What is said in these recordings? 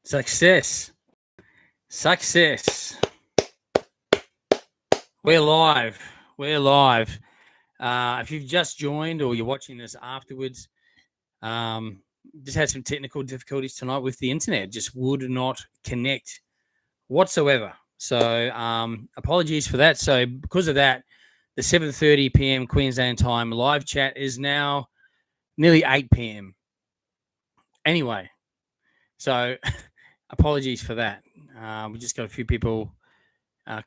Success. We're live. If you've just joined or you're watching this afterwards, just had some technical difficulties tonight with the internet. Just would not connect whatsoever. So apologies for that. So because of that, the 7:30 p.m. Queensland time live chat is now nearly 8 p.m. Anyway, so apologies for that. We just got a few people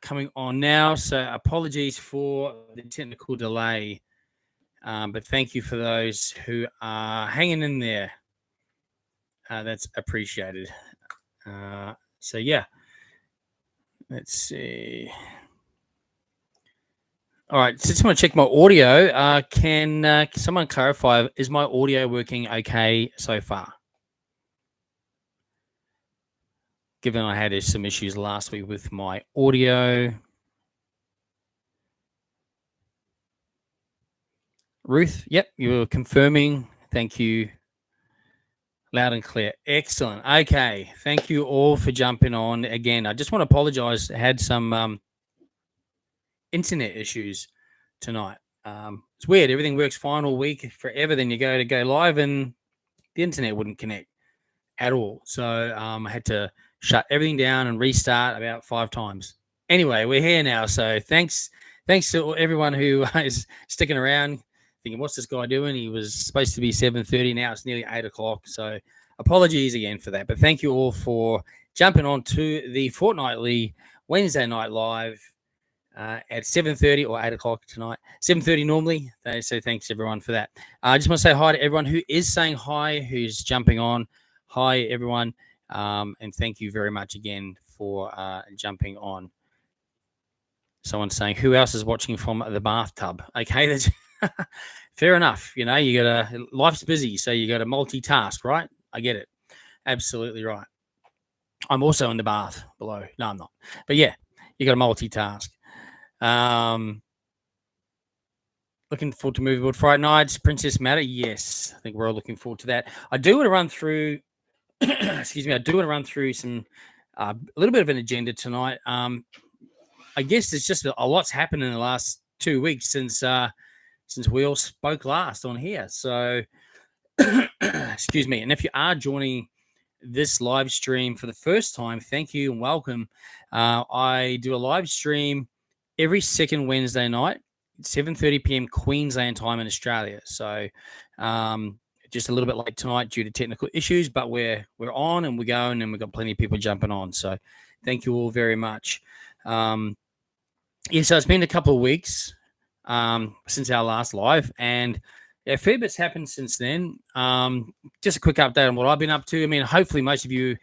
coming on now, so apologies for the technical delay, but thank you for those who are hanging in there. That's appreciated. So yeah, let's see. All right, so just want to check my audio. Can someone clarify, is my audio working okay so far? Given I had some issues last week with my audio. Ruth, yep, you were confirming. Thank you. Loud and clear. Excellent. Okay. Thank you all for jumping on. Again, I just want to apologize. I had some internet issues tonight. It's weird. Everything works fine all week forever. Then you go live and the internet wouldn't connect at all. So I had to shut everything down and restart about 5 times. Anyway, we're here now. So thanks to everyone who is sticking around, thinking, what's this guy doing? He was supposed to be 7:30. Now it's nearly 8 o'clock. So apologies again for that. But thank you all for jumping on to the fortnightly Wednesday night live at 7:30 or 8 o'clock tonight. 7:30 normally. So thanks everyone for that. I just want to say hi to everyone who is saying hi, who's jumping on. Hi, everyone. And thank you very much again for jumping on. Someone's saying, who else is watching from the bathtub? Okay, that's fair enough. You know, life's busy, so you got to multitask, right? I get it. Absolutely right. I'm also in the bath below. No, I'm not. But yeah, you got to multitask. Looking forward to movie board Fright Nights, Princess Matter. Yes, I think we're all looking forward to that. I do want to run through. Excuse me. I do want to run through some a little bit of an agenda tonight. I guess there's just a lot's happened in the last 2 weeks since we all spoke last on here. So, excuse me. And if you are joining this live stream for the first time, thank you and welcome. I do a live stream every second Wednesday night, 7:30 p.m. Queensland time in Australia. So, just a little bit late tonight due to technical issues, but we're on and we're going and we've got plenty of people jumping on. So, thank you all very much. So it's been a couple of weeks since our last live, and a fair bit's happened since then. Just a quick update on what I've been up to. I mean, hopefully most of you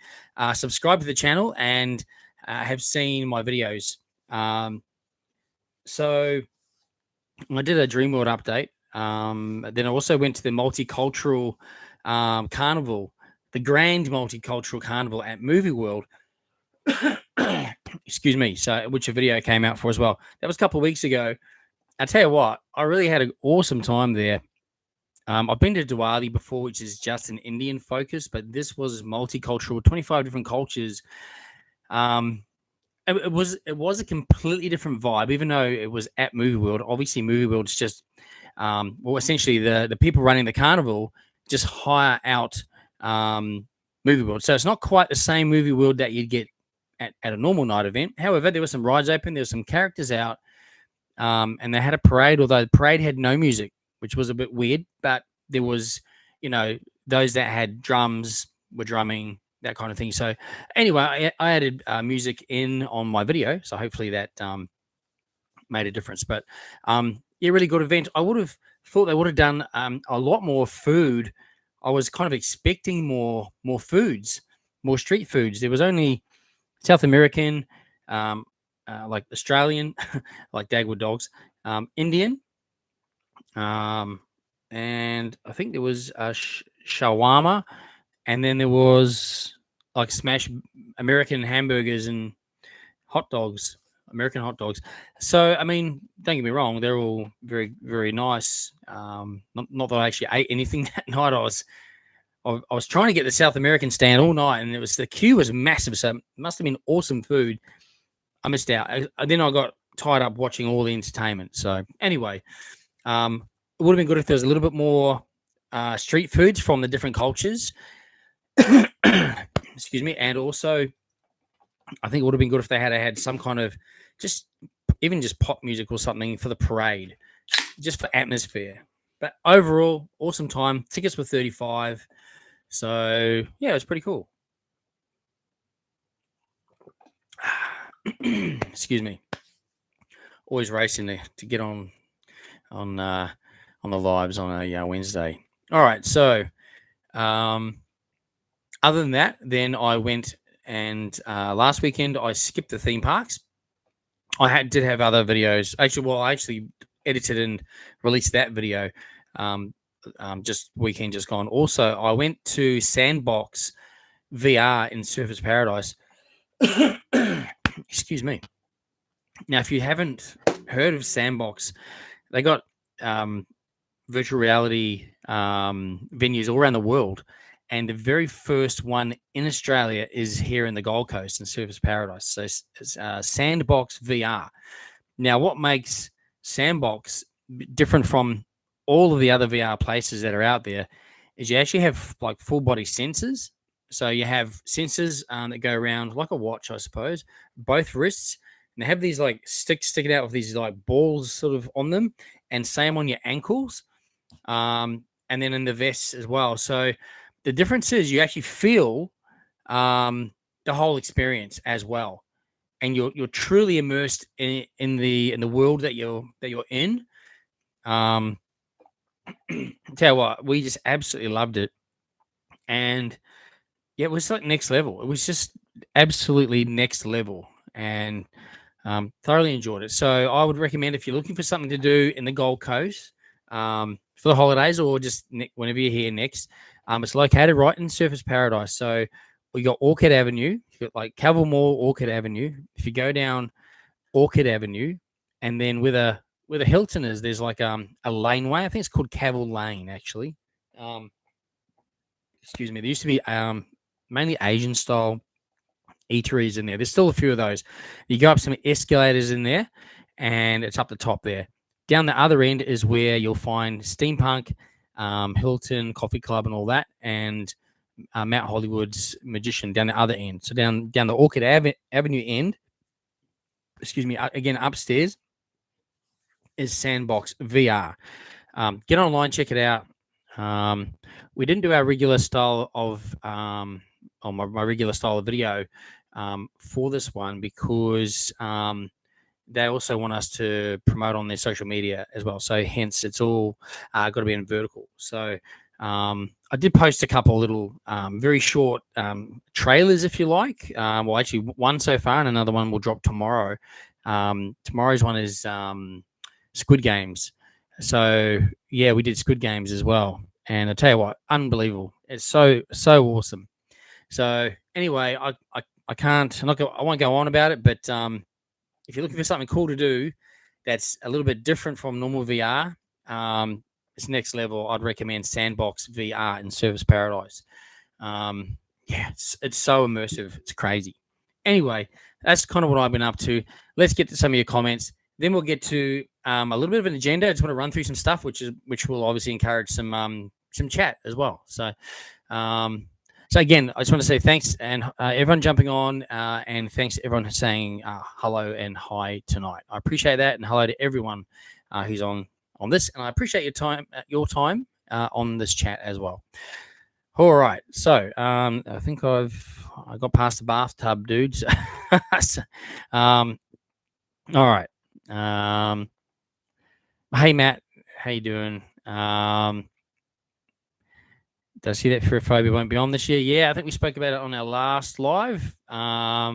subscribe to the channel and have seen my videos. So I did a Dreamworld update. Then I also went to the multicultural carnival, the grand multicultural carnival at Movie World. Excuse me. So, which a video came out for as well. That was a couple of weeks ago. I tell you what, I really had an awesome time there. I've been to Diwali before, which is just an Indian focus, but this was multicultural, 25 different cultures. It was a completely different vibe, even though it was at Movie World. Obviously, Movie World's just essentially the people running the carnival just hire out Movie World. So it's not quite the same Movie World that you'd get at a normal night event. However, there were some rides open, there were some characters out, and they had a parade, although the parade had no music, which was a bit weird, but there was, those that had drums were drumming, that kind of thing. So anyway, I added music in on my video, so hopefully that made a difference. But really good event. I would have thought they would have done a lot more food. I was kind of expecting more foods, more street foods. There was only South American, like Australian, like Dagwood dogs, Indian, and I think there was shawarma, and then there was like smash American hamburgers and hot dogs, American hot dogs. So, I mean, don't get me wrong, they're all very, very nice. Not that I actually ate anything that night. I was I was trying to get the South American stand all night, and the queue was massive. So it must have been awesome food. I missed out. Then I got tied up watching all the entertainment. So anyway, it would have been good if there was a little bit more street foods from the different cultures. Excuse me. And also, I think it would have been good if they had some kind of just pop music or something for the parade, just for atmosphere. But overall, awesome time. Tickets were $35. So yeah, it was pretty cool. Excuse me. Always racing to get on the lives on a Wednesday. All right. So other than that, then I went and last weekend I skipped the theme parks. I did have other videos. I actually edited and released that video just weekend just gone. Also, I went to Sandbox VR in Surfers Paradise. Excuse me. Now, if you haven't heard of Sandbox, they got virtual reality venues all around the world. And the very first one in Australia is here in the Gold Coast in Surfers Paradise. So it's Sandbox VR. Now, what makes Sandbox different from all of the other VR places that are out there is you actually have like full body sensors. So you have sensors that go around like a watch, I suppose, both wrists. And they have these like sticks sticking out with these like balls sort of on them, and same on your ankles, and then in the vests as well. So the difference is you actually feel the whole experience as well, and you're truly immersed in the world that you're in. Tell you what, we just absolutely loved it, and yeah, it was like next level. It was just absolutely next level, and thoroughly enjoyed it. So I would recommend if you're looking for something to do in the Gold Coast for the holidays or just whenever you're here next, it's located right in Surfers Paradise. So we got Orchid Avenue, you got like Cavill Mall, Orchid Avenue. If you go down Orchid Avenue, and then where the Hilton is, there's like a laneway. I think it's called Cavill Lane, actually. Excuse me. There used to be mainly Asian style eateries in there. There's still a few of those. You go up some escalators in there, and it's up the top there. Down the other end is where you'll find Steampunk, Hilton, Coffee Club, and all that, and Mount Hollywood's Magician down the other end. So down the Orchid Avenue end, excuse me, again upstairs is Sandbox VR. Get online, check it out. We didn't do our regular style of my regular style of video for this one because they also want us to promote on their social media as well. So hence it's all got to be in vertical. So I did post a couple little very short trailers, if you like. Well, actually one so far and another one will drop tomorrow. Tomorrow's one is Squid Games. So yeah, we did Squid Games as well. And I tell you what, unbelievable. It's so awesome. So anyway, I won't go on about it, but if you're looking for something cool to do that's a little bit different from normal VR, it's next level. I'd recommend Sandbox VR in Surfers Paradise. Yeah, it's so immersive. It's crazy. Anyway, that's kind of what I've been up to. Let's get to some of your comments. Then we'll get to a little bit of an agenda. I just want to run through some stuff, which will obviously encourage some chat as well. So again, I just want to say thanks and everyone jumping on and thanks to everyone saying hello and hi tonight. I appreciate that, and hello to everyone who's on this, and I appreciate your time on this chat as well. All right, so I think I got past the bathtub, dudes. All right. Hey Matt, how you doing? Did I see that Fobia won't be on this year? Yeah, I think we spoke about it on our last live. Yeah,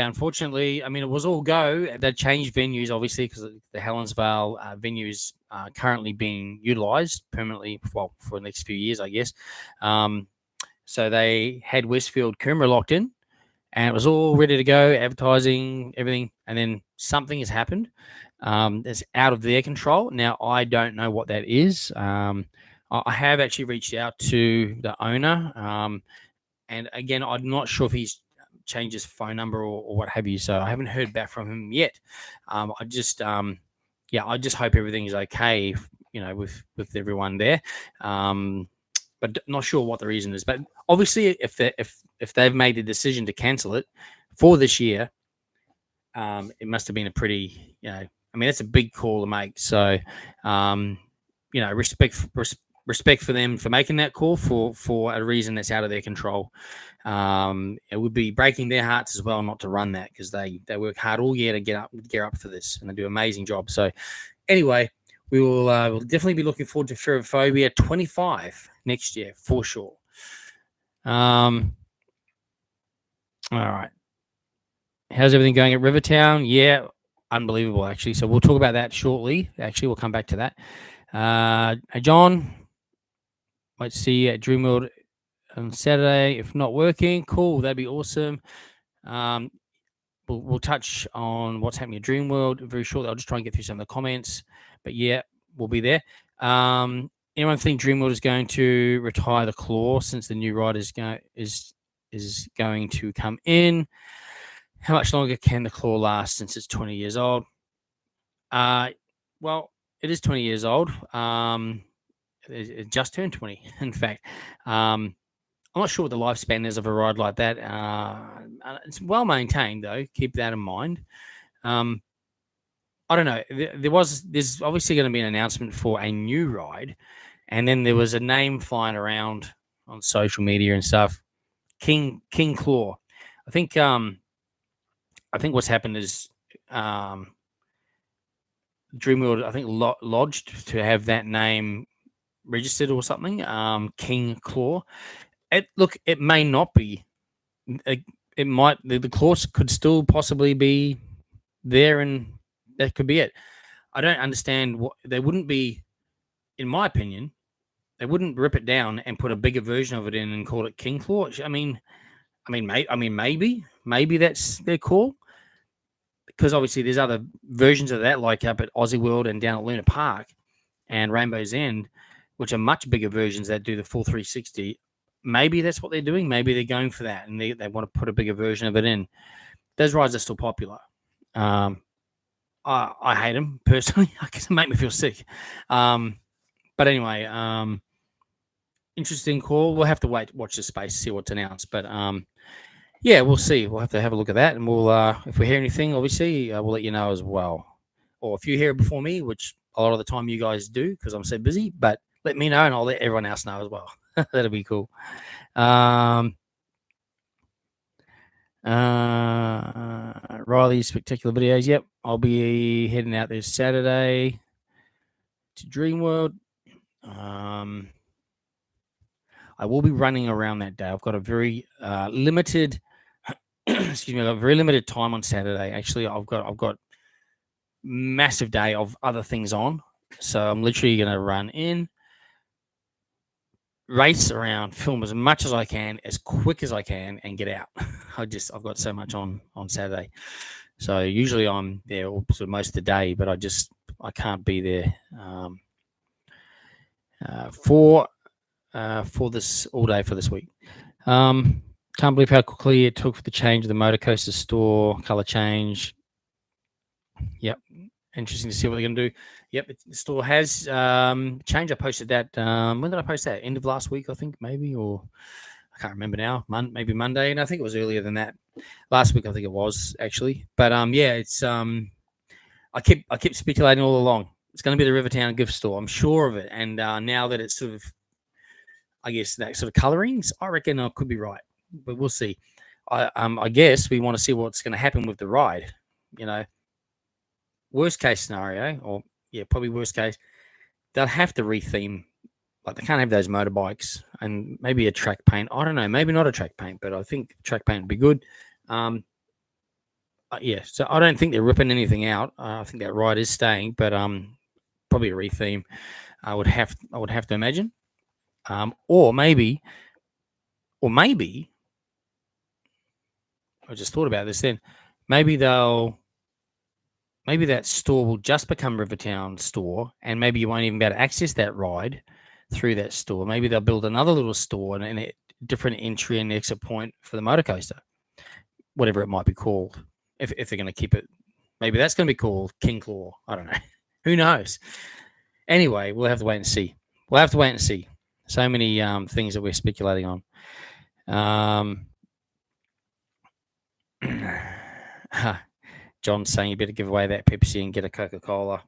unfortunately, I mean, it was all go. They changed venues, obviously, because the Helensvale venue is currently being utilised permanently, well, for the next few years, I guess. So they had Westfield Coomera locked in, and it was all ready to go, advertising, everything, and then something has happened. It's out of their control. Now, I don't know what that is. I have actually reached out to the owner, and again, I'm not sure if he's changed his phone number or what have you. So I haven't heard back from him yet. I just hope everything is okay, with everyone there. But not sure what the reason is. But obviously, if they've made the decision to cancel it for this year, it must have been a pretty, that's a big call to make. So, respect for them for making that call for a reason that's out of their control. It would be breaking their hearts as well not to run that, because they work hard all year to gear up for this, and they do an amazing job. So, anyway, we'll definitely be looking forward to Fobia 25 next year for sure. All right. How's everything going at Rivertown? Yeah, unbelievable, actually. So we'll talk about that shortly. Actually, we'll come back to that. John, might see you at Dreamworld on Saturday. If not working, cool. That'd be awesome. We'll touch on what's happening at Dreamworld very shortly. I'll just try and get through some of the comments. But yeah, we'll be there. Anyone think Dreamworld is going to retire the claw since the new ride is going to come in? How much longer can the claw last since it's 20 years old? Well, it is 20 years old. It just turned 20, in fact. I'm not sure what the lifespan is of a ride like that. It's well maintained, though. Keep that in mind. I don't know. There's obviously going to be an announcement for a new ride, and then there was a name flying around on social media and stuff. King Claw. I think what's happened is Dreamworld, I think, lodged to have that name registered or something. King Claw. It may not be. It might. The claws could still possibly be there, and that could be it. I don't understand what they wouldn't be. In my opinion, they wouldn't rip it down and put a bigger version of it in and call it King Claw. Maybe that's their call, because obviously there's other versions of that, like up at Aussie World and down at Luna Park and Rainbow's End, which are much bigger versions that do the full 360. Maybe that's what they're doing. Maybe they're going for that, and they want to put a bigger version of it in. Those rides are still popular. I hate them personally. They make me feel sick. But anyway, interesting call. We'll have to watch the space, see what's announced. But yeah, we'll see. We'll have to have a look at that, and we'll if we hear anything, obviously, we'll let you know as well. Or if you hear it before me, which a lot of the time you guys do because I'm so busy, but let me know and I'll let everyone else know as well. That'll be cool. Riley's spectacular videos. Yep, I'll be heading out there Saturday to Dreamworld. I will be running around that day. I've got a very limited excuse me, I've got a very limited time on Saturday. Actually, I've got massive day of other things on. So I'm literally going to run in, race around, film as much as I can, as quick as I can, and get out. I've got so much on Saturday. So usually I'm there sort of most of the day, but I can't be there for this all day for this week. Can't believe how quickly it took for the change of the motor coaster store color change. Yep. Interesting to see what they're going to do. Yep, the store has changed. I posted that. When did I post that? End of last week, I think, maybe, or I can't remember now. Maybe Monday, and I think it was earlier than that. Last week, I think it was actually. But yeah, it's I keep speculating all along. It's going to be the Rivertown gift store. I'm sure of it. And now that it's sort of, I guess, that sort of colorings, I reckon I could be right, but we'll see. I guess we want to see what's going to happen with the ride. Worst case scenario, or yeah, probably worst case, they'll have to retheme. Like, they can't have those motorbikes and maybe a track paint. I don't know, maybe not a track paint, but I think track paint would be good. Yeah, so I don't think they're ripping anything out. I think that ride is staying, but probably a retheme. I would have to imagine, or maybe, I just thought about this then. Maybe that store will just become Rivertown store, and maybe you won't even be able to access that ride through that store. Maybe they'll build another little store and a different entry and exit point for the motor coaster, whatever it might be called. If they're going to keep it, maybe that's going to be called King Claw. I don't know. Who knows? Anyway, we'll have to wait and see. So many things that we're speculating on. John's saying you better give away that Pepsi and get a Coca-Cola.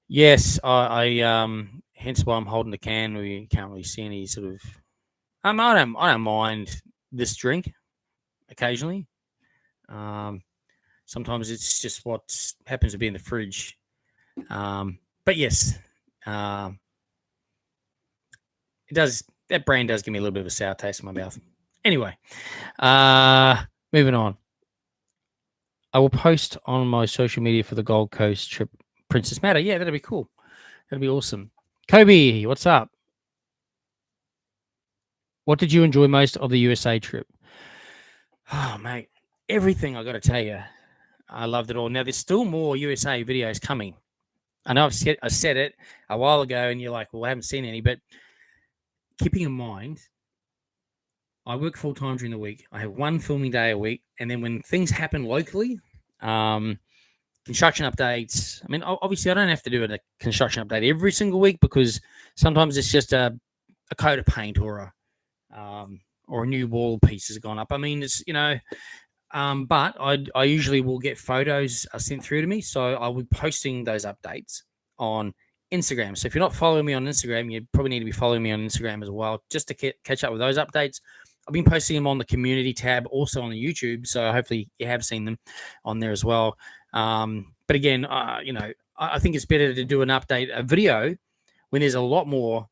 Yes, I hence why I'm holding the can. We can't really see any sort of. I don't mind this drink occasionally. Sometimes it's just what happens to be in the fridge. But yes, it does. That brand does give me a little bit of a sour taste in my mouth. Anyway, moving on. I will post on my social media for the Gold Coast trip, Princess Matter. Yeah, that'd be cool. That'd be awesome. Kobe, what's up? What did you enjoy most of the USA trip? Oh, mate, everything, I got to tell you. I loved it all. Now, there's still more USA videos coming. I know I said it a while ago, and you're like, well, I haven't seen any. But keeping in mind, I work full-time during the week. I have one filming day a week. And then when things happen locally, construction updates. I mean, obviously, I don't have to do a construction update every single week because sometimes it's just a coat of paint or a new wall piece has gone up. I mean, it's, but I usually will get photos sent through to me. So I will be posting those updates on Instagram. So if you're not following me on Instagram, you probably need to be following me on Instagram as well, just to catch up with those updates. I've been posting them on the community tab, also on the YouTube. So hopefully you have seen them on there as well. But again, I think it's better to do a video when there's a lot more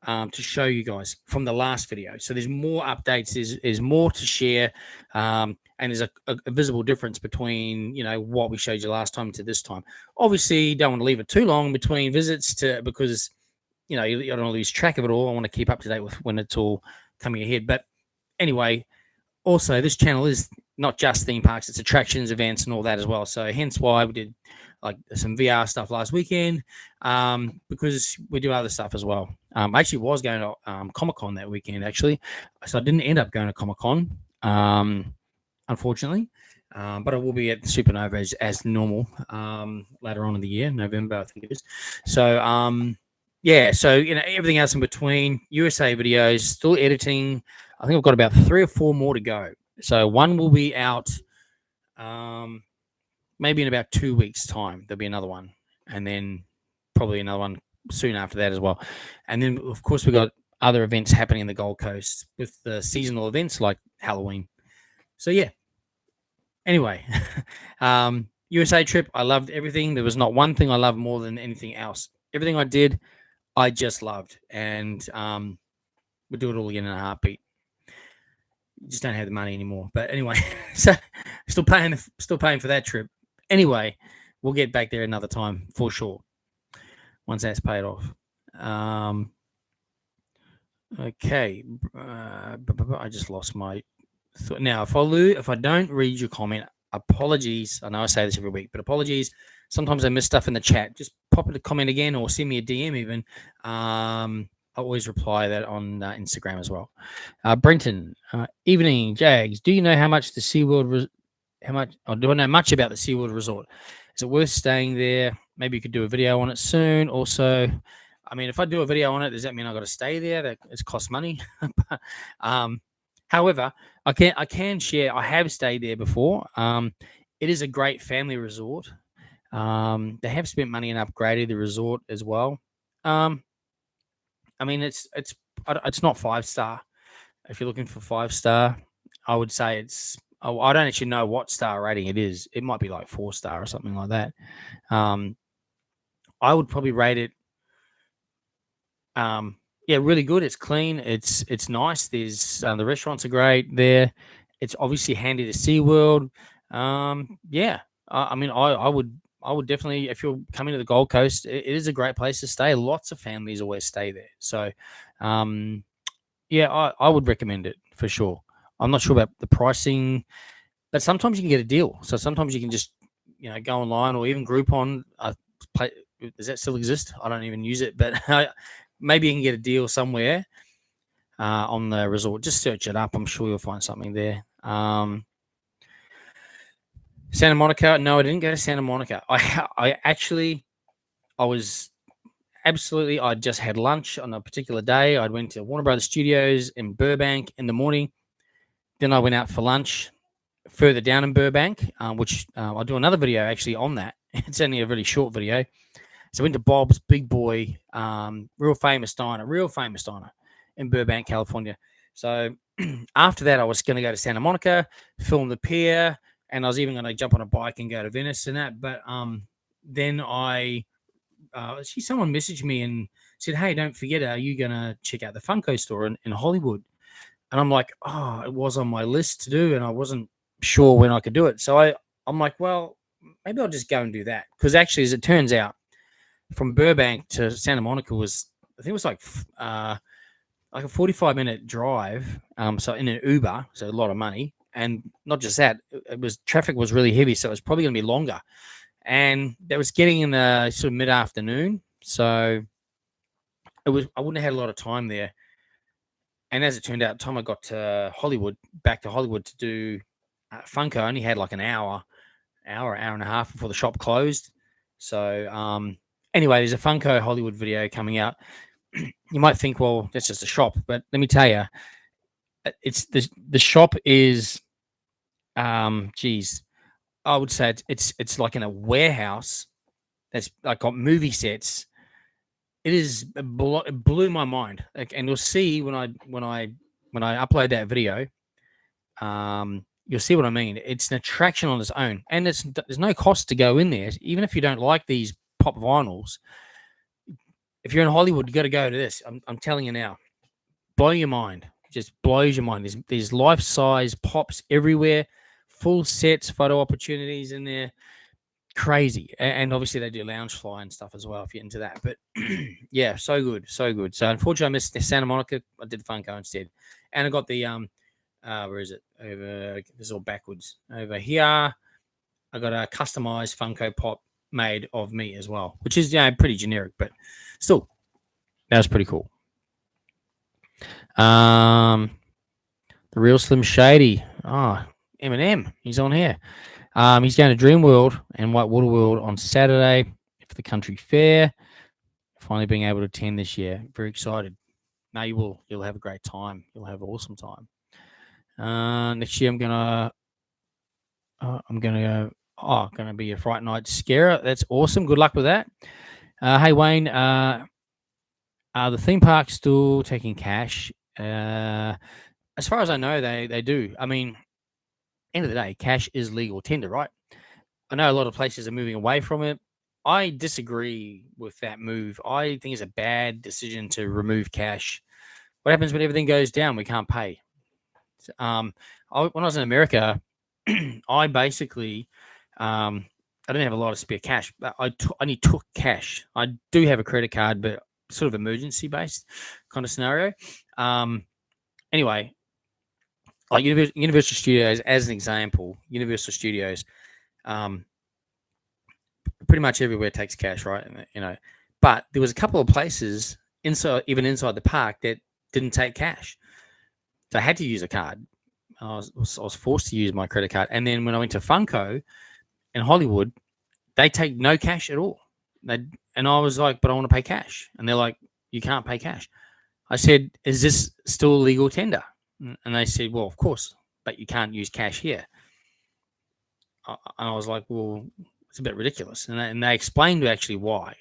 to show you guys from the last video. So there's more updates, there's more to share, and there's a visible difference between what we showed you last time to this time. Obviously, you don't want to leave it too long between visits because you don't want to lose track of it all. I want to keep up to date with when it's all coming ahead. But anyway, also this channel is not just theme parks, it's attractions, events, and all that as well. So hence why we did like some VR stuff last weekend, because we do other stuff as well. I actually was going to Comic-Con that weekend, actually. So I didn't end up going to Comic-Con, unfortunately. But I will be at the Supernova as normal later on in the year, November, I think it is. So, so, everything else in between, USA videos, still editing. I think I've got about 3 or 4 more to go. So one will be out maybe in about 2 weeks' time. There'll be another one. And then probably another one soon after that as well. And then, of course, we've got other events happening in the Gold Coast with the seasonal events like Halloween. So, yeah. Anyway, USA trip, I loved everything. There was not one thing I loved more than anything else. Everything I did, I just loved. And we'll do it all again in a heartbeat. Just don't have the money anymore. But anyway, so still paying for that trip. Anyway, we'll get back there another time for sure once that's paid off. Okay, I just lost my thought. Now, if I don't read your comment, apologies. I know I say this every week, but apologies. Sometimes I miss stuff in the chat. Just pop it a comment again or send me a DM even. I always reply that on Instagram as well. Brenton, evening, Jaggs. Do you know how much the SeaWorld do I know much about the SeaWorld Resort? Is it worth staying there? Maybe you could do a video on it soon. Also, I mean, if I do a video on it, does that mean I got to stay there? That it's cost money. However, I can share. I have stayed there before. It is a great family resort. They have spent money and upgraded the resort as well. I mean, it's not 5-star. If you're looking for 5-star, I would say it's. I don't actually know what star rating it is. It might be like 4-star or something like that. I would probably rate it. Really good. It's clean. It's nice. There's the restaurants are great there. It's obviously handy to SeaWorld. I mean, I would definitely, if you're coming to the Gold Coast, it is a great place to stay. Lots of families always stay there. So, I would recommend it for sure. I'm not sure about the pricing, but sometimes you can get a deal. So sometimes you can just, go online or even Groupon. Does that still exist? I don't even use it, but maybe you can get a deal somewhere on the resort. Just search it up. I'm sure you'll find something there. Santa Monica. No, I didn't go to Santa Monica. I just had lunch on a particular day. I went to Warner Brothers Studios in Burbank in the morning. Then I went out for lunch further down in Burbank, which I'll do another video actually on that. It's only a really short video. So I went to Bob's Big Boy, real famous diner in Burbank, California. So after that, I was going to go to Santa Monica, film the pier, and I was even going to jump on a bike and go to Venice and that. But then someone messaged me and said, "Hey, don't forget, are you going to check out the Funko store in Hollywood?" And I'm like, "Oh, it was on my list to do, and I wasn't sure when I could do it." So I'm like, well, maybe I'll just go and do that. Because actually, as it turns out, from Burbank to Santa Monica I think it was like a 45-minute drive. So in an Uber, so a lot of money. And not just that, traffic was really heavy, so it was probably going to be longer. And that was getting in the sort of mid-afternoon, so I wouldn't have had a lot of time there. And as it turned out, the time I got to back to Hollywood to do Funko, I only had like an hour and a half before the shop closed. So anyway, there's a Funko Hollywood video coming out. You might think, well, that's just a shop, but let me tell you, it's the shop is, I would say it's like in a warehouse that's like got movie sets. It blew my mind, and you'll see when I upload that video, you'll see what I mean. It's an attraction on its own, and there's no cost to go in there, even if you don't like these pop vinyls. If you're in Hollywood, you got to go to this. I'm telling you now, blow your mind. Just blows your mind. There's life-size pops everywhere, full sets, photo opportunities in there. Crazy. And obviously they do lounge fly and stuff as well if you're into that. But yeah, so good. So unfortunately I missed the Santa Monica. I did Funko instead. And I got the where is it? Over this is all backwards. Over here, I got a customized Funko Pop made of me as well, which is pretty generic, but still, that was pretty cool. The real Slim Shady. Eminem, he's on here. He's going to Dream World and Whitewater World on Saturday for the country fair. Finally being able to attend this year. Very excited. No, you will. You'll have a great time. You'll have an awesome time. Next year I'm gonna be a Fright Nights scarer. That's awesome. Good luck with that. Hey Wayne, are the theme parks still taking cash? As far as I know, they do. I mean, end of the day, cash is legal tender, right? I know a lot of places are moving away from it. I disagree with that move. I think it's a bad decision to remove cash. What happens when everything goes down? We can't pay. When I was in America, I basically, I didn't have a lot of spare cash, but I only took cash. I do have a credit card, but sort of emergency-based kind of scenario. Anyway, like Universal Studios, as an example, Universal Studios, pretty much everywhere takes cash, right? But there was a couple of places even inside the park that didn't take cash. So I had to use a card. I was forced to use my credit card. And then when I went to Funko in Hollywood, they take no cash at all. And I was like, but I want to pay cash. And they're like, you can't pay cash. I said, is this still legal tender? And they said, well, of course, but you can't use cash here. And I was like, well, it's a bit ridiculous. And they explained actually why.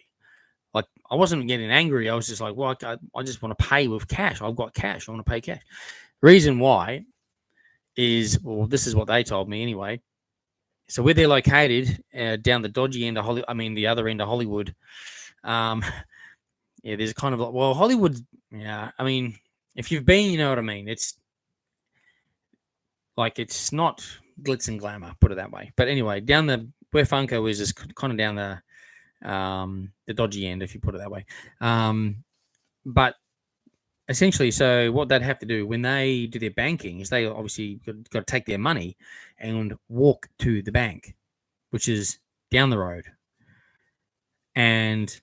Like, I wasn't getting angry. I was just like, well, I just want to pay with cash. I've got cash. I want to pay cash. Reason why is, well, this is what they told me anyway. So where they're located, down the dodgy end of Hollywood, the other end of Hollywood, there's a kind of like, well, Hollywood, if you've been, you know what I mean. It's like, it's not glitz and glamour, put it that way. But anyway, where Funko is kind of down the dodgy end, if you put it that way. But essentially, so what they'd have to do when they do their banking is they obviously got to take their money and walk to the bank, which is down the road. And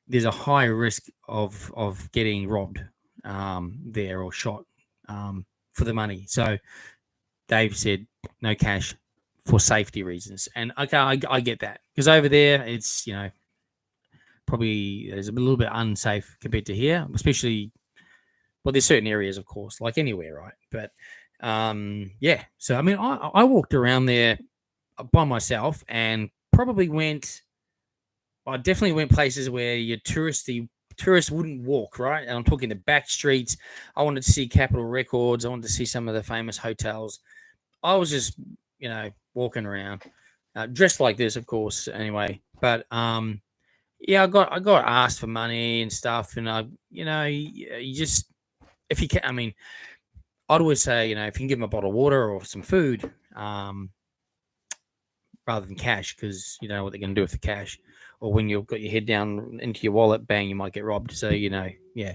there's a high risk of getting robbed there or shot for the money. So Dave said no cash for safety reasons, and okay, I get that, because over there it's probably there's a little bit unsafe compared to here, especially. Well, there's certain areas, of course, like anywhere, right? But yeah. So I mean, I walked around there by myself and probably went. I definitely went places where your tourists wouldn't walk, right? And I'm talking the back streets. I wanted to see Capitol Records. I wanted to see some of the famous hotels. I was just, walking around, dressed like this, of course. Anyway, but yeah, I got asked for money and stuff, and you just if you can, I mean, I'd always say, if you can give them a bottle of water or some food, rather than cash, because you don't know what they're going to do with the cash, or when you've got your head down into your wallet, bang, you might get robbed. So yeah.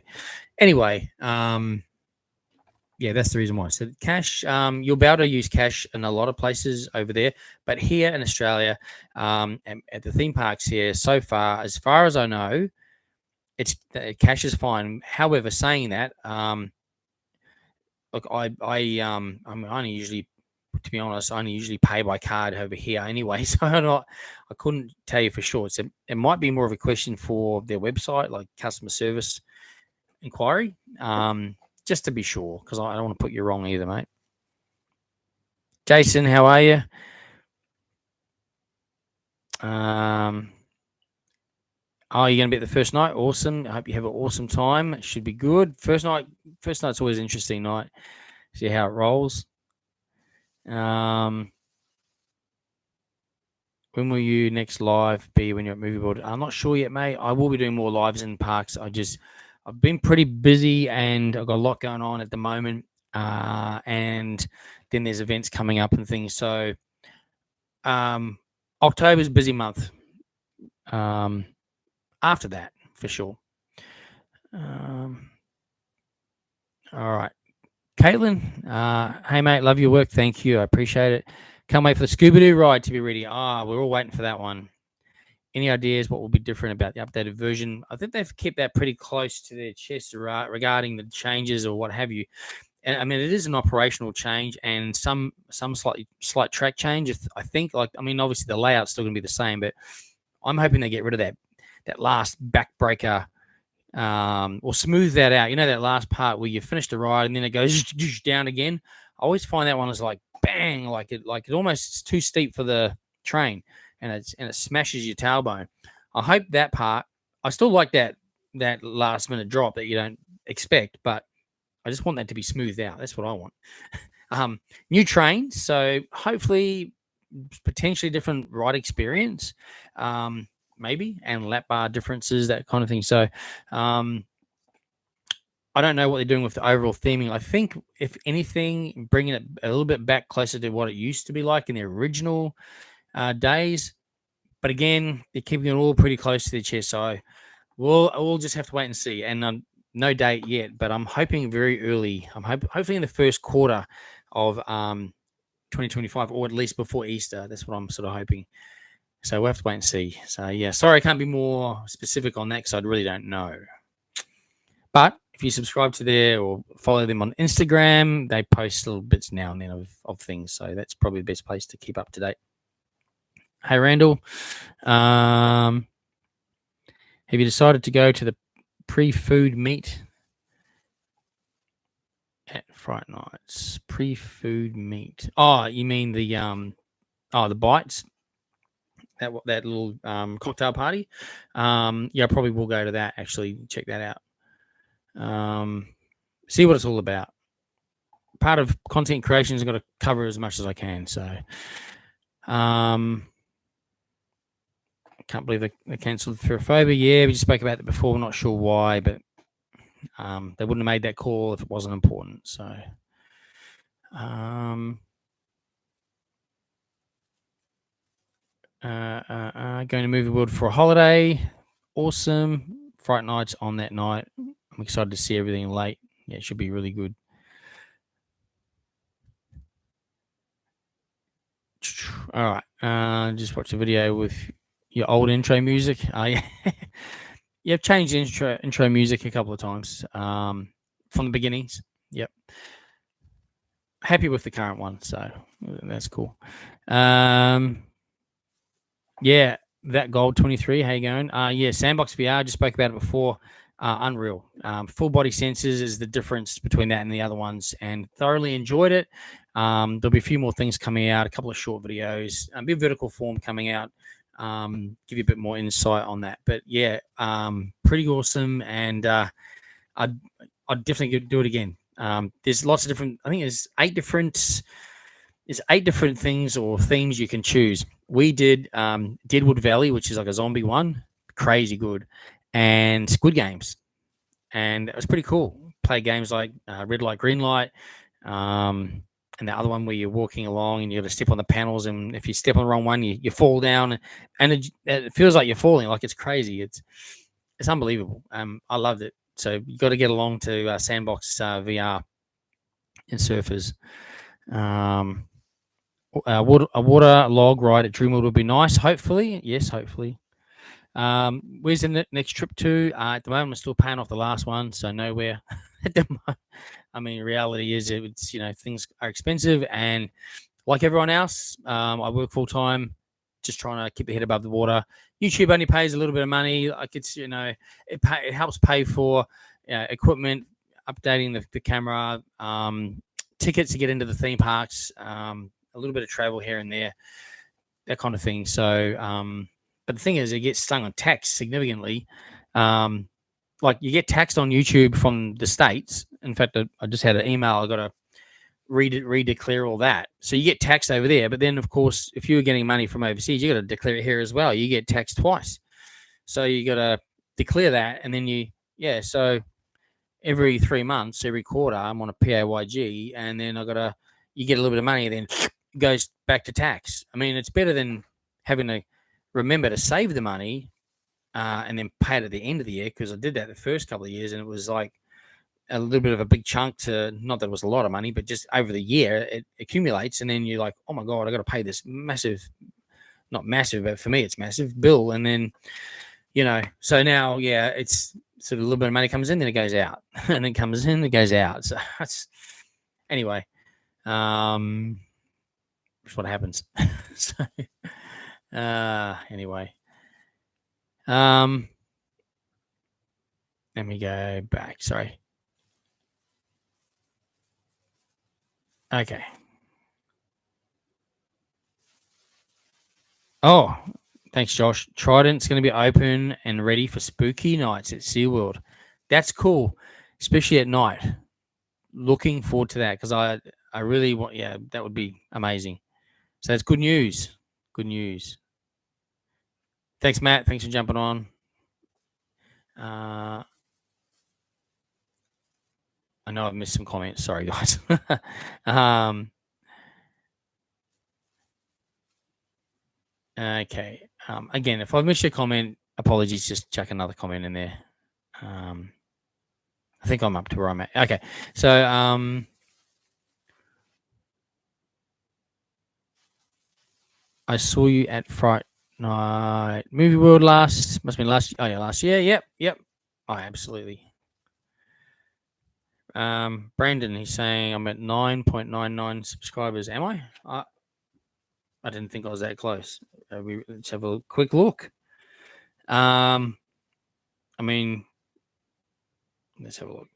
Anyway, yeah, that's the reason why. So cash, you'll be able to use cash in a lot of places over there, but here in Australia, and at the theme parks here, so far as I know, it's cash is fine. However, saying that, look, I only usually, to be honest, I only usually pay by card over here anyway, so I couldn't tell you for sure. So it might be more of a question for their website, like customer service inquiry, just to be sure, because I don't want to put you wrong either, mate. Jason, how are you? Oh, you're going to be at the first night? Awesome. I hope you have an awesome time. It should be good. First night's always an interesting night. See how it rolls. When will you next live be when you're at Movie Board? I'm not sure yet, mate. I will be doing more lives in parks. I've been pretty busy and I've got a lot going on at the moment. And then there's events coming up and things. So October's a busy month. After that, for sure. All right. Caitlin, hey, mate, love your work. Thank you. I appreciate it. Can't wait for the Scooby-Doo ride to be ready. We're all waiting for that one. Any ideas what will be different about the updated version? I think they've kept that pretty close to their chest regarding the changes or what have you. And I mean, it is an operational change and some slight track change. I think, obviously the layout's still going to be the same, but I'm hoping they get rid of that last backbreaker, or smooth that out. That last part where you finish the ride and then it goes down again. I always find that one is like bang, like it almost is too steep for the train, and it smashes your tailbone. I hope that part. I still like that last minute drop that you don't expect, but I just want that to be smoothed out. That's what I want. New train, so hopefully potentially different ride experience. Maybe, and lap bar differences, that kind of thing. So I don't know what they're doing with the overall theming. I think, if anything, bringing it a little bit back closer to what it used to be like in the original days. But again, they're keeping it all pretty close to their chest. So we'll just have to wait and see. And no date yet, but I'm hoping very early. I'm hopefully in the first quarter of 2025, or at least before Easter. That's what I'm sort of hoping. So we'll have to wait and see. So yeah, sorry I can't be more specific on that because I really don't know. But if you subscribe to there or follow them on Instagram, they post little bits now and then of things. So that's probably the best place to keep up to date. Hey, Randall. Have you decided to go to the pre-food meet at Fright Nights? Pre-food meet. Oh, you mean the bites? That little cocktail party. Yeah, I probably will go to that, actually. Check that out. See what it's all about. Part of content creation is got to cover as much as I can. So I can't believe they cancelled for Fobia. Yeah, we just spoke about that before. Not sure why, but they wouldn't have made that call if it wasn't important. So going to Movie World for a holiday. Awesome. Fright Nights on that night. I'm excited to see everything late. Yeah, it should be really good. All right. Just watch the video with your old intro music. Yeah. Yeah, I've changed the intro music a couple of times from the beginnings. Yep. Happy with the current one, so that's cool. Yeah, that Gold 23. How you going? Yeah, Sandbox VR. Just spoke about it before. Unreal. Full body sensors is the difference between that and the other ones, and thoroughly enjoyed it. There'll be a few more things coming out, a couple of short videos, a bit of vertical form coming out. Give you a bit more insight on that. But yeah, pretty awesome, and I'd definitely do it again. There's lots of different. I think there's 8 different things or themes you can choose. We did Deadwood Valley, which is like a zombie one, crazy good, and Squid Games, and it was pretty cool. Play games like Red Light, Green Light, and the other one where you're walking along and you got to step on the panels, and if you step on the wrong one, you fall down, and it feels like you're falling, like it's crazy. It's unbelievable. I loved it. So you got to get along to Sandbox VR and Surfers. A water log ride at Dreamworld would be nice. Hopefully, yes, hopefully. Where's the next trip to? At the moment, I'm still paying off the last one, so nowhere. At the moment. I mean, reality is it's things are expensive, and like everyone else, I work full time, just trying to keep the head above the water. YouTube only pays a little bit of money. Like it helps pay for equipment, updating the camera, tickets to get into the theme parks, a little bit of travel here and there, that kind of thing. So, but the thing is, it gets stung on tax significantly. Like you get taxed on YouTube from the States. In fact, I just had an email. I got to redeclare all that. So you get taxed over there. But then, of course, if you were getting money from overseas, you got to declare it here as well. You get taxed twice. So you got to declare that. And then so every 3 months, every quarter, I'm on a PAYG. And then you get a little bit of money, then it goes back to tax. I mean, it's better than having to remember to save the money and then pay it at the end of the year, because I did that the first couple of years and it was like a little bit of a big chunk to, not that it was a lot of money, but just over the year it accumulates, and then you're like, oh my God, I got to pay this massive, not massive, but for me it's massive bill. And then, so now, it's sort of a little bit of money comes in, then it goes out and then comes in, it goes out. So that's, anyway, that's what happens. So, anyway, let me go back. Sorry. Okay. Oh, thanks, Josh. Trident's going to be open and ready for spooky nights at SeaWorld. That's cool, especially at night. Looking forward to that, because I really want, that would be amazing. So it's good news. Good news. Thanks, Matt. Thanks for jumping on. I know I've missed some comments. Sorry, guys. Okay. Again, if I've missed your comment, apologies. Just chuck another comment in there. I think I'm up to where I'm at. Okay. So, I saw you at Fright Night Movie World must have been last year. Yep. Oh, absolutely. Brandon, he's saying I'm at 9.99 subscribers. Am I? I didn't think I was that close. Let's have a quick look. I mean, let's have a look.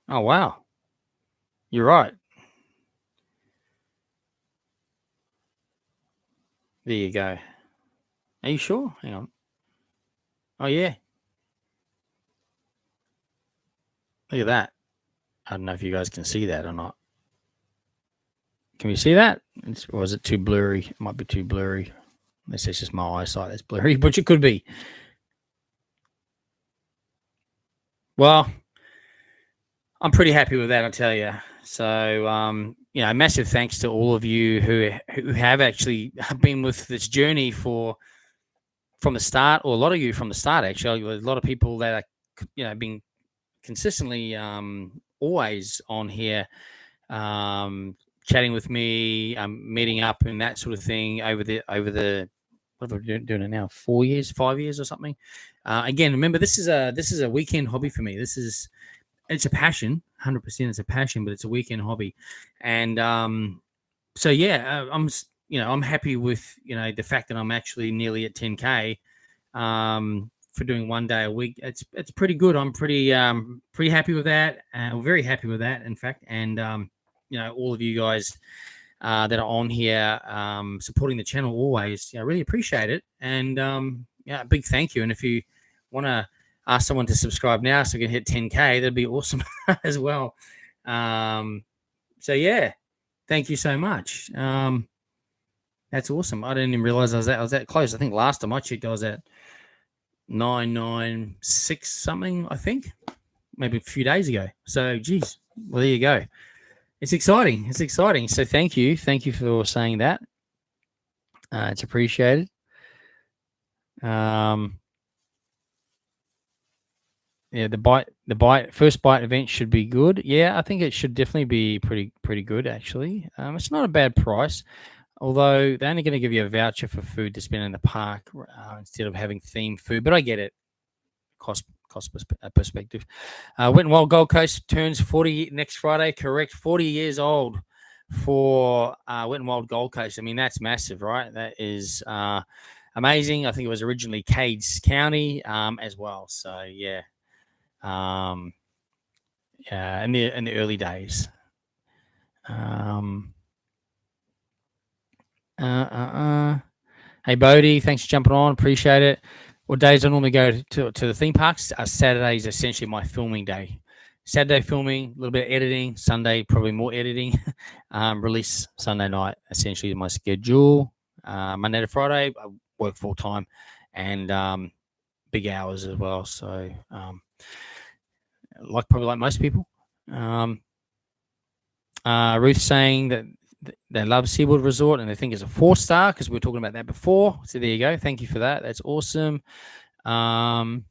Oh, wow. You're right. There you go. Are you sure? Hang on. Oh, yeah. Look at that. I don't know if you guys can see that or not. Can you see that? Or is it too blurry? It might be too blurry. Unless it's just my eyesight that's blurry, which it could be. Well, I'm pretty happy with that, I tell you. So, massive thanks to all of you who have actually been with this journey from the start, or a lot of you from the start, actually. A lot of people that are, being consistently always on here, chatting with me, meeting up and that sort of thing over the what are we doing it now? 4 years, 5 years or something. Again, remember this is a weekend hobby for me. It's a passion, 100%. It's a passion, but it's a weekend hobby, and so yeah, I'm happy with the fact that I'm actually nearly at 10K for doing 1 day a week. It's pretty good. I'm pretty happy with that. Very happy with that, in fact, and all of you guys that are on here supporting the channel always. I really appreciate it. And a big thank you. And if you want to ask someone to subscribe now so we can hit 10K, that'd be awesome as well. So yeah, thank you so much. That's awesome. I didn't even realize I was that close. I think last time I checked, I was at 996 something, I think, maybe a few days ago. So geez, well, there you go. It's exciting. It's exciting. So thank you for saying that. It's appreciated. Yeah, the first bite event should be good. Yeah, I think it should definitely be pretty good actually. It's not a bad price, although they're only going to give you a voucher for food to spend in the park instead of having themed food. But I get it, cost perspective. Wet and Wild Gold Coast turns 40 next Friday. Correct, 40 years old for Wet and Wild Gold Coast. I mean, that's massive, right? That is amazing. I think it was originally Cades County as well. So yeah. In the early days. Hey Bodie, thanks for jumping on. Appreciate it. What days I normally go to the theme parks? Saturday is essentially my filming day. Saturday filming, a little bit of editing. Sunday probably more editing. Release Sunday night. Essentially my schedule. Monday to Friday I work full time and big hours as well. So probably like most people. Ruth saying that they love Seaboard Resort and they think it's a 4-star because we were talking about that before. So there you go. Thank you for that. That's awesome. Hello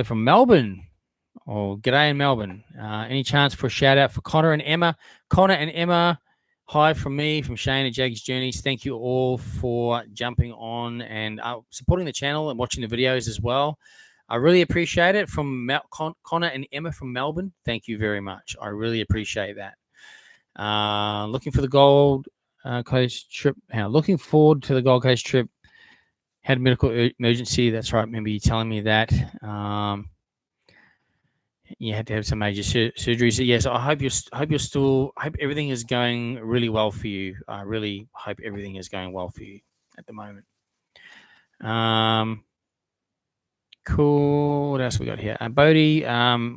from Melbourne. G'day in Melbourne. Any chance for a shout out for Connor and Emma? Connor and Emma, hi from me, from Shane at Jaggs Journeys. Thank you all for jumping on and supporting the channel and watching the videos as well. I really appreciate it. From Connor and Emma from Melbourne, thank you very much. I really appreciate that. Looking for the Gold Coast trip. Looking forward to the Gold Coast trip. Had a medical emergency. That's right. Remember you telling me that. You had to have some major surgery. So yes, I hope hope everything is going really well for you. I really hope everything is going well for you at the moment. Cool. What else we got here? Bodie,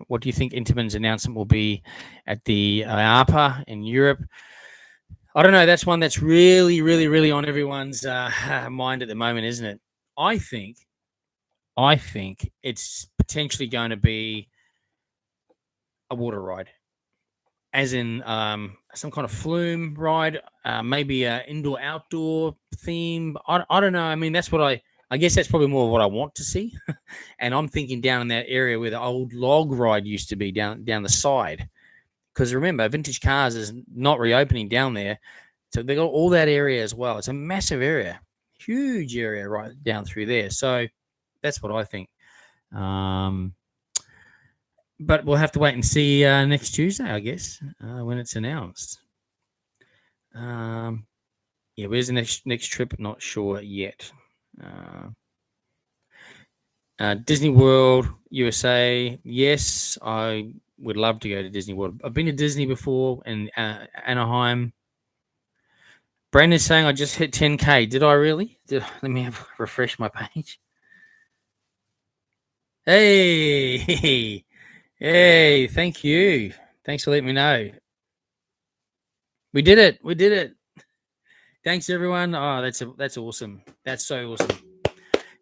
what do you think Intamin's announcement will be at the IAPA in Europe? I don't know. That's one that's really, really, really on everyone's mind at the moment, isn't it? I think it's potentially going to be a water ride, as in some kind of flume ride, maybe an indoor-outdoor theme. I don't know. I mean, that's what I guess that's probably more of what I want to see. And I'm thinking down in that area where the old log ride used to be down the side. Because remember, Vintage Cars is not reopening down there. So they got all that area as well. It's a massive area, huge area right down through there. So that's what I think. But we'll have to wait and see next Tuesday, I guess, when it's announced. Yeah, where's the next trip? Not sure yet. Disney World USA. Yes, I would love to go to Disney World. I've been to Disney before in Anaheim. Brandon's saying I just hit 10K. Did I really? Let me refresh my page. Hey, thank you. Thanks for letting me know. We did it. Thanks everyone. Oh, that's awesome. That's so awesome.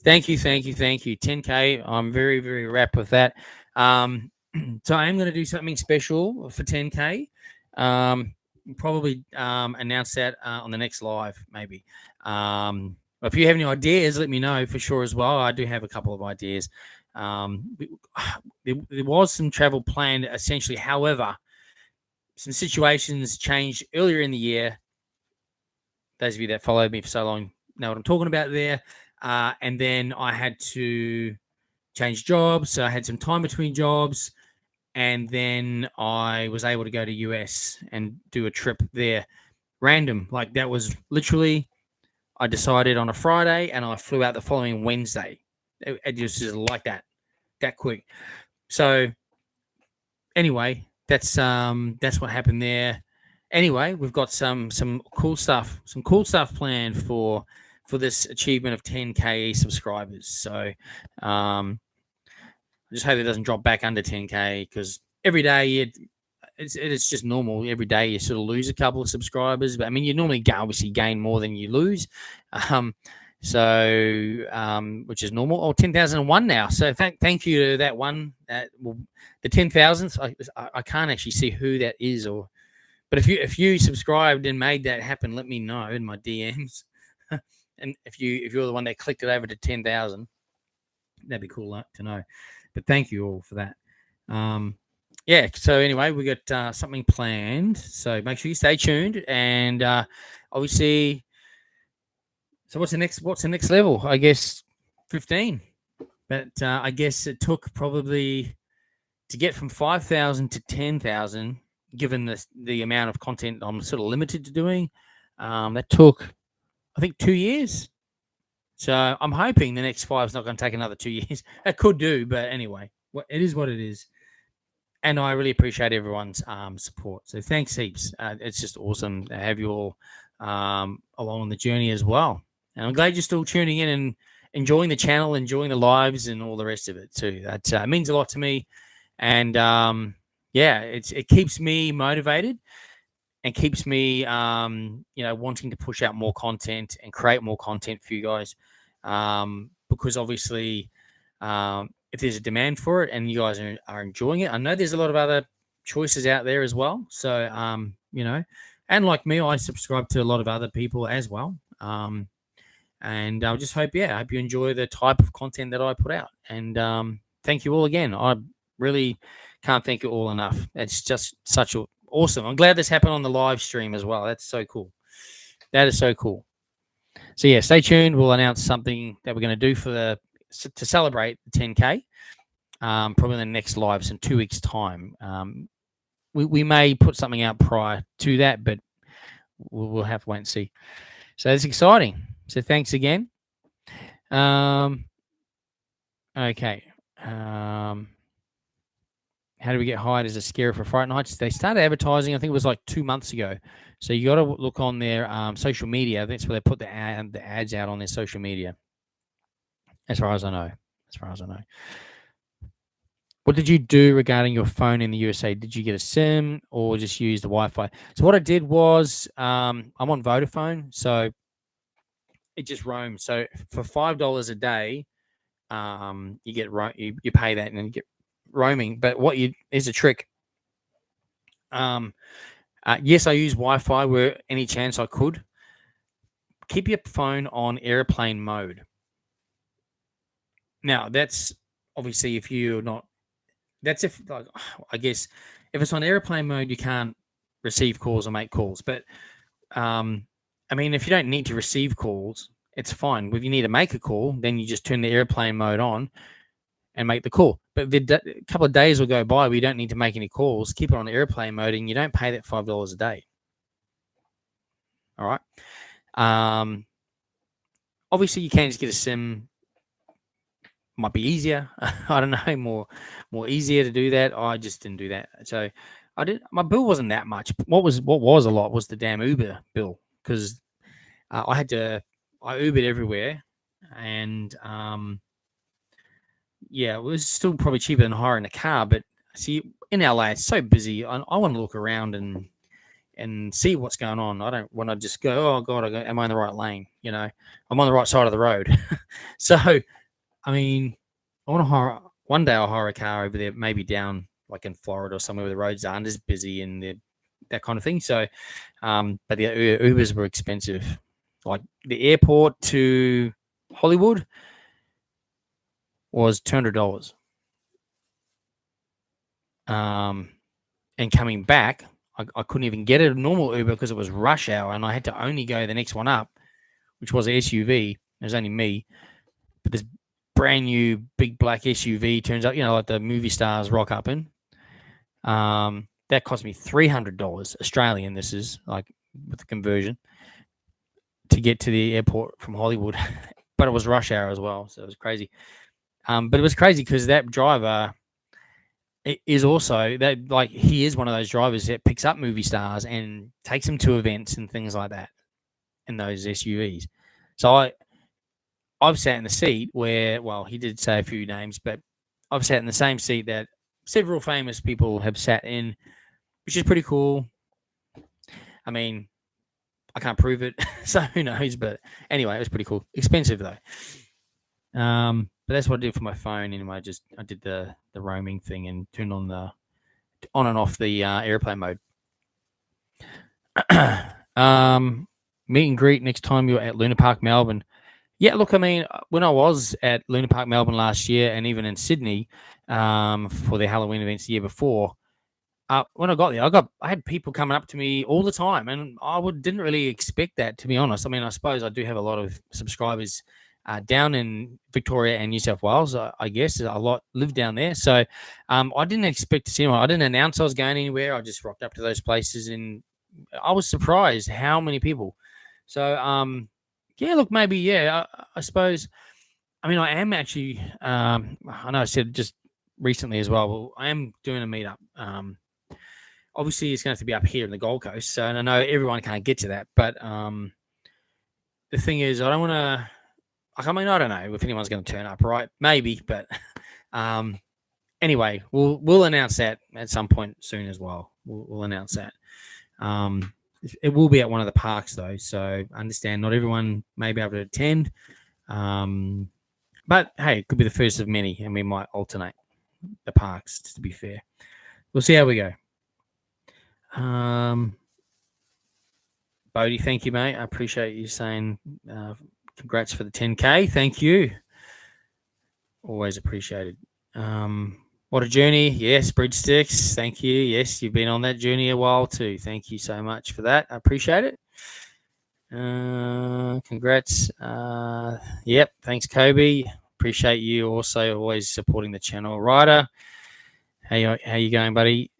Thank you. 10K. I'm very, very wrapped with that. So I am going to do something special for 10K. Probably announce that on the next live, maybe. If you have any ideas, let me know for sure as well. I do have a couple of ideas. There was some travel planned essentially. However, some situations changed earlier in the year. Those of you that followed me for so long know what I'm talking about there. And then I had to change jobs. So I had some time between jobs. And then I was able to go to US and do a trip there. Random. Like that was literally, I decided on a Friday and I flew out the following Wednesday. It just is like that quick. So anyway, that's what happened there. Anyway, we've got some cool stuff planned for this achievement of 10K subscribers. So I just hope it doesn't drop back under 10K, because every day it's just normal. Every day you sort of lose a couple of subscribers, but I mean you normally obviously gain more than you lose. Which is normal. Oh, 10,001 now. So thank you to that one. The 10,000th. I can't actually see who that is, but if you subscribed and made that happen, let me know in my DMs. And if you're the one that clicked it over to 10,000, that'd be cool to know. But thank you all for that. Yeah. So anyway, we got something planned. So make sure you stay tuned, and obviously. So what's the next level? I guess 15. But I guess it took probably to get from 5,000 to 10,000, given the amount of content I'm sort of limited to doing. That took, I think, 2 years. So I'm hoping the next 5 is not going to take another 2 years. It could do, but anyway, it is what it is. And I really appreciate everyone's support. So thanks heaps. It's just awesome to have you all along on the journey as well. And I'm glad you're still tuning in and enjoying the channel, enjoying the lives and all the rest of it too. That means a lot to me. And it keeps me motivated and keeps me, wanting to push out more content and create more content for you guys. Because obviously, if there's a demand for it and you guys are enjoying it, I know there's a lot of other choices out there as well. So, and like me, I subscribe to a lot of other people as well. And I just hope you enjoy the type of content that I put out. And thank you all again. I really can't thank you all enough. It's just such awesome. I'm glad this happened on the live stream as well. That's so cool. That is so cool. So yeah, stay tuned. We'll announce something that we're going to do to celebrate the 10K. Probably in the next lives in 2 weeks' time. We may put something out prior to that, but we'll have to wait and see. So it's exciting. So thanks again. Okay. How do we get hired as a scarer for Fright Nights? They started advertising, I think it was like 2 months ago. So you got to look on their social media. That's where they put the ads out on their social media. As far as I know. What did you do regarding your phone in the USA? Did you get a SIM or just use the Wi-Fi? So what I did was I'm on Vodafone, so it just roams. So for $5 a day, you get you pay that and then you get roaming. But here's a trick. Yes, I use Wi-Fi where any chance I could. Keep your phone on airplane mode. Now that's obviously if you're not. That's if, like, I guess, if it's on airplane mode, you can't receive calls or make calls. But, I mean, if you don't need to receive calls, it's fine. If you need to make a call, then you just turn the airplane mode on and make the call. But a couple of days will go by where you don't need to make any calls. Keep it on airplane mode, and you don't pay that $5 a day. All right. Obviously, you can just get a SIM. Might be easier. I don't know, more easier to do that. I just didn't do that. So my bill wasn't that much. What was a lot was the damn Uber bill, because I Ubered everywhere, and it was still probably cheaper than hiring a car. But see, in LA, it's so busy. I want to look around and see what's going on. I don't want to just go, oh God, am I in the right lane? I'm on the right side of the road. So I mean, one day I'll hire a car over there, maybe down like in Florida or somewhere where the roads aren't as busy and that kind of thing. So, but the Ubers were expensive. Like the airport to Hollywood was $200. And coming back, I couldn't even get a normal Uber because it was rush hour, and I had to only go the next one up, which was an SUV. It was only me, but this brand new big black SUV turns up, like the movie stars rock up in. That cost me $300 Australian. This is like with the conversion to get to the airport from Hollywood, but it was rush hour as well, so it was crazy. But it was crazy because that driver is also that, like, he is one of those drivers that picks up movie stars and takes them to events and things like that in those SUVs. So I've sat in the seat where, well, he did say a few names, but I've sat in the same seat that several famous people have sat in, which is pretty cool. I mean, I can't prove it, so who knows? But anyway, it was pretty cool. Expensive though. But that's what I did for my phone. Anyway, I did the roaming thing and turned on and off the airplane mode. Meet and greet next time you're at Luna Park, Melbourne. Yeah, look, I mean, when I was at Luna Park, Melbourne last year, and even in Sydney for the Halloween events the year before, when I got there, I had people coming up to me all the time, and didn't really expect that, to be honest. I mean, I suppose I do have a lot of subscribers down in Victoria and New South Wales. I guess a lot live down there, so I didn't expect to see anyone. I didn't announce I was going anywhere. I just rocked up to those places, and I was surprised how many people. So yeah, look, maybe, yeah, I suppose. I mean, I am actually. I know I said just recently as well. I am doing a meetup. Obviously, it's going to have to be up here in the Gold Coast, so I know everyone can't get to that. But the thing is, I don't want to. I mean, I don't know if anyone's going to turn up, right? Maybe, but anyway, we'll announce that at some point soon as well. We'll announce that. It will be at one of the parks though, so I understand not everyone may be able to attend. But hey, it could be the first of many, and we might alternate the parks. To be fair, we'll see how we go. Bodie, thank you, mate. I appreciate you saying congrats for the 10K. Thank you. Always appreciated. What a journey. Yes, Breadsticks. Thank you. Yes, you've been on that journey a while too. Thank you so much for that. I appreciate it. Congrats. Yep. Thanks, Kobe. Appreciate you also always supporting the channel. Ryder, how you going, buddy?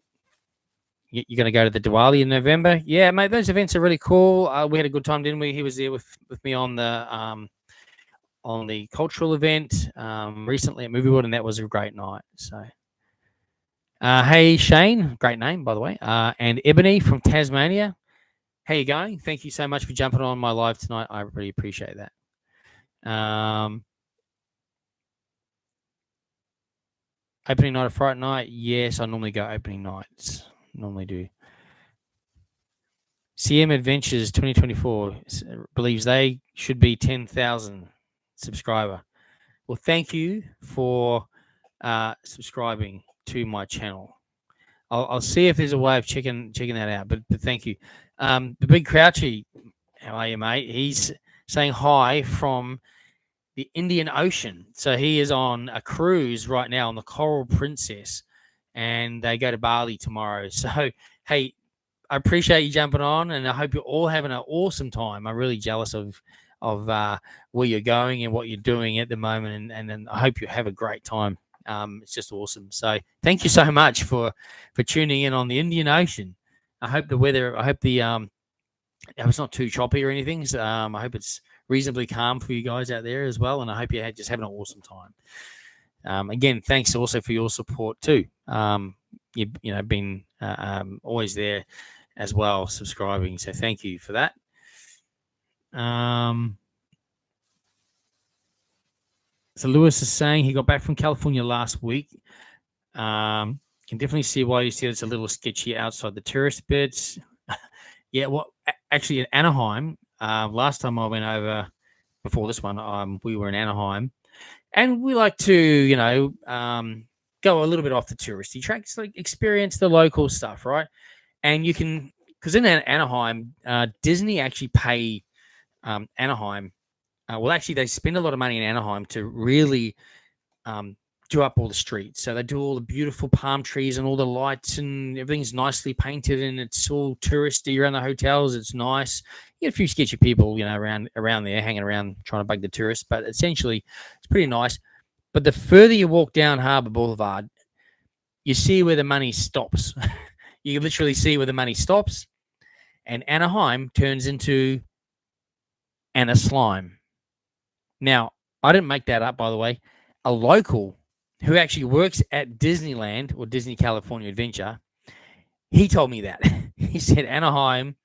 You're going to go to the Diwali in November? Yeah, mate, those events are really cool. We had a good time, didn't we? He was there with me on the cultural event recently at Movie World, and that was a great night. So, hey, Shane, great name, by the way, and Ebony from Tasmania. How you going? Thank you so much for jumping on my live tonight. I really appreciate that. Opening night of Fright Night? Yes, I normally go opening nights. Normally do. CM Adventures 2024 believes they should be 10,000 subscriber. Well, thank you for subscribing to my channel. I'll see if there's a way of checking that out. But thank you. The Big Crouchy, how are you, mate? He's saying hi from the Indian Ocean. So he is on a cruise right now on the Coral Princess, and they go to Bali tomorrow. So, hey, I appreciate you jumping on, and I hope you're all having an awesome time. I'm really jealous of where you're going and what you're doing at the moment, and I hope you have a great time. It's just awesome. So thank you so much for tuning in on the Indian Ocean. I hope the weather, it's not too choppy or anything. So, I hope it's reasonably calm for you guys out there as well, and I hope you're just having an awesome time. Again, thanks also for your support too. You've been always there as well, subscribing. So thank you for that. So Lewis is saying he got back from California last week. Can definitely see why you said it's a little sketchy outside the tourist bits. Yeah, well, actually in Anaheim, last time I went over before this one, we were in Anaheim, and we like to, go a little bit off the touristy tracks, like experience the local stuff, right? And you can, because in Anaheim, Disney actually pay Anaheim. Well, actually, they spend a lot of money in Anaheim to really do up all the streets. So they do all the beautiful palm trees and all the lights, and everything's nicely painted, and it's all touristy around the hotels. It's nice. You get a few sketchy people, around there hanging around trying to bug the tourists, but essentially it's pretty nice. But the further you walk down Harbour Boulevard, you see where the money stops. You literally see where the money stops, and Anaheim turns into Anna Slime. Now, I didn't make that up, by the way. A local who actually works at Disneyland or Disney California Adventure, he told me that. He said Anaheim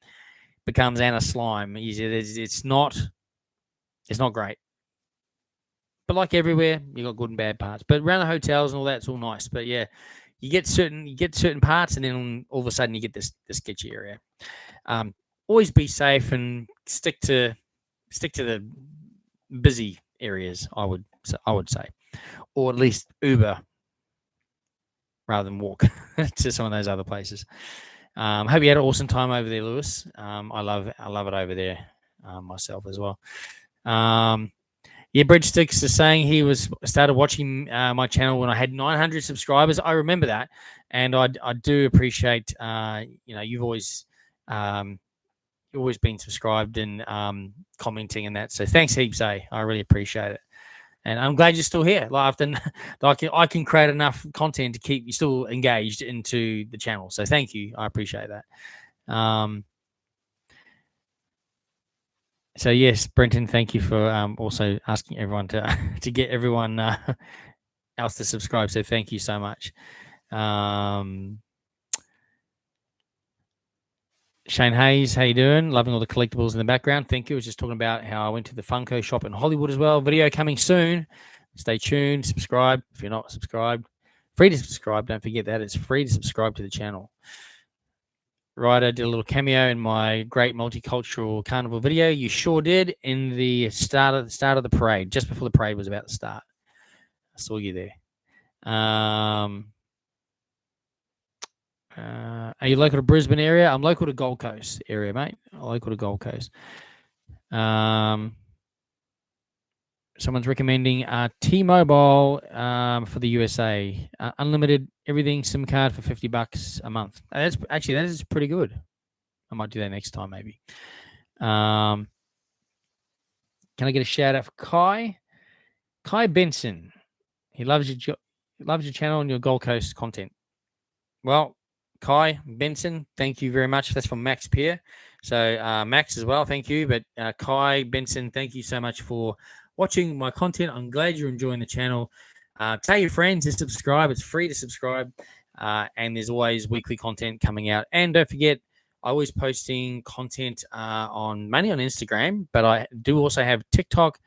becomes Anna Slime. He said it's not great. But like everywhere, you got good and bad parts. But around the hotels and all that, it's all nice. But yeah, you get certain parts, and then all of a sudden you get this sketchy area. Always be safe and stick to the busy areas. I would say, or at least Uber rather than walk to some of those other places. Hope you had an awesome time over there, Lewis. I love it over there myself as well. Yeah, Breadsticks is saying he started watching my channel when I had 900 subscribers. I remember that, and I do appreciate you've always been subscribed and commenting and that. So thanks heaps, I really appreciate it, and I'm glad you're still here. Like I can create enough content to keep you still engaged into the channel. So thank you, I appreciate that. So yes, Brenton, thank you for also asking everyone to get everyone else to subscribe. So thank you so much. Shane Hayes, how you doing? Loving all the collectibles in the background. Thank you. I was just talking about how I went to the Funko shop in Hollywood as well. Video coming soon. Stay tuned. Subscribe if you're not subscribed. Free to subscribe. Don't forget that. It's free to subscribe to the channel. Ryder did a little cameo in my great multicultural carnival video. You sure did, in the start of the parade, just before the parade was about to start. I saw you there. Are you local to Brisbane area? I'm local to Gold Coast area, mate. I'm local to Gold Coast. Someone's recommending T-Mobile for the USA. Unlimited everything SIM card for $50 a month. That is pretty good. I might do that next time, maybe. Can I get a shout out for Kai? Kai Benson. He loves your channel and your Gold Coast content. Well, Kai Benson, thank you very much. That's from Max Pierre. So Max as well, thank you. But Kai Benson, thank you so much for watching my content. I'm glad you're enjoying the channel. Tell your friends to subscribe. It's free to subscribe. And there's always weekly content coming out. And don't forget, I always posting content mainly on Instagram, but I do also have TikTok,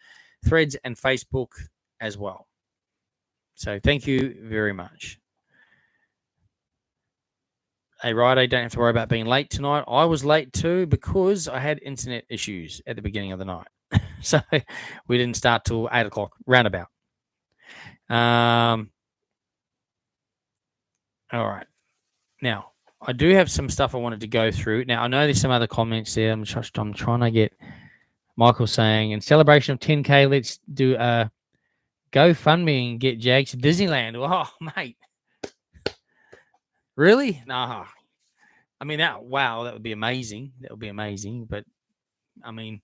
Threads, and Facebook as well. So thank you very much. Hey, Ryder, don't have to worry about being late tonight. I was late too because I had internet issues at the beginning of the night. So we didn't start till 8 o'clock, roundabout. All right. Now, I do have some stuff I wanted to go through. Now, I know there's some other comments there. I'm trying to get Michael saying, in celebration of 10K, let's do a GoFundMe and get Jaggs to Disneyland. Oh, mate. Really? Nah. I mean, that would be amazing. That would be amazing. But, I mean,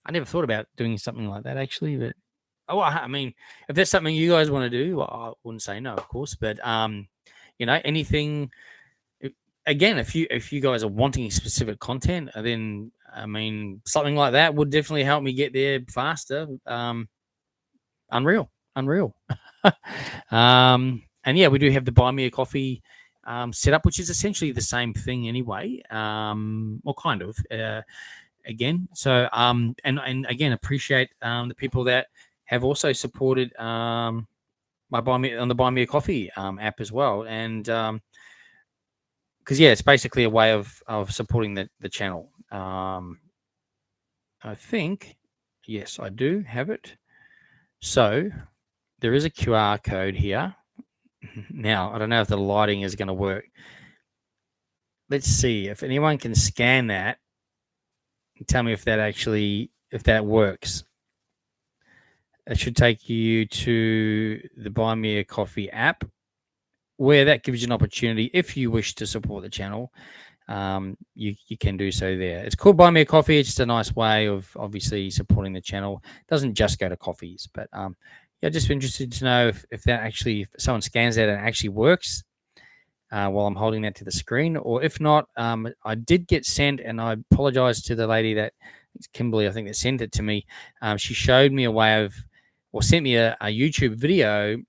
I never thought about doing something like that, actually. But, I mean, if there's something you guys want to do, well, I wouldn't say no, of course. But, anything, again, if you guys are wanting specific content, then, I mean, something like that would definitely help me get there faster. Unreal. And, yeah, we do have the Buy Me a Coffee setup, which is essentially the same thing anyway, or kind of, again. So, and again, appreciate the people that have also supported my Buy Me a Coffee app as well, and because it's basically a way of supporting the channel. I think, yes, I do have it. So there is a QR code here. Now, I don't know if the lighting is going to work. Let's see if anyone can scan that and tell me if that works. it should take you to the Buy Me a Coffee app, where that gives you an opportunity, if you wish to support the channel, you can do so there. It's called Buy Me a Coffee. It's just a nice way of obviously supporting the channel. It doesn't just go to coffees, but yeah, just interested to know if that actually, if someone scans that and it actually works while I'm holding that to the screen, or if not, I did get sent, and I apologize to the lady that, it's Kimberly, I think, that sent it to me. She showed me a way of, or sent me a YouTube video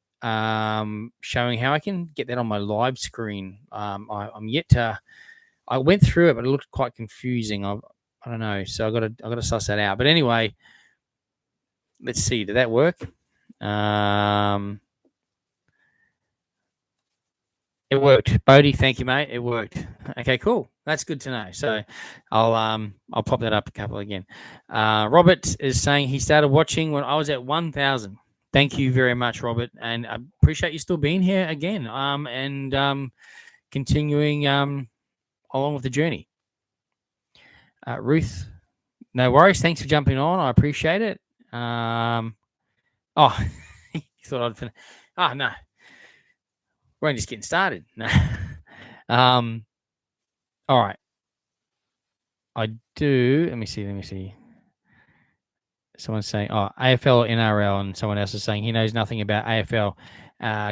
showing how I can get that on my live screen. I'm yet to, I went through it, but it looked quite confusing. I don't know, so I got to suss that out. But anyway, let's see. Did that work? It worked, Bodie. Thank you, mate. It worked. Okay, cool. That's good to know. So I'll pop that up a couple again. Robert is saying he started watching when I was at 1,000. Thank you very much, Robert, and I appreciate you still being here again. And continuing along with the journey. Ruth, no worries. Thanks for jumping on. I appreciate it. Oh, you thought I'd finish? Oh, no. We're only just getting started. No. All right. I do. Let me see. Someone's saying, oh, AFL or NRL, and someone else is saying he knows nothing about AFL.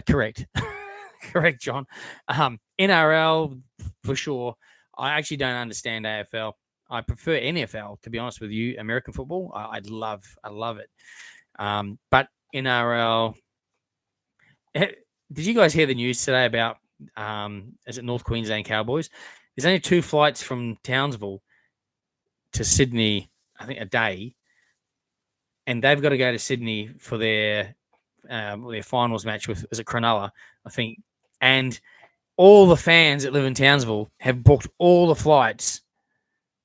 Correct. Correct, John. NRL, for sure. I actually don't understand AFL. I prefer NFL, to be honest with you. American football, I love it. But NRL, did you guys hear the news today about, is it North Queensland Cowboys? There's only 2 flights from Townsville to Sydney, I think, a day. And they've got to go to Sydney for their finals match with, is it Cronulla, I think. And all the fans that live in Townsville have booked all the flights.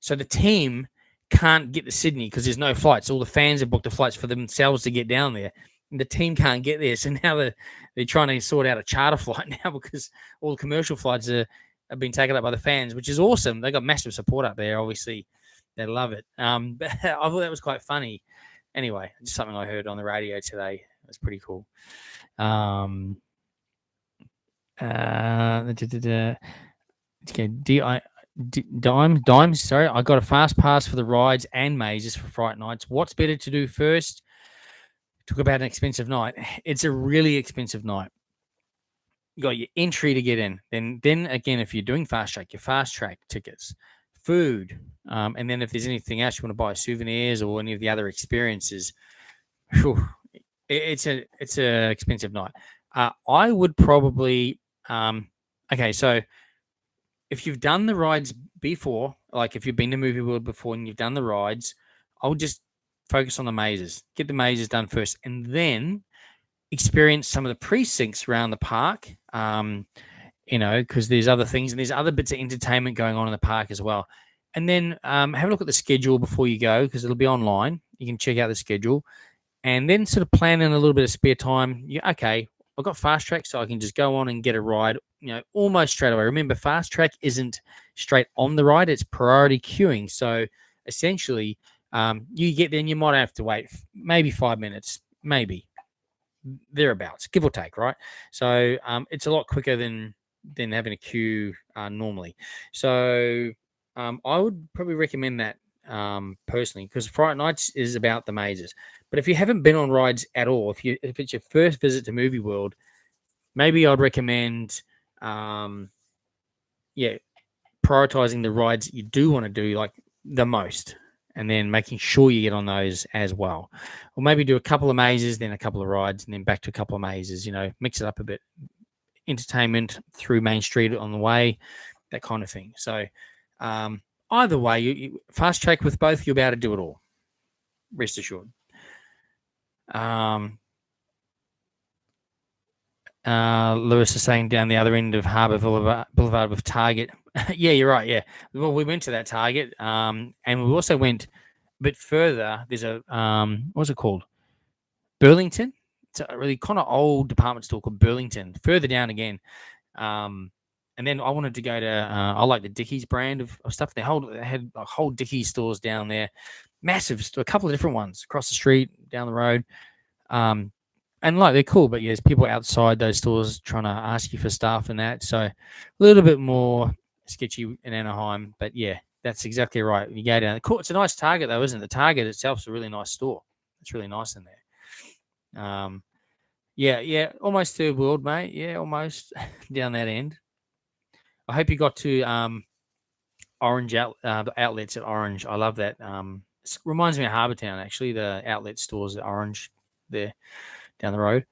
So the team can't get to Sydney because there's no flights. All the fans have booked the flights for themselves to get down there. And the team can't get there. So now they're trying to sort out a charter flight now because all the commercial flights have been taken up by the fans, which is awesome. They got massive support up there. Obviously, they love it. But I thought that was quite funny. Anyway, just something I heard on the radio today. It was pretty cool. Okay, Dimes, sorry. I got a fast pass for the rides and mazes for Fright Nights. What's better to do first? Talk about an expensive night. It's a really expensive night. You got your entry to get in. Then again, if you're doing fast track, your fast track tickets, food, and then if there's anything else you want to buy, souvenirs or any of the other experiences, it's a expensive night. I would probably okay, so if you've done the rides before, like if you've been to Movie World before and you've done the rides, I would just focus on the mazes. Get the mazes done first, and then experience some of the precincts around the park. Because there's other things and there's other bits of entertainment going on in the park as well. And then have a look at the schedule before you go, because it'll be online. You can check out the schedule, and then sort of plan in a little bit of spare time. Okay, I've got fast track, so I can just go on and get a ride, almost straight away. Remember, fast track isn't straight on the ride; it's priority queuing. So essentially, you get there and you might have to wait maybe 5 minutes, maybe thereabouts, give or take, right? So it's a lot quicker than having a queue normally. So I would probably recommend that personally, because Fright Nights is about the mazes. But if you haven't been on rides at all, if it's your first visit to Movie World, maybe I'd recommend prioritizing the rides you do want to do like the most, and then making sure you get on those as well. Or maybe do a couple of mazes, then a couple of rides, and then back to a couple of mazes, mix it up a bit. Entertainment through Main Street on the way, that kind of thing. So either way, you fast track with both, you'll be able to do it all. Rest assured. Lewis is saying down the other end of Harbour Boulevard with Target. Yeah, you're right. Yeah. Well, we went to that Target, and we also went a bit further. There's a what's it called? Burlington. It's a really kind of old department store called Burlington. Further down again. And then I wanted to go to, I like the Dickies brand of stuff. They had like whole Dickies stores down there. Massive, a couple of different ones across the street, down the road. And like they're cool, but yeah, there's people outside those stores trying to ask you for stuff and that. So a little bit more sketchy in Anaheim, but yeah, that's exactly right. You go down. Cool. It's a nice Target though, isn't it? The Target itself's a really nice store. It's really nice in there. Yeah, almost third world, mate. Yeah, almost down that end. I hope you got to Orange outlets at Orange. I love that. It reminds me of Harbour Town, actually. The outlet stores at Orange there down the road.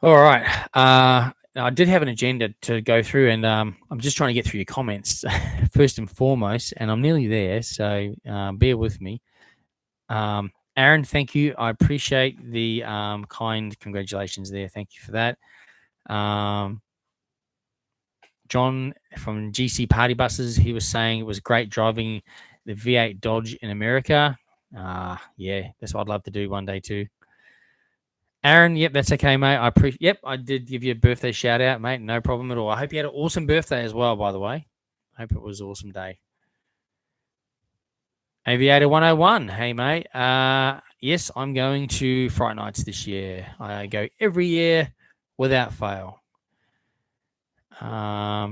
All right. I did have an agenda to go through, and I'm just trying to get through your comments first and foremost, and I'm nearly there, so bear with me. Aaron, thank you. I appreciate the kind congratulations there. Thank you for that. John from GC Party Buses, he was saying it was great driving the V8 Dodge in America. Yeah, that's what I'd love to do one day too. Aaron, yep, that's okay, mate. Yep, I did give you a birthday shout out, mate. No problem at all. I hope you had an awesome birthday as well, by the way. I hope it was an awesome day. Aviator 101, hey, mate. Yes, I'm going to Fright Nights this year. I go every year without fail. Yeah,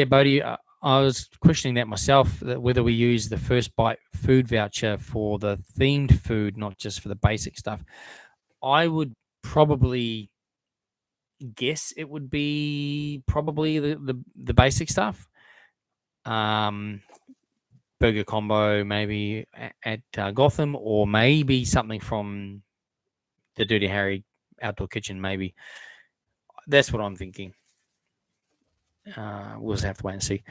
Bodie, I was questioning that myself, that whether we use the First Bite food voucher for the themed food, not just for the basic stuff. I would probably guess it would be probably the basic stuff. Burger combo maybe at Gotham, or maybe something from the Dirty Harry outdoor kitchen, maybe. That's what I'm thinking. We'll just have to wait and see.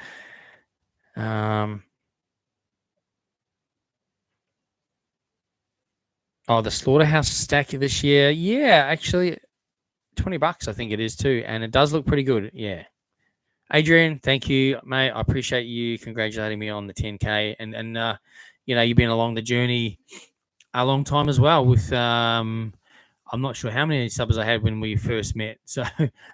The slaughterhouse stack this year. Yeah, actually, $20 I think it is too, and it does look pretty good. Yeah. Adrian, thank you, mate. I appreciate you congratulating me on the 10K, and you've been along the journey a long time as well. With I'm not sure how many subs I had when we first met. So,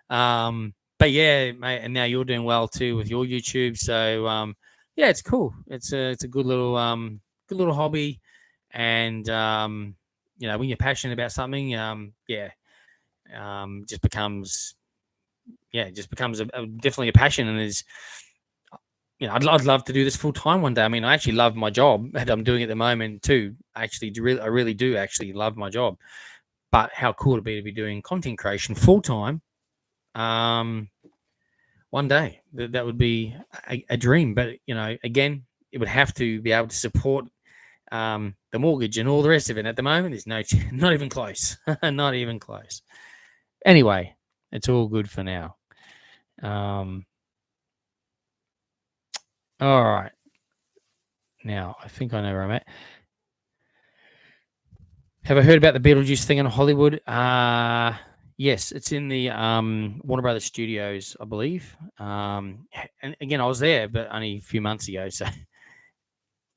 but yeah, mate, and now you're doing well too with your YouTube. So, yeah, it's cool. It's a good little hobby, and when you're passionate about something, just becomes definitely a passion, and is, I'd love to do this full time one day. I mean, I actually love my job that I'm doing at the moment too. I really do actually love my job, but how cool it'd be to be doing content creation full time. One day that would be a dream, but again, it would have to be able to support the mortgage and all the rest of it. At the moment, there's not even close, not even close. Anyway, it's all good for now. All right. Now, I think I know where I'm at. Have I heard about the Beetlejuice thing in Hollywood? Yes, it's in the Warner Brothers Studios, I believe. And again, I was there, but only a few months ago. So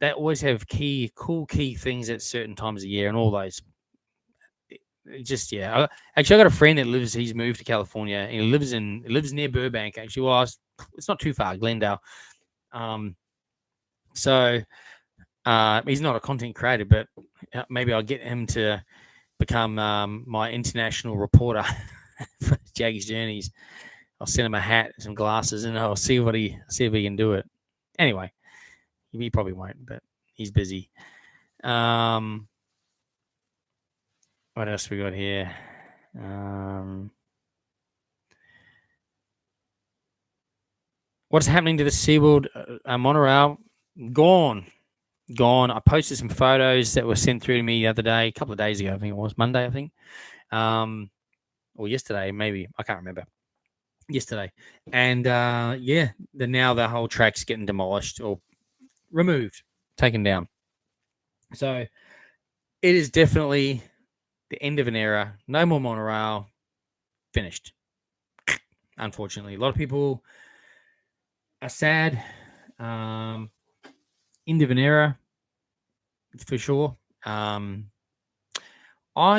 they always have cool key things at certain times of year, and all those. Actually, I got a friend that he's moved to California, and he lives near Burbank. Actually, well, it's not too far, Glendale. So he's not a content creator, but maybe I'll get him to become my international reporter for Jaggs Journeys. I'll send him a hat, some glasses, and I'll see if he can do it. Anyway, he probably won't, but he's busy. What else we got here? What's happening to the SeaWorld monorail? Gone. I posted some photos that were sent through to me the other day, a couple of days ago. I think it was Monday, or yesterday, maybe. I can't remember. Yesterday. And now the whole track's getting demolished or removed, taken down. So it is definitely the end of an era. No more monorail. Finished. Unfortunately, a lot of people are sad. End of an era, for sure. I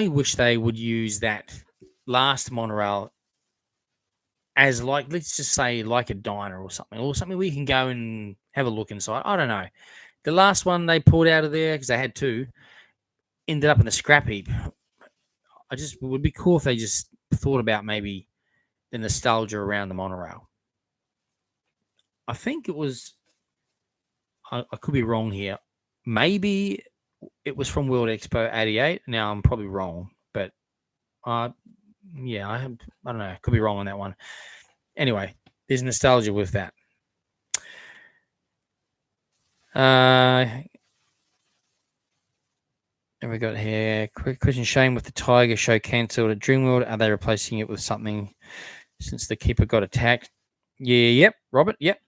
wish they would use that last monorail as, like, let's just say like a diner or something where you can go and have a look inside. I don't know. The last one they pulled out of there, because they had two, ended up in the scrap heap. I just would be cool if they just thought about maybe the nostalgia around the monorail. I think it was. I could be wrong here. Maybe it was from World Expo '88. Now I'm probably wrong, but yeah, I don't know. Could be wrong on that one. Anyway, there's nostalgia with that. And we got here. Quick question: Shame with the Tiger show cancelled at Dreamworld. Are they replacing it with something since the keeper got attacked? Yeah. Yep. Robert. Yep.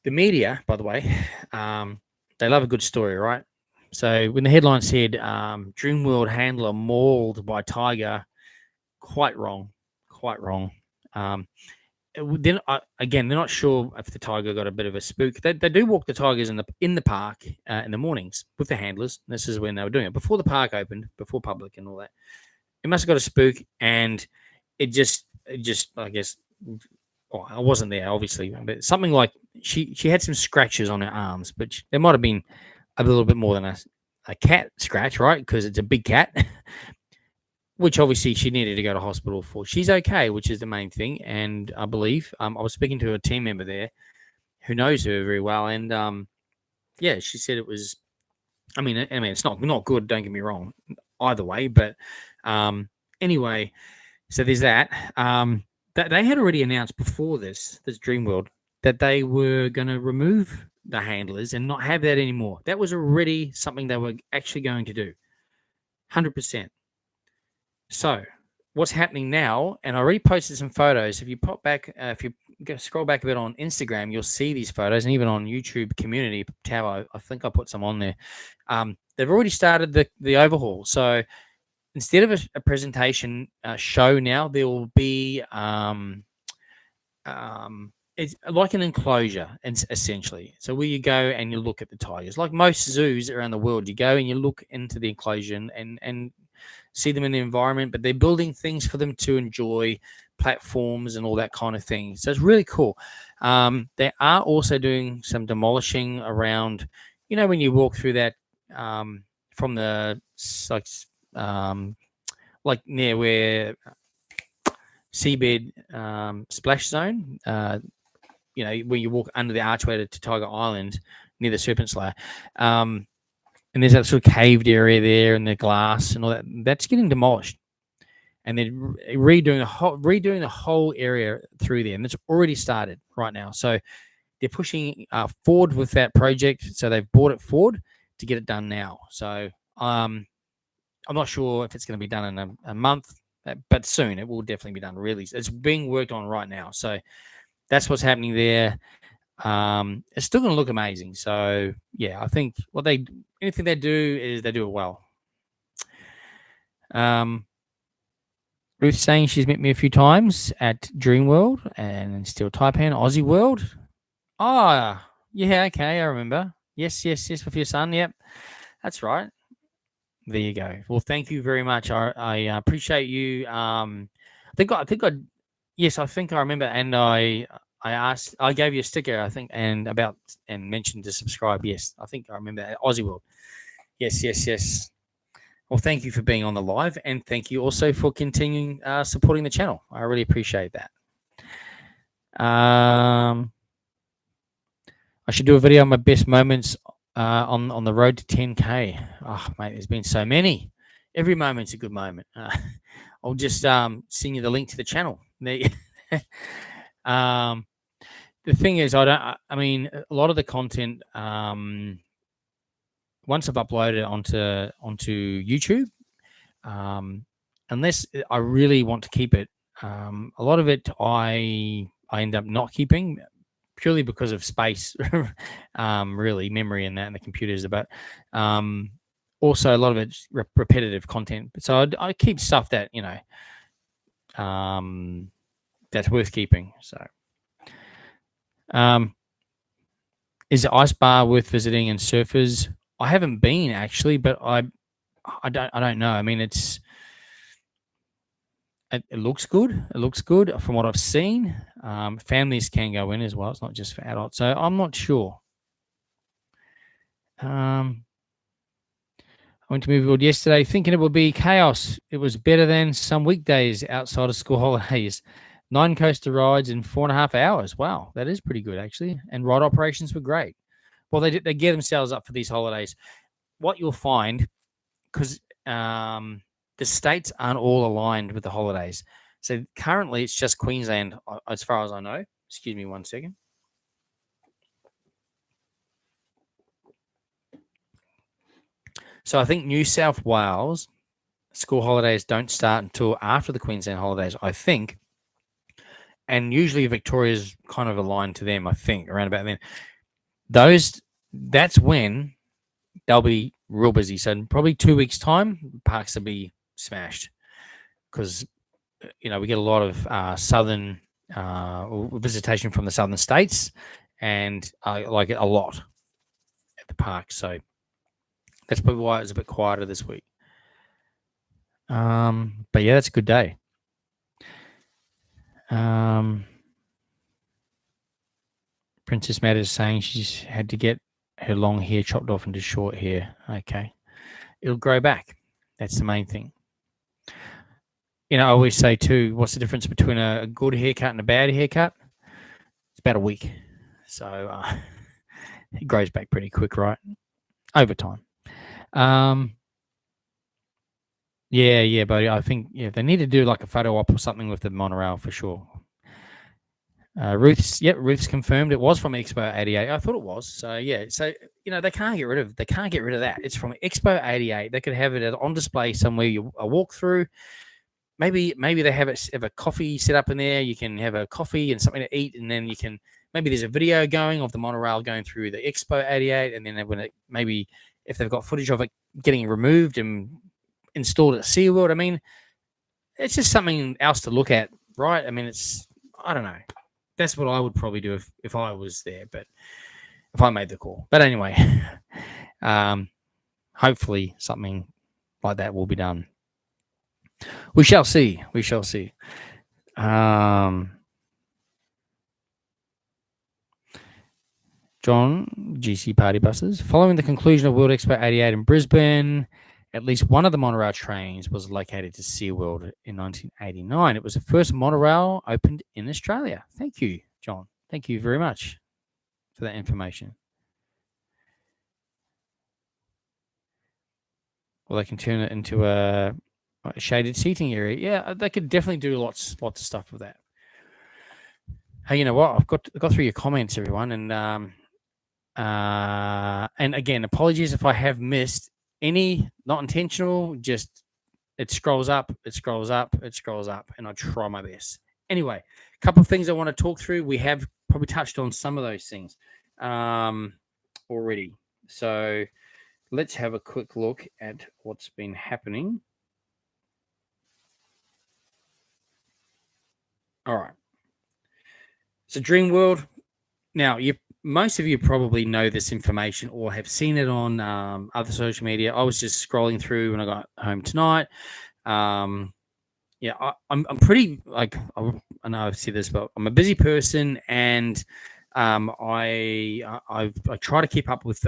The media, by the way, they love a good story, right? So when the headline said Dreamworld handler mauled by tiger, quite wrong. Then again, they're not sure if the tiger got a bit of a spook. They do walk the tigers in the park in the mornings with the handlers. This is when they were doing it before the park opened, before public and all that. It must have got a spook, and it just I guess. Oh, I wasn't there, obviously, but something like she had some scratches on her arms, but there might have been a little bit more than a cat scratch, right? Because it's a big cat, which obviously she needed to go to hospital for. She's okay, which is the main thing. And I believe I was speaking to a team member there who knows her very well, and yeah, she said it was. I mean, it's not good. Don't get me wrong, either way, but anyway, so there's that. That they had already announced before this Dreamworld that they were going to remove the handlers and not have that anymore. That was already something they were actually going to do, 100%. So what's happening now? And I already posted some photos. If you pop back, if you scroll back a bit on Instagram, you'll see these photos, and even on YouTube community tab, I think I put some on there. They've already started the overhaul. So instead of a presentation show now, there will be it's like an enclosure, essentially. So where you go and you look at the tigers, like most zoos around the world, you go and you look into the enclosure and see them in the environment, but they're building things for them to enjoy, platforms and all that kind of thing. So it's really cool. They are also doing some demolishing around, when you walk through that from the like near where seabed splash zone, where you walk under the archway to Tiger Island near the Serpent Slayer, and there's that sort of caved area there and the glass and all that. That's getting demolished, and they're redoing the whole area through there, and it's already started right now. So they're pushing forward with that project. So they've brought it forward to get it done now. So I'm not sure if it's going to be done in a month, but soon it will definitely be done. Really, it's being worked on right now. So that's what's happening there. It's still going to look amazing. So yeah, I think anything they do is they do it well. Ruth saying she's met me a few times at Dreamworld and Steel Taipan, Aussie World. Oh, yeah, okay, I remember. Yes, with your son. Yep, that's right. There you go. Well, thank you very much. I appreciate you. I think I remember, and I gave you a sticker, I think, and mentioned to subscribe. Yes, I think I remember that. Aussie World. Yes. Well, thank you for being on the live, and thank you also for continuing supporting the channel. I really appreciate that. I should do a video on my best moments on the road to 10K. Oh, mate, there's been so many. Every moment's a good moment. I'll just send you the link to the channel. The thing is, a lot of the content, once I've uploaded it onto YouTube, unless I really want to keep it, a lot of it I end up not keeping, purely because of space, really memory and that, and the computers. But also a lot of it's repetitive content. So I keep stuff that that's worth keeping. So, is the ice bar worth visiting and surfers? I haven't been actually, but I don't know. I mean, it looks good. It looks good from what I've seen. Families can go in as well. It's not just for adults. So I'm not sure. I went to Movie World yesterday thinking it would be chaos. It was better than some weekdays outside of school holidays. 9 coaster rides in 4.5 hours. Wow, that is pretty good, actually. And ride operations were great. Well, they gear themselves up for these holidays. What you'll find, because the states aren't all aligned with the holidays. So currently it's just Queensland, as far as I know. Excuse me 1 second. So I think New South Wales school holidays don't start until after the Queensland holidays, I think. And usually Victoria's kind of aligned to them, I think, around about then. That's when they'll be real busy. So in probably 2 weeks' time, parks will be smashed because we get a lot of southern visitation from the southern states, and I like it a lot at the park. So that's probably why it's a bit quieter this week. But yeah, that's a good day. Princess Matt is saying she's had to get her long hair chopped off into short hair. Okay. It'll grow back. That's the main thing. I always say too, what's the difference between a good haircut and a bad haircut? It's about a week. So it grows back pretty quick, right? Over time. Yeah, buddy. I think they need to do like a photo op or something with the monorail for sure. Ruth's confirmed it was from Expo 88. I thought it was. So yeah, they can't get rid of that. It's from Expo 88. They could have it on display somewhere. A walk through. Maybe they have a coffee set up in there. You can have a coffee and something to eat, and then maybe there's a video going of the monorail going through the Expo 88, and then maybe if they've got footage of it getting removed and installed at SeaWorld. I mean, it's just something else to look at, right? I mean, I don't know. That's what I would probably do if I was there, but if I made the call. But anyway, hopefully something like that will be done. We shall see. John, GC Party Buses. Following the conclusion of World Expo 88 in Brisbane, at least one of the monorail trains was located to SeaWorld in 1989. It was the first monorail opened in Australia. Thank you, John. Thank you very much for that information. Well, they can turn it into a shaded seating area. Yeah, they could definitely do lots of stuff with that. Hey, you know what? I've got through your comments, everyone, and again, apologies if I have missed any, not intentional, just it scrolls up, and I try my best. Anyway, a couple of things I want to talk through. We have probably touched on some of those things already. So let's have a quick look at what's been happening. All right. So Dream World. Now, most of you probably know this information or have seen it on other social media. I was just scrolling through when I got home tonight. I'm pretty I know I've said this, but I'm a busy person, and I try to keep up with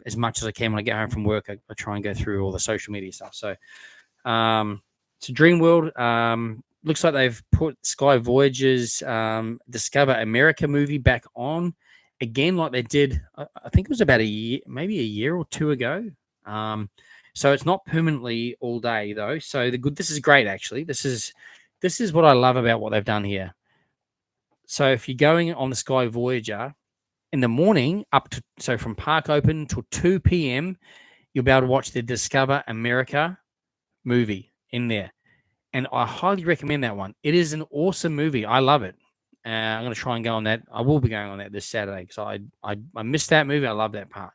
as much as I can when I get home from work. I try and go through all the social media stuff. So, Dream World. Looks like they've put Sky Voyager's Discover America movie back on again, like they did. I think it was about maybe a year or two ago. So it's not permanently all day though. So this is great actually. This is what I love about what they've done here. So if you're going on the Sky Voyager in the morning from park open till 2 p.m., you'll be able to watch the Discover America movie in there. And I highly recommend that one. It is an awesome movie. I love it. I'm going to try and go on that. I will be going on that this Saturday because I missed that movie. I love that part.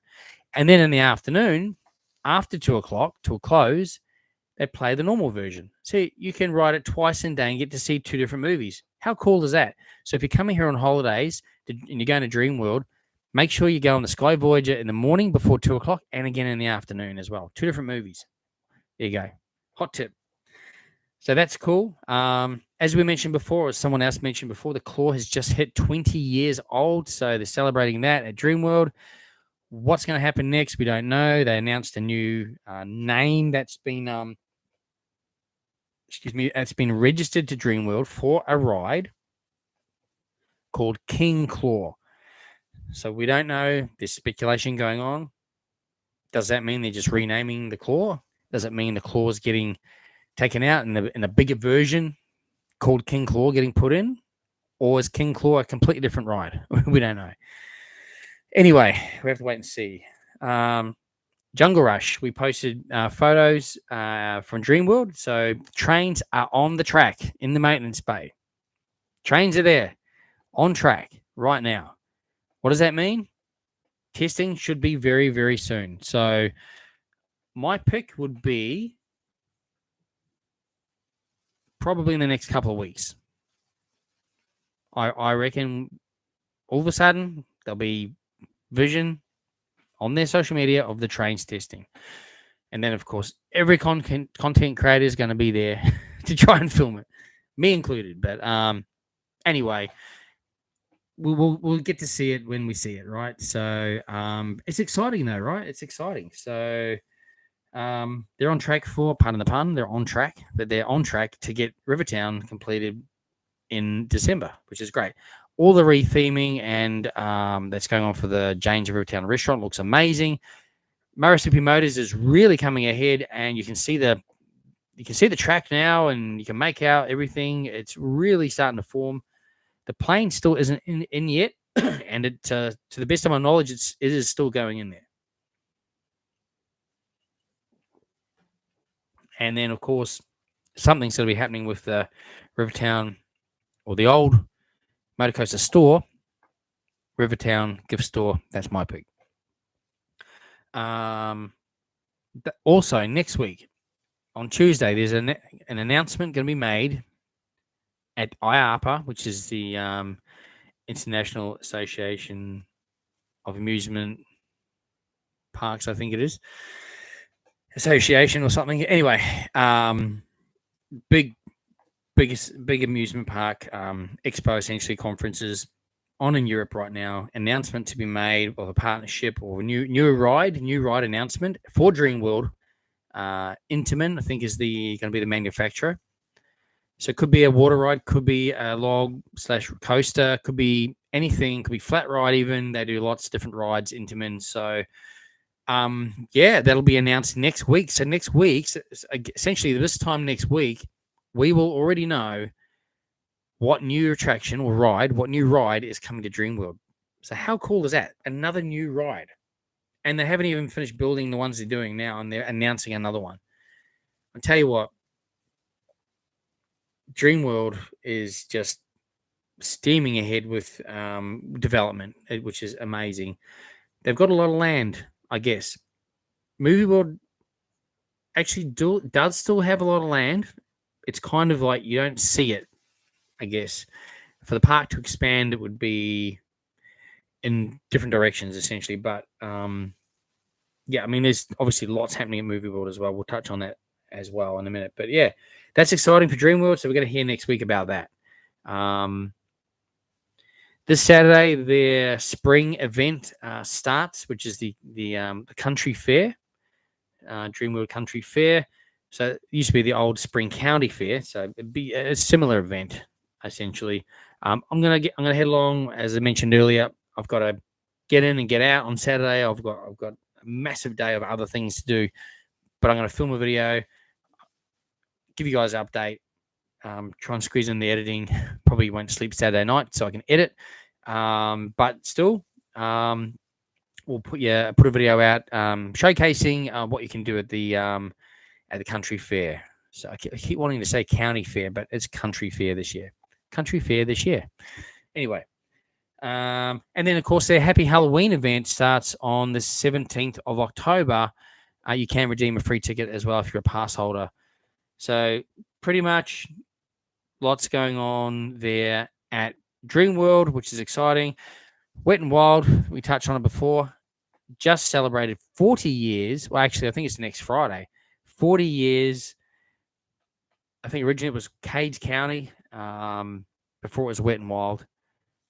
And then in the afternoon, after 2 o'clock till close, they play the normal version. So you can ride it twice in a day and get to see 2 different movies. How cool is that? So if you're coming here on holidays and you're going to Dream World, make sure you go on the Sky Voyager in the morning before 2 o'clock and again in the afternoon as well. 2 different movies. There you go. Hot tip. So that's cool. As we mentioned before, or someone else mentioned before, the claw has just hit 20 years old. So they're celebrating that at Dream World. What's going to happen next? We don't know. They announced a new name that's been, it's been registered to Dreamworld for a ride called King Claw. So we don't know. There's speculation going on. Does that mean they're just renaming the claw? Does it mean the claw is getting taken out and a bigger version called King Claw getting put in? Or is King Claw a completely different ride? We don't know. Anyway, we have to wait and see. Jungle Rush, we posted photos from Dreamworld. So trains are on the track in the maintenance bay. Trains are there on track right now. What does that mean? Testing should be very, very soon. So my pick would be probably in the next couple of weeks. I reckon all of a sudden there'll be vision on their social media of the trains testing. And then, of course, every content creator is going to be there to try and film it, me included. But anyway, we'll get to see it when we see it, right? So it's exciting, though, right? It's exciting. So they're on track for, pardon the pun, they're on track to get Rivertown completed in December, which is great. All the retheming and that's going on for the Jane's Rivertown restaurant looks amazing. Murrissippi Motors is really coming ahead, and you can see the track now, and you can make out everything. It's really starting to form. The plane still isn't in yet, and it to the best of my knowledge, it is still going in there. And then, of course, something's going to be happening with the Rivertown or the old Motor Coaster store, Rivertown gift store. That's my pick. Also, next week on Tuesday, there's an announcement going to be made at IAAPA, which is the International Association of Amusement Parks, I think it is. Association or something. Anyway, big amusement park expo, essentially conferences on in Europe right now. Announcement to be made of a partnership or a new ride announcement for Dreamworld. Intamin, I think, is going to be the manufacturer. So it could be a water ride, could be a log/coaster, could be anything, could be flat ride even. They do lots of different rides, Intamin. So that'll be announced next week. So next week, essentially this time next week, we will already know what new attraction or ride, what new ride is coming to Dreamworld. So how cool is that? Another new ride. And they haven't even finished building the ones they're doing now, and they're announcing another one. I'll tell you what, Dreamworld is just steaming ahead with development, which is amazing. They've got a lot of land, I guess. Movie World actually does still have a lot of land. It's kind of like you don't see it, I guess. For the park to expand, it would be in different directions, essentially. But, yeah, I mean, there's obviously lots happening at Movie World as well. We'll touch on that as well in a minute. But, yeah, that's exciting for Dreamworld, so we're going to hear next week about that. This Saturday, their spring event starts, which is the Country Fair, Dreamworld Country Fair. So it used to be the old Spring County Fair, so it'd be a similar event, essentially. I'm gonna head along, as I mentioned earlier. I've got to get in and get out on Saturday. I've got a massive day of other things to do, but I'm going to film a video, give you guys an update, try and squeeze in the editing. Probably won't sleep Saturday night, so I can edit. But still, we'll put a video out showcasing what you can do at the Country Fair. So I keep wanting to say County Fair, but it's Country Fair this year. Country Fair this year. Anyway, and then, of course, their Happy Halloween event starts on the 17th of October. You can redeem a free ticket as well if you're a pass holder. So pretty much lots going on there at Dreamworld, which is exciting. Wet and Wild, we touched on it before, just celebrated 40 years. Well, actually, I think it's next Friday. 40 years. I think originally it was Cades County before it was Wet and Wild.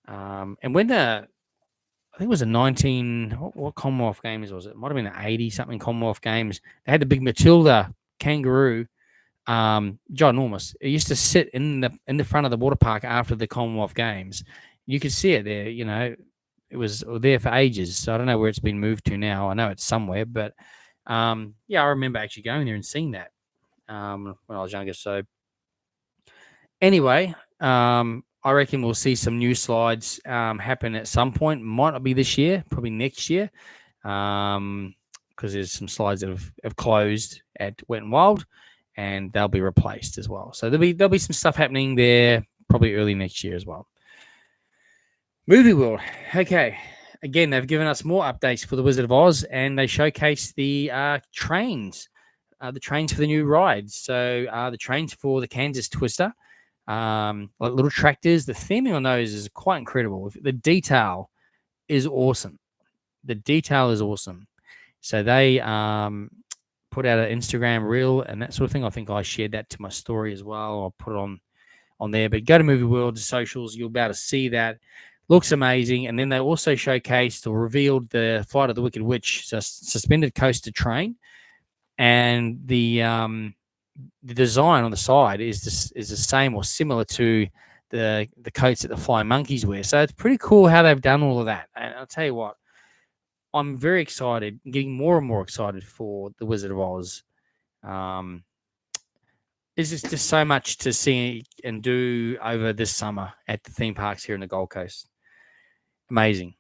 And when I think it was a 19, what Commonwealth Games was it? It might have been an 80 something Commonwealth Games. They had the big Matilda kangaroo, ginormous. It used to sit in the front of the water park after the Commonwealth Games. You could see it there. It was there for ages. So I don't know where it's been moved to now. I know it's somewhere, but yeah, I remember actually going there and seeing that when I was younger. So anyway, I reckon we'll see some new slides happen at some point. Might not be this year, probably next year, because there's some slides that have closed at Wet and Wild, and they'll be replaced as well. So there'll be some stuff happening there probably early next year as well. Movie World. Okay. Again, they've given us more updates for the Wizard of Oz, and they showcase the trains for the new rides. So the trains for the Kansas Twister, like little tractors. The theming on those is quite incredible. The detail is awesome. So they put out an Instagram reel and that sort of thing. I think I shared that to my story as well. I'll put it on there. But go to Movie World socials. You'll be able to see that. Looks amazing. And then they also showcased or revealed the Flight of the Wicked Witch suspended coaster train. And the design on the side is the same or similar to the coats that the Flying Monkeys wear. So it's pretty cool how they've done all of that. And I'll tell you what, I'm very excited, getting more and more excited for the Wizard of Oz. There's just so much to see and do over this summer at the theme parks here in the Gold Coast. Amazing.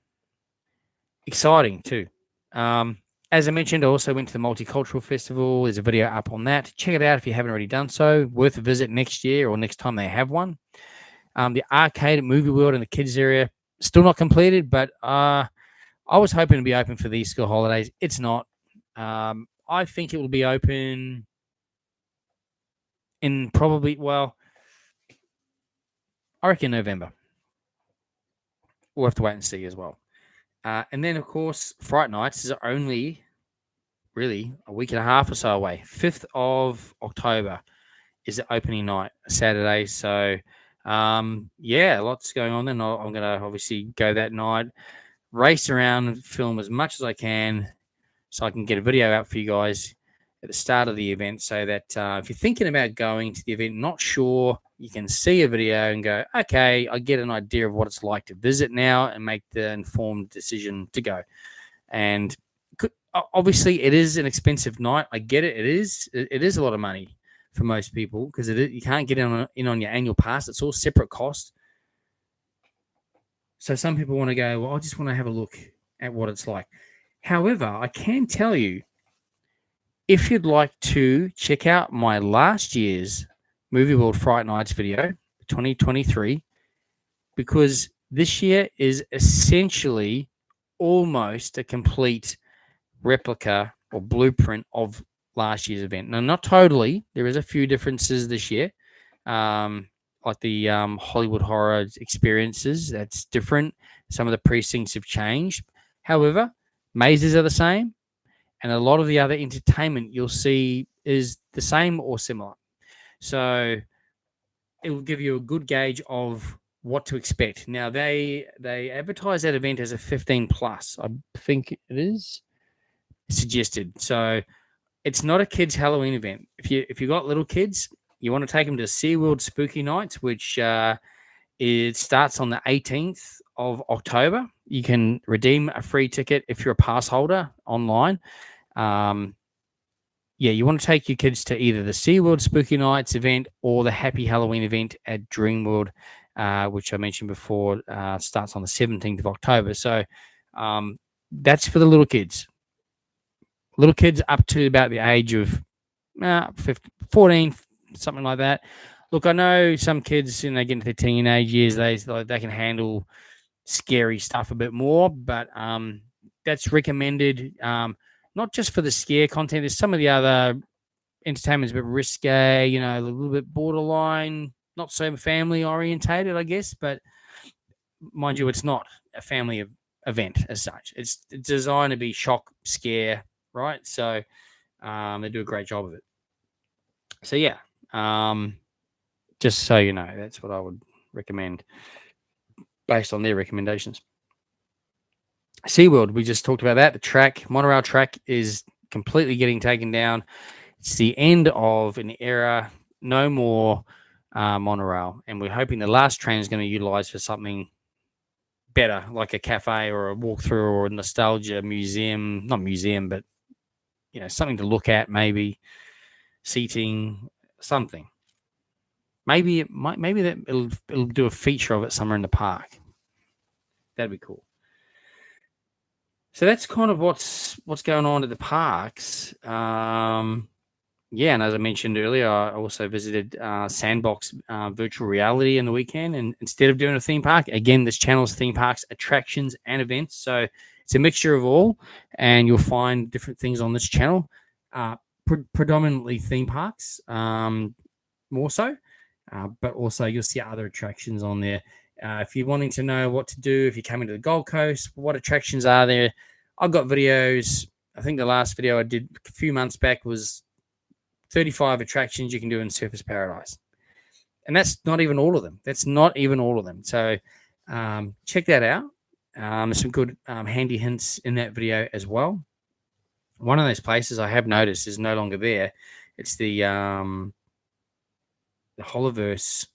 Exciting too. As I mentioned, I also went to the Multicultural Festival. There's a video up on that. Check it out if you haven't already done so. Worth a visit next year or next time they have one. The arcade at Movie World in the kids area, still not completed, but I was hoping to be open for these school holidays. It's not. I think it will be open in probably, I reckon November. We'll have to wait and see as well. And then, of course, Fright Nights is only really a week and a half or so away. 5th of October is the opening night, Saturday. So, lots going on then. I'm going to obviously go that night, race around, film as much as I can so I can get a video out for you guys at the start of the event so that if you're thinking about going to the event, not sure, you can see a video and go, okay, I get an idea of what it's like to visit now and make the informed decision to go. And obviously it is an expensive night. I get it. It is a lot of money for most people because you can't get in on your annual pass. It's all separate cost. So some people want to go, well, I just want to have a look at what it's like. However, I can tell you, if you'd like to check out my last year's Movie World Fright Nights video, 2023, because this year is essentially almost a complete replica or blueprint of last year's event. Now, not totally. There is a few differences this year, like the Hollywood Horror experiences. That's different. Some of the precincts have changed. However, mazes are the same. And a lot of the other entertainment you'll see is the same or similar. So it will give you a good gauge of what to expect. Now, they advertise that event as a 15 plus. I think it is suggested. So it's not a kids' Halloween event. If you got little kids, you want to take them to SeaWorld Spooky Nights, which it starts on the 18th of October. You can redeem a free ticket if you're a pass holder online. You want to take your kids to either the SeaWorld Spooky Nights event or the Happy Halloween event at Dreamworld, which I mentioned before, starts on the 17th of October. So that's for the little kids. Little kids up to about the age of 14, something like that. Look, I know some kids, get into their teenage years, they can handle scary stuff a bit more, but that's recommended. Not just for the scare content. There's some of the other entertainment's a bit risque, a little bit borderline, not so family orientated, I guess. But mind you, it's not a family event as such. It's designed to be shock, scare, right? So they do a great job of it. So yeah, just so you know, that's what I would recommend based on their recommendations. SeaWorld, we just talked about that. The track, monorail track, is completely getting taken down. It's the end of an era. No more monorail, and we're hoping the last train is going to utilize for something better, like a cafe or a walkthrough or a nostalgia museum. Not museum, but something to look at. Maybe seating, something. Maybe that it'll do a feature of it somewhere in the park. That'd be cool. So that's kind of what's going on at the parks. Yeah, and as I mentioned earlier, I also visited Sandbox Virtual Reality in the weekend, and instead of doing a theme park, again, this channel's theme parks, attractions, and events. So it's a mixture of all, and you'll find different things on this channel. Predominantly theme parks, more so, but also you'll see other attractions on there. If you're wanting to know what to do, if you're coming to the Gold Coast, what attractions are there, I've got videos. I think the last video I did a few months back was 35 attractions you can do in Surfers Paradise. And that's not even all of them. So check that out. There's some good handy hints in that video as well. One of those places I have noticed is no longer there. It's the Holoverse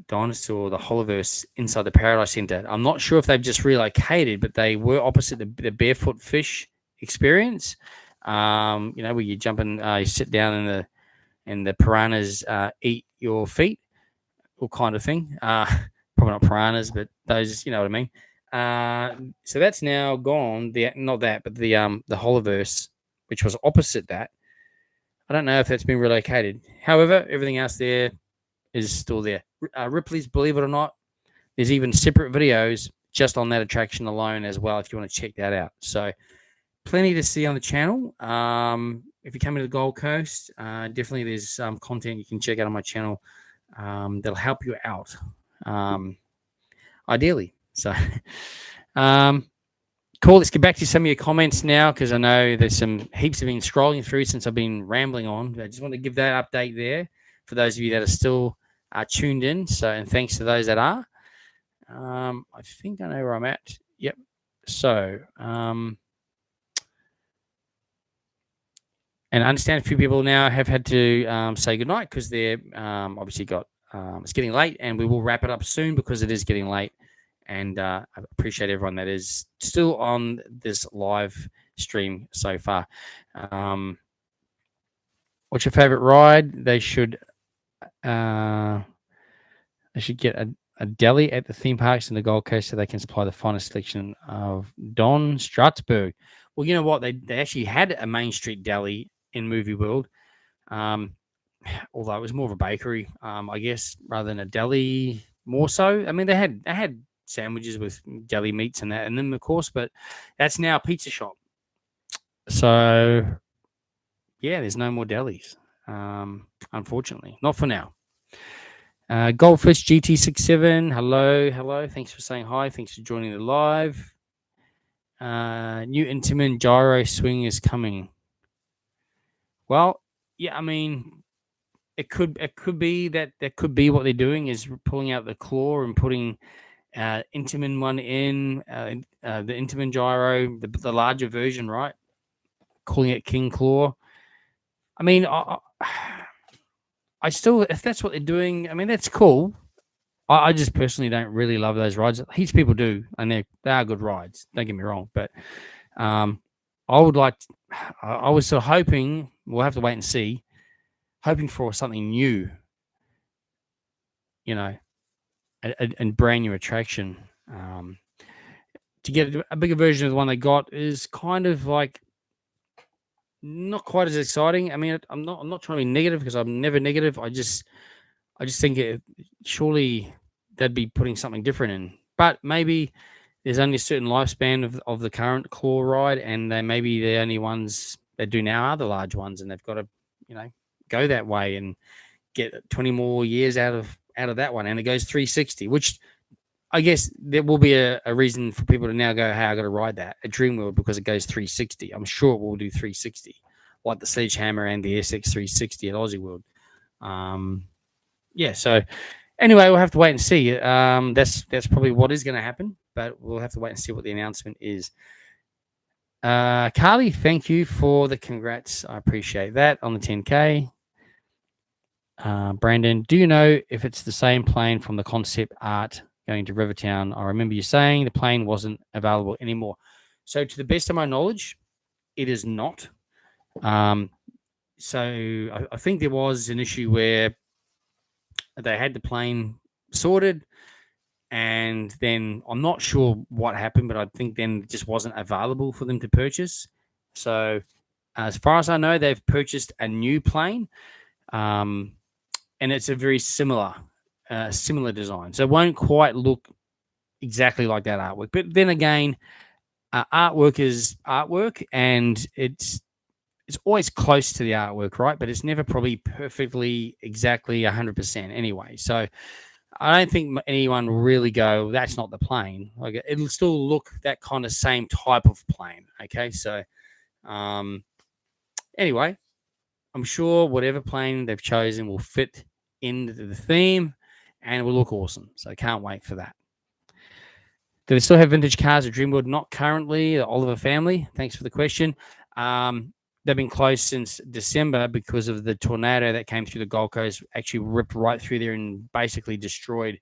dinosaur, the Holoverse inside the Paradise Center. I'm not sure if they've just relocated, but they were opposite the Barefoot Fish experience. Where you jump in, you sit down and the piranhas eat your feet, all kind of thing. Probably not piranhas, but those, you know what I mean. So that's now gone. The Holoverse, which was opposite that. I don't know if that's been relocated. However, everything else there is still there. Ripley's, believe it or not, there's even separate videos just on that attraction alone as well, if you want to check that out. So plenty to see on the channel. If you're coming to the Gold Coast, definitely there's some content you can check out on my channel that'll help you out, ideally. So cool. Let's get back to some of your comments now, because I know there's some heaps have been scrolling through since I've been rambling on. I just want to give that update there for those of you that are still tuned in. So, and thanks to those that are. I think I know where I'm at. Yep. So, and I understand a few people now have had to say goodnight because they're obviously got it's getting late, and we will wrap it up soon because it is getting late. And I appreciate everyone that is still on this live stream so far. What's your favorite ride? They should get a deli at the theme parks in the Gold Coast so they can supply the finest selection of Don Strasbourg. Well, you know what? They actually had a Main Street deli in Movie World, although it was more of a bakery, I guess, rather than a deli. More so. I mean, they had sandwiches with deli meats and that, and then of course, but that's now a pizza shop. So yeah, there's no more delis, unfortunately, not for now. Goldfish GT67, hello, thanks for saying hi, thanks for joining the live. New Intamin gyro swing is coming. Well, yeah, I mean, it could be that could be what they're doing, is pulling out the claw and putting Intamin one in, the Intamin gyro, the larger version, right? Calling it King Claw. I mean, I still, if that's what they're doing, I mean, that's cool. I just personally don't really love those rides. Heaps of people do, and they are good rides. Don't get me wrong, but I was sort of hoping, we'll have to wait and see, hoping for something new, you know, a brand new attraction. To get a bigger version of the one they got is kind of like not quite as exciting. I mean, I'm not trying to be negative, because I'm never negative. I just think surely they'd be putting something different in. But maybe there's only a certain lifespan of the current claw ride, and maybe the only ones they do now are the large ones, and they've got to, go that way and get 20 more years out of that one, and it goes 360, which I guess there will be a reason for people to now go, hey, I got to ride that at Dreamworld because it goes 360. I'm sure it will do 360, like the Sledgehammer and the SX 360 at Aussie World. Yeah, so anyway, we'll have to wait and see. That's probably what is going to happen. but we'll have to wait and see what the announcement is. Carly, thank you for the congrats. I appreciate that on the 10K. Brandon, do you know if it's the same plane from the concept art going to Rivertown? I remember you saying the plane wasn't available anymore. So to the best of my knowledge, it is not. So I think there was an issue where they had the plane sorted, and then I'm not sure what happened, but I think then it just wasn't available for them to purchase. So as far as I know, they've purchased a new plane, and it's a very similar design. So it won't quite look exactly like that artwork. But then again, artwork is artwork, and it's always close to the artwork, right? But it's never probably perfectly exactly 100% anyway. So I don't think anyone will really go, that's not the plane. Like, it'll still look that kind of same type of plane. Okay. So anyway, I'm sure whatever plane they've chosen will fit into the theme and will look awesome. So I can't wait for that. Do they still have vintage cars at Dreamworld? Not currently. The Oliver family. Thanks for the question. They've been closed since December because of the tornado that came through the Gold Coast, actually ripped right through there and basically destroyed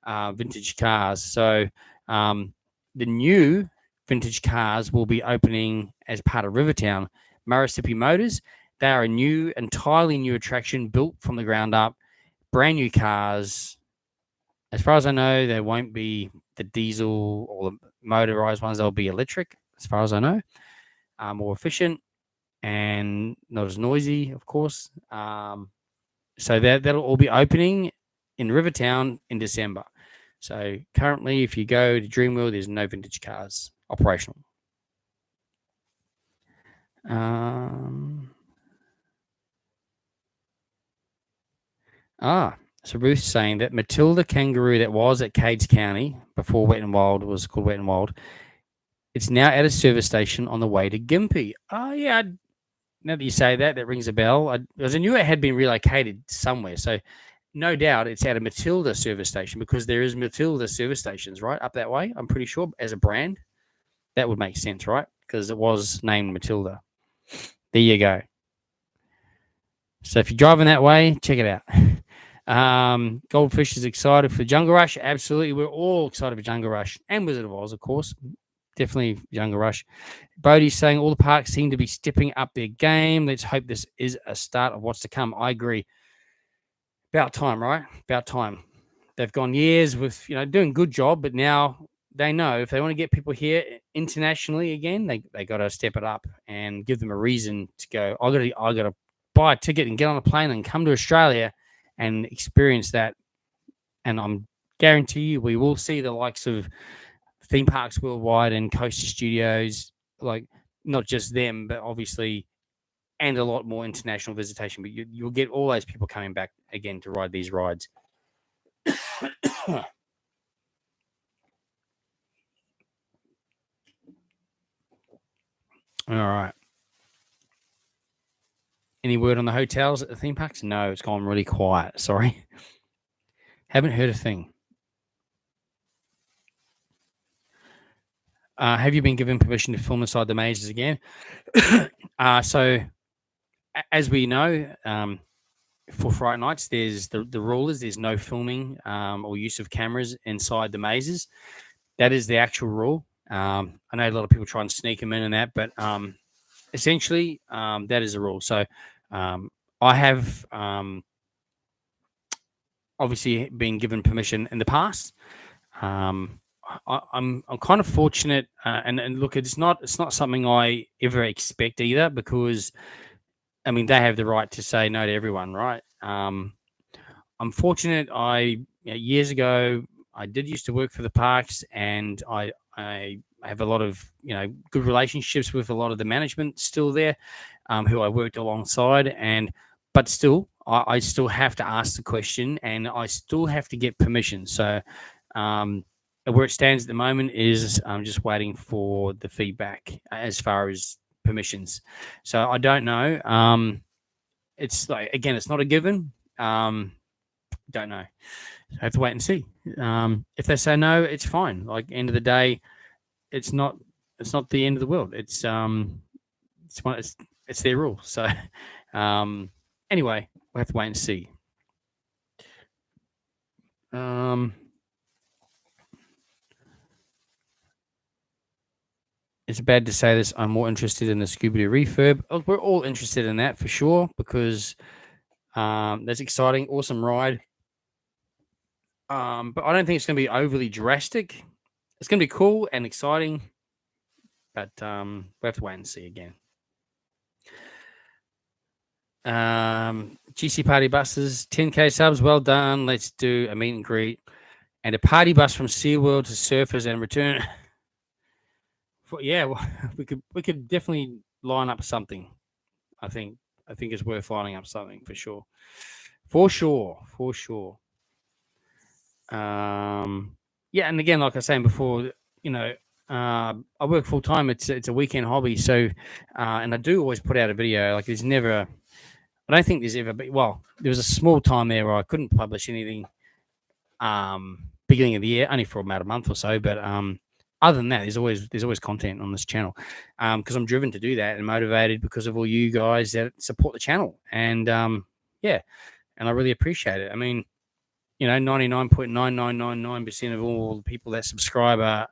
vintage cars. So the new vintage cars will be opening as part of Rivertown. Murrissippi Motors, they are a entirely new attraction built from the ground up, brand new cars. As far as I know, they won't be the diesel or the motorized ones. They'll be electric, as far as I know, more efficient and not as noisy, of course. So that'll all be opening in Rivertown in December. So currently, if you go to Dreamworld, there's no vintage cars operational. So Ruth's saying that Matilda kangaroo that was at Cades County before Wet and Wild was called Wet and Wild, it's now at a service station on the way to Gympie. Oh, yeah. Now that you say that, that rings a bell. Because I knew it had been relocated somewhere. So no doubt it's at a Matilda service station, because there is Matilda service stations, right, up that way, I'm pretty sure, as a brand. That would make sense, right? Because it was named Matilda. There you go. So if you're driving that way, check it out. Goldfish is excited for Jungle Rush. Absolutely. We're all excited for Jungle Rush and Wizard of Oz, of course. Definitely Jungle Rush. Bodie's saying all the parks seem to be stepping up their game. Let's hope this is a start of what's to come. I agree. About time, right? About time. They've gone years with, doing a good job, but now they know if they want to get people here internationally again, they got to step it up and give them a reason to go, I got to buy a ticket and get on a plane and come to Australia and experience that. And I'm guarantee you we will see the likes of theme parks worldwide and Coaster Studios, like not just them, but obviously, and a lot more international visitation. But you'll get all those people coming back again to ride these rides. All right. Any word on the hotels at the theme parks? No, it's gone really quiet. Sorry. Haven't heard a thing. Have you been given permission to film inside the mazes again? So, as we know, for Fright Nights, there's the rule is there's no filming or use of cameras inside the mazes. That is the actual rule. I know a lot of people try and sneak them in and that, but essentially, that is the rule. So, I have obviously been given permission in the past. I'm kind of fortunate, and look, it's not something I ever expect either, because I mean they have the right to say no to everyone, right? I'm fortunate. Years ago I did used to work for the parks, and I have a lot of good relationships with a lot of the management still there, who I worked alongside, but still I still have to ask the question, and I still have to get permission. So where it stands at the moment is I'm just waiting for the feedback as far as permissions. So I don't know. It's like, again, it's not a given. Don't know. I have to wait and see. If they say no, it's fine. Like, end of the day, it's not the end of the world. It's their rule. So anyway, we'll have to wait and see. It's bad to say this. I'm more interested in the Scooby-Doo refurb. We're all interested in that for sure, because that's exciting, awesome ride. But I don't think it's going to be overly drastic. It's going to be cool and exciting, but we'll have to wait and see again. GC Party Buses, 10K subs, well done. Let's do a meet and greet and a party bus from SeaWorld to Surfers and return. Yeah, well, we could definitely line up something. I think it's worth lining up something for sure. Yeah, and again, like I was saying before, I work full time. It's a weekend hobby, so and I do always put out a video. Like, there's never, I don't think there's ever been. Well, there was a small time there where I couldn't publish anything. Beginning of the year, only for about a month or so, but other than that, there's always content on this channel, because I'm driven to do that and motivated because of all you guys that support the channel, and yeah, and I really appreciate it. I mean, 99.9999% of all the people that subscribe are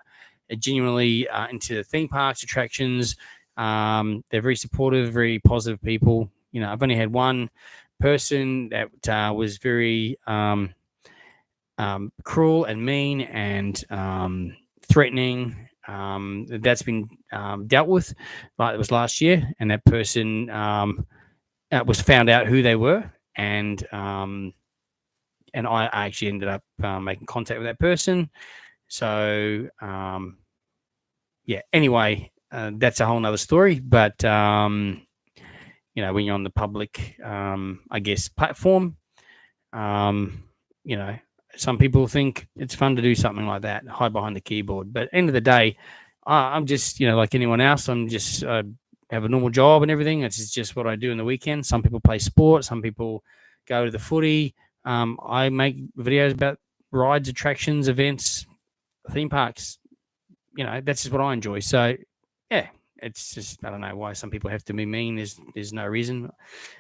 genuinely into theme parks, attractions. They're very supportive, very positive people. I've only had one person that was very cruel and mean and threatening. That's been dealt with. Like, it was last year, and that person was found out who they were, and I actually ended up making contact with that person. So yeah. Anyway, that's a whole nother story. But when you're on the public, I guess, platform, some people think it's fun to do something like that, hide behind the keyboard. But at the end of the day, I'm just, like anyone else. I'm just have a normal job and everything. It's just what I do in the weekend. Some people play sport. Some people go to the footy. I make videos about rides, attractions, events, theme parks. That's just what I enjoy. So, yeah, it's just, I don't know why some people have to be mean. There's no reason.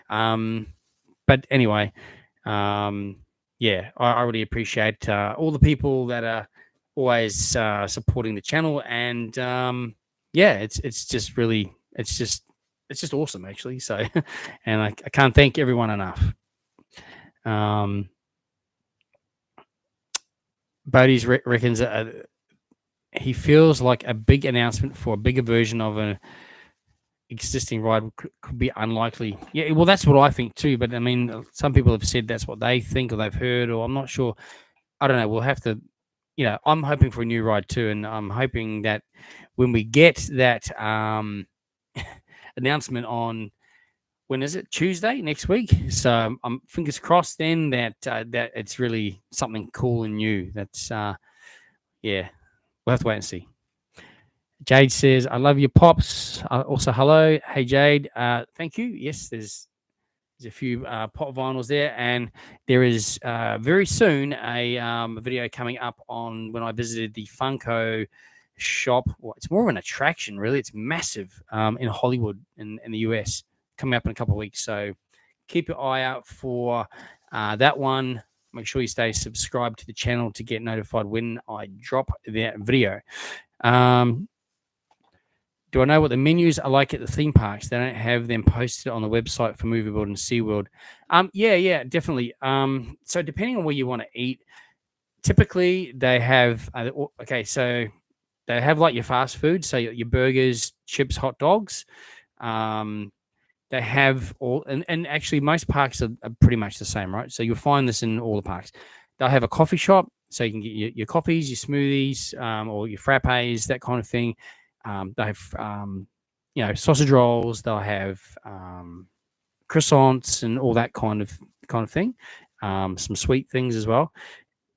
But anyway, yeah, I really appreciate all the people that are always supporting the channel, and yeah, it's just really, it's just awesome, actually. So, and I can't thank everyone enough. Bodie's reckons that he feels like a big announcement for a bigger version of an existing ride could be unlikely. Yeah, well, that's what I think too. But I mean, some people have said that's what they think or they've heard, or I'm not sure. I don't know. We'll have to, I'm hoping for a new ride too, and I'm hoping that when we get that announcement on, when is it? Tuesday next week. So I'm fingers crossed then that that it's really something cool and new. That's yeah, we'll have to wait and see. Jade says, I love your pops. Also, hello. Hey, Jade. Thank you. Yes, there's a few pop vinyls there. And there is very soon a video coming up on when I visited the Funko shop. Well, it's more of an attraction, really. It's massive in Hollywood in the US, coming up in a couple of weeks. So keep your eye out for that one. Make sure you stay subscribed to the channel to get notified when I drop that video. Do I know what the menus are like at the theme parks? They don't have them posted on the website for Movie World and SeaWorld. Yeah, definitely. So depending on where you want to eat, typically they have, so they have like your fast food, so your burgers, chips, hot dogs. They have all, and actually most parks are pretty much the same, right? So you'll find this in all the parks. They'll have a coffee shop, so you can get your coffees, your smoothies, or your frappes, that kind of thing. They have, sausage rolls. They'll have croissants and all that kind of thing. Some sweet things as well.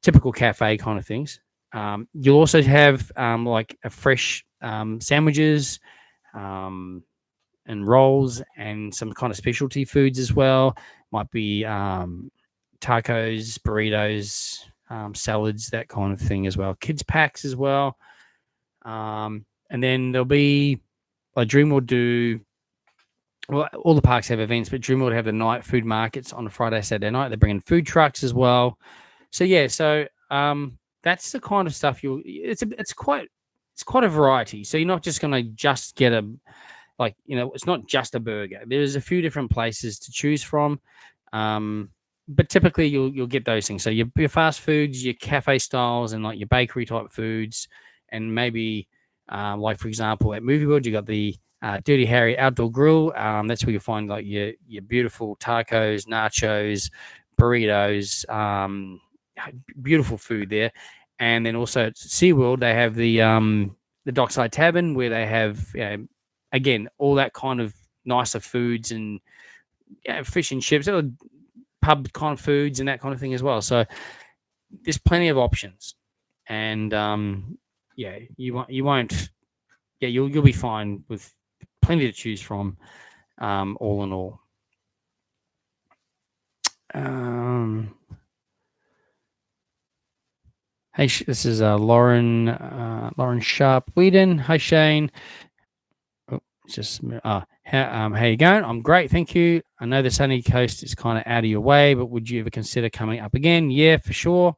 Typical cafe kind of things. You'll also have like a fresh sandwiches and rolls and some kind of specialty foods as well. Might be tacos, burritos, salads, that kind of thing as well. Kids packs as well. And then there'll be like Dream will do. Well, all the parks have events, but Dream will have the night food markets on a Friday, Saturday night. They bring in food trucks as well. So yeah, that's the kind of stuff it's quite a variety. So you're not just going to just get it's not just a burger. There's a few different places to choose from. But typically you'll get those things. So your fast foods, your cafe styles, and like your bakery type foods, and maybe like for example at Movie World you got the Dirty Harry Outdoor Grill. That's where you find like your beautiful tacos, nachos, burritos, beautiful food there. And then also at SeaWorld they have the Dockside Tavern where they have again all that kind of nicer foods and fish and chips, pub kind of foods and that kind of thing as well. So there's plenty of options, and you'll be fine with plenty to choose from, all in all. Hey, this is Lauren Sharp Whedon. Hi Shane. How you going? I'm great, thank you. I know the sunny coast is kind of out of your way, but would you ever consider coming up again? Yeah, for sure.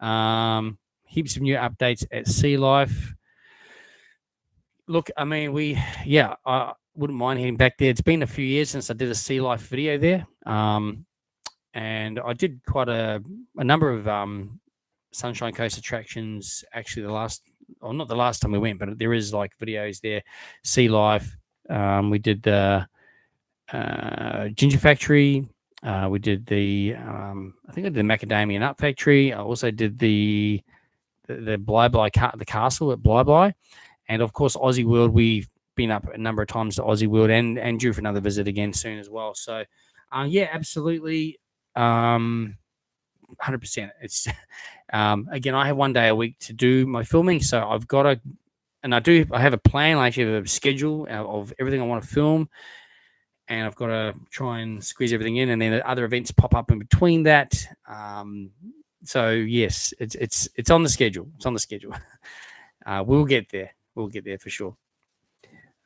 Heaps of new updates at Sea Life. Look, I mean, I wouldn't mind heading back there. It's been a few years since I did a Sea Life video there, and I did quite a number of Sunshine Coast attractions. Actually, not the last time we went, but there is like videos there. Sea Life. We did the Ginger Factory. We did the I think I did the Macadamia Nut Factory. I also did the Bly the castle at Bly, and of course Aussie World. We've been up a number of times to Aussie World and due for another visit again soon as well. So yeah, absolutely, 100%. It's again, I have one day a week to do my filming, so I've got to. And I have a plan. I actually have a schedule of everything I want to film, and I've got to try and squeeze everything in. And then other events pop up in between that. So yes, it's on the schedule. It's on the schedule. We'll get there. We'll get there for sure.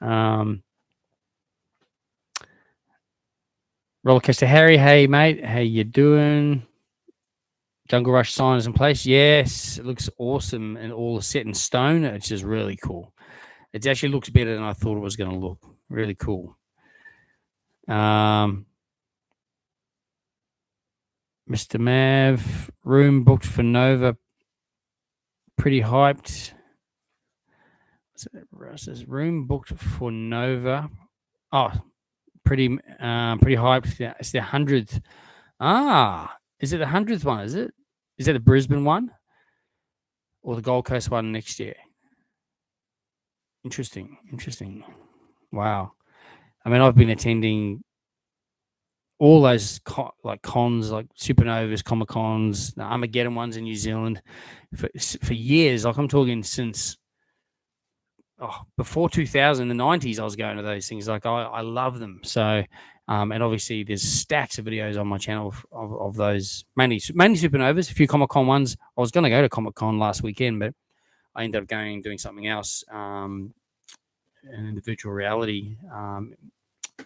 Rollercoaster Harry, hey mate, how you doing? Jungle Rush sign is in place. Yes, it looks awesome and all set in stone. It's just really cool. It actually looks better than I thought it was going to look. Really cool. Mr. Mav, room booked for Nova. Pretty hyped. It says room booked for Nova. Oh, pretty hyped. Yeah, it's the 100th. Is it the 100th one? Is it? Is that the Brisbane one or the Gold Coast one next year? Interesting. Wow. I mean, I've been attending all those cons, like Supernovas, Comic Cons, the Armageddon ones in New Zealand for years. Like I'm talking since before 2000, the 90s, I was going to those things. Like I love them. So, and obviously there's stacks of videos on my channel of those, mainly Supernovas, a few Comic Con ones. I was going to go to Comic Con last weekend, but I ended up doing something else, and the virtual reality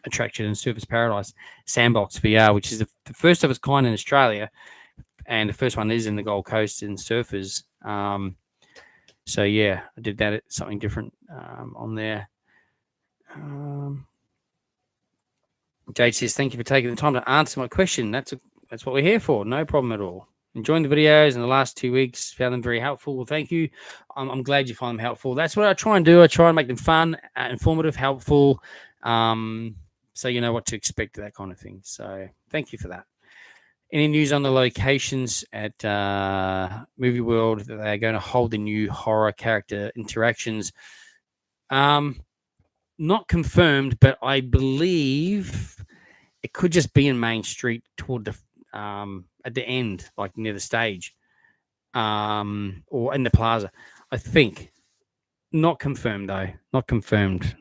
attraction in Surfers Paradise Sandbox VR, which is the first of its kind in Australia, and the first one is in the Gold Coast in Surfers. So yeah, I did that. It's something different on there. Jade says, "Thank you for taking the time to answer my question. That's what we're here for. No problem at all. Enjoying the videos in the last 2 weeks. Found them very helpful. Well, thank you. I'm glad you find them helpful. That's what I try and do. I try and make them fun, informative, helpful. So you know what to expect, that kind of thing. So thank you for that. Any news on the locations at Movie World that they're going to hold the new horror character interactions? Not confirmed, but I believe it could just be in Main Street toward the at the end, like near the stage, or in the plaza. I think. Not confirmed though. Not confirmed.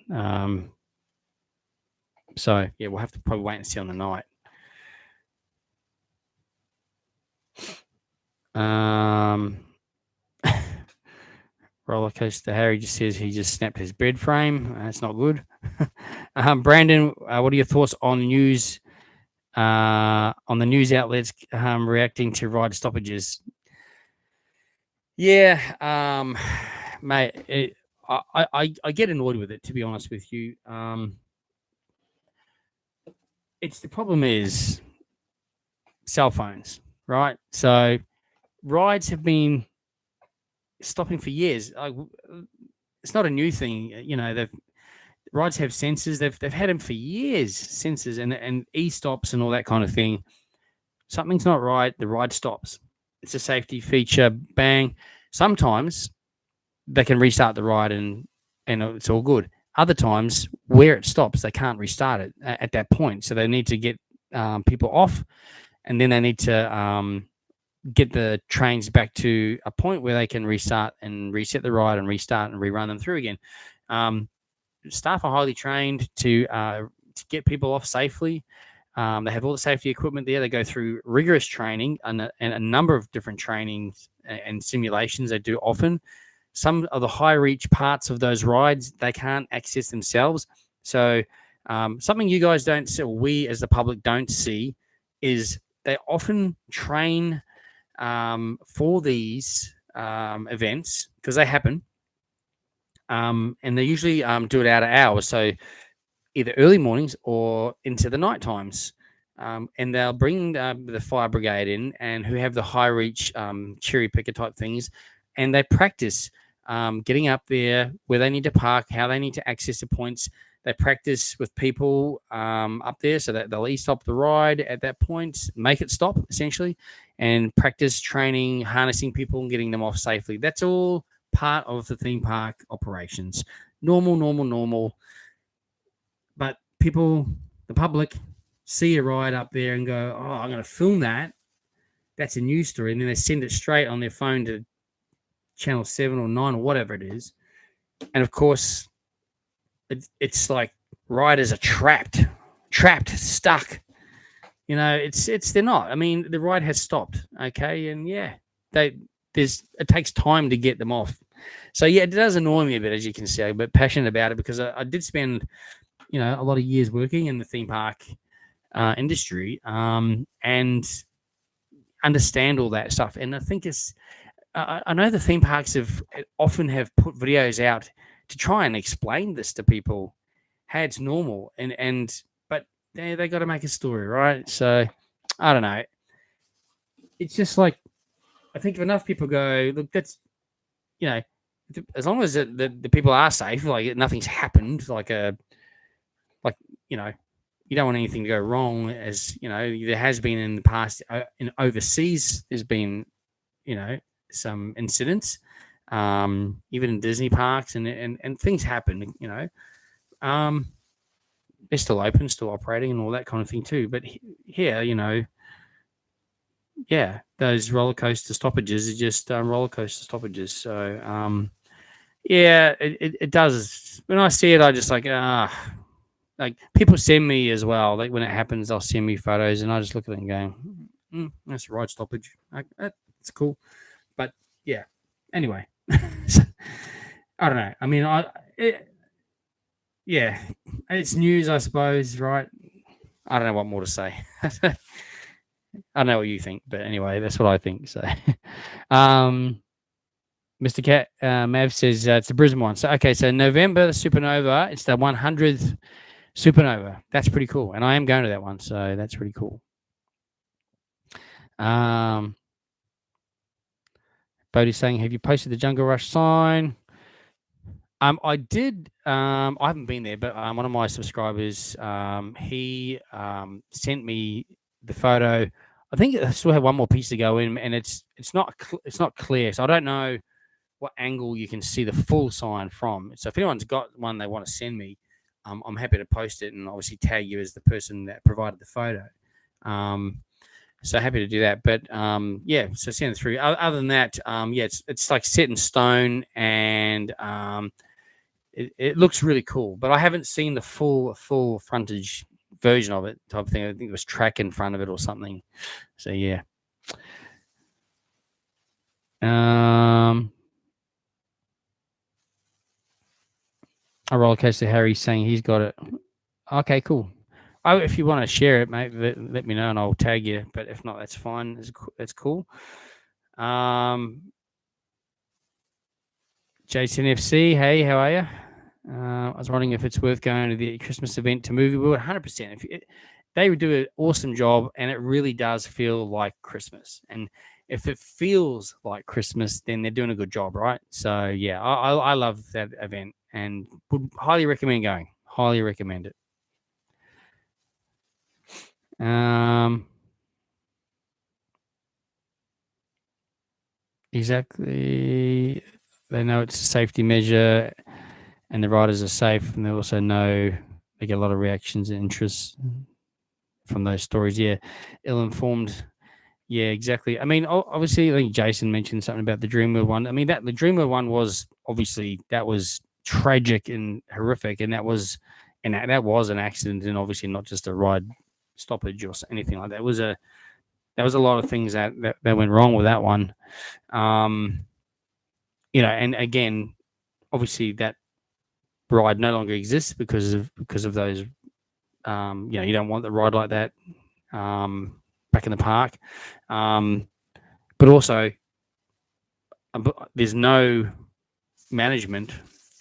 So yeah, we'll have to probably wait and see on the night. Roller coaster Harry just says he just snapped his bed frame. That's not good. Brandon, what are your thoughts on news? On the news outlets reacting to ride stoppages? Yeah, mate, I get annoyed with it, to be honest with you. It's the problem is cell phones, right? So rides have been stopping for years. It's not a new thing, rides have sensors. They've had them for years, sensors and e-stops and all that kind of thing. Something's not right, the ride stops. It's a safety feature. Bang. Sometimes they can restart the ride and it's all good. Other times, where it stops, they can't restart it at that point. So they need to get people off, and then they need to get the trains back to a point where they can restart and reset the ride and restart and rerun them through again. Staff are highly trained to get people off safely. They have all the safety equipment there. They go through rigorous training and a number of different trainings and simulations they do often. Some of the high reach parts of those rides, they can't access themselves. So something you guys don't see, or we as the public don't see, is they often train for these events because they happen. And they usually do it out of hours. So either early mornings or into the night times. And they'll bring the fire brigade in and who have the high reach cherry picker type things. And they practice getting up there where they need to park, how they need to access the points. They practice with people up there so that they'll e-stop the ride at that point, make it stop essentially, and practice training, harnessing people and getting them off safely. That's all part of the theme park operations. Normal. But people, the public, see a ride up there and go, oh, I'm going to film that. That's a news story. And then they send it straight on their phone to channel 7 or 9 or whatever it is. And of course, it's like riders are trapped, stuck. They're not. I mean, the ride has stopped, okay? And yeah, it takes time to get them off. So yeah, it does annoy me a bit, as you can see, but passionate about it because I did spend a lot of years working in the theme park industry and understand all that stuff. And I think I know the theme parks often have put videos out to try and explain this to people how it's normal but they got to make a story, right? So I don't know. It's just like I think if enough people go, look, that's as long as the people are safe, like nothing's happened, you don't want anything to go wrong, as there has been in the past in overseas. There's been some incidents, even in Disney parks, and things happen. They're still open, still operating, and all that kind of thing too. But here, those roller coaster stoppages are just roller coaster stoppages. So it does. When I see it, I just like people send me as well. Like when it happens, they'll send me photos, and I just look at it and go, "That's the right stoppage. That's cool." But yeah, anyway, I don't know. I mean, it's news, I suppose, right? I don't know what more to say. I don't know what you think, but anyway, that's what I think. So, Mr. Cat Mav says it's the Brisbane one. So okay, so November, the Supernova. It's the 100th Supernova. That's pretty cool, and I am going to that one, so that's pretty cool. Bodie's saying, have you posted the Jungle Rush sign? I did. I haven't been there, but one of my subscribers, he sent me the photo. I think I still have one more piece to go in, and it's not clear, so I don't know what angle you can see the full sign from. So if anyone's got one they want to send me, I'm happy to post it and obviously tag you as the person that provided the photo. So happy to do that. But so send it through. Other than that, it's like set in stone, and it looks really cool. But I haven't seen the full frontage version of it type of thing. I think it was track in front of it or something. So yeah. A roller coaster. Harry's saying he's got it. Okay, cool. Oh, if you want to share it, mate, let me know and I'll tag you. But if not, that's fine. That's cool. Jason FC, hey, how are you? I was wondering if it's worth going to the Christmas event to Movie World. 100%. They would do an awesome job, and it really does feel like Christmas. And if it feels like Christmas, then they're doing a good job, right? So yeah, I love that event and would highly recommend going. Highly recommend it. Exactly. They know it's a safety measure, and the riders are safe, and they also know they get a lot of reactions and interest from those stories. Yeah, ill-informed. Yeah, exactly. I mean, obviously, I think Jason mentioned something about the Dreamworld one. I mean, the Dreamworld one was obviously that was tragic and horrific, and that was an accident, and obviously not just a ride stoppage or anything like that. It was a lot of things that went wrong with that one. And again, obviously that ride no longer exists because of those. You don't want the ride like that back in the park. But also, there's no management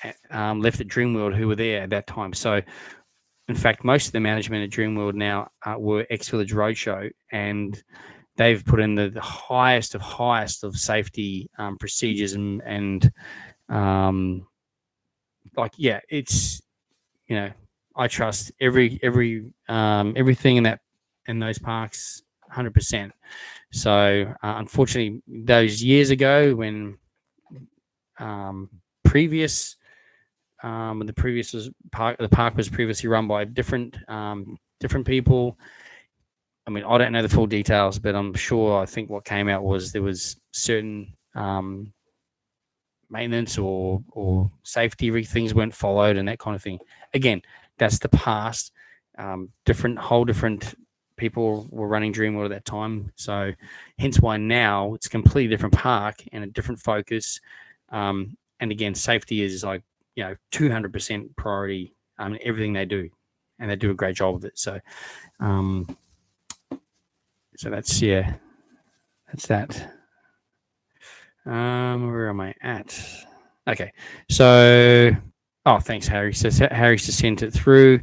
left at Dreamworld who were there at that time. So, in fact, most of the management at Dreamworld now were ex-Village Roadshow, and they've put in the highest of safety procedures and it's I trust everything in those parks 100%. So unfortunately, those years ago when the park was previously run by different people. I mean, I don't know the full details, but I'm sure I think what came out was there was certain maintenance or safety things weren't followed and that kind of thing. Again, that's the past. Different people were running Dreamworld at that time. So hence why now it's a completely different park and a different focus. And again, safety is 200% priority in everything they do. And they do a great job of it. So that's that. Where am I at? Okay. So, thanks, Harry. So Harry's just sent it through.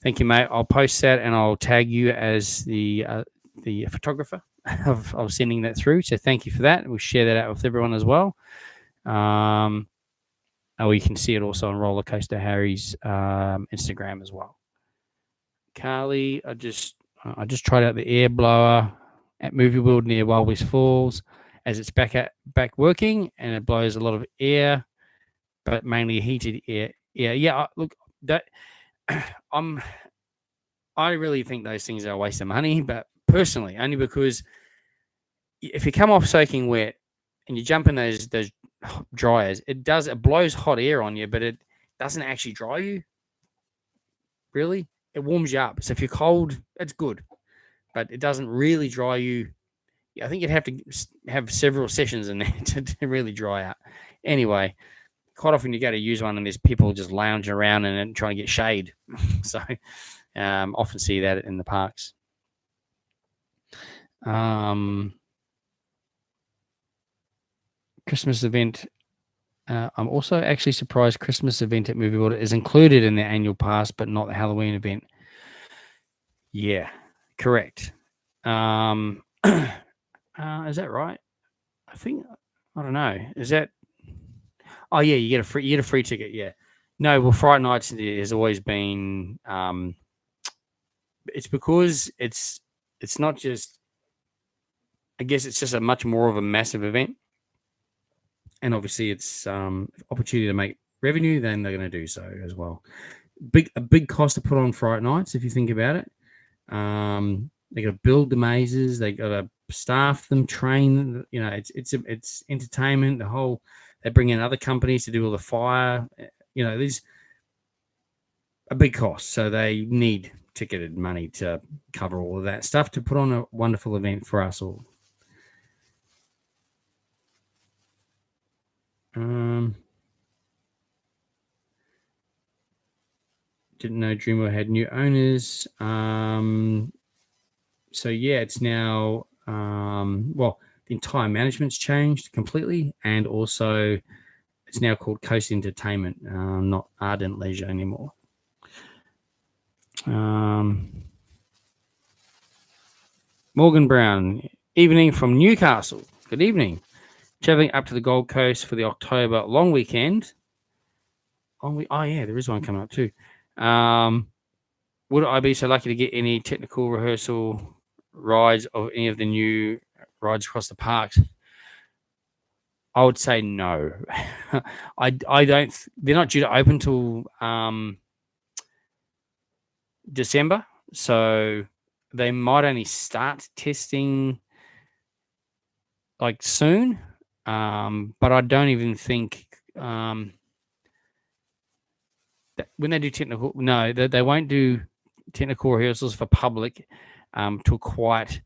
Thank you, mate. I'll post that and I'll tag you as the photographer of sending that through. So thank you for that. We'll share that out with everyone as well. You can see it also on Roller Coaster Harry's Instagram as well. Carly, I just tried out the air blower at Movie World near Wild West Falls, as it's back working, and it blows a lot of air, but mainly heated air. Yeah. Look, that I really think those things are a waste of money, but personally, only because if you come off soaking wet and you jump in those dryers, it blows hot air on you, but it doesn't actually dry you. Really, it warms you up. So if you're cold, it's good, but it doesn't really dry you. I think you'd have to have several sessions in there to really dry out. Anyway, quite often you go to use one and there's people just lounging around and trying to get shade. So often see that in the parks. Christmas event. I'm also actually surprised Christmas event at Movie World is included in the annual pass, but not the Halloween event. Yeah, correct. Is that right? I think I don't know. Is that? Oh yeah, you get a free ticket. Yeah. No, well, Fright Nights has always been. It's because it's not just. I guess it's just a much more of a massive event, and obviously it's opportunity to make revenue. Then they're going to do so as well. A big cost to put on Fright Nights if you think about it. They got to build the mazes. They got to staff them, train. It's entertainment. They bring in other companies to do all the fire. There's a big cost, so they need ticketed money to cover all of that stuff to put on a wonderful event for us all. Didn't know Dreamworld had new owners. So yeah, it's now the entire management's changed completely, and also it's now called Coast Entertainment, not Ardent Leisure anymore. Morgan Brown, evening from Newcastle. Good evening. Traveling up to the Gold Coast for the October long weekend. Oh yeah, there is one coming up too. Would I be so lucky to get any technical rehearsal rides of any of the new rides across the parks? I would say no. I don't. They're not due to open till December, so they might only start testing like soon. But I don't even think that when they do technical, no, they won't do technical rehearsals for public till quite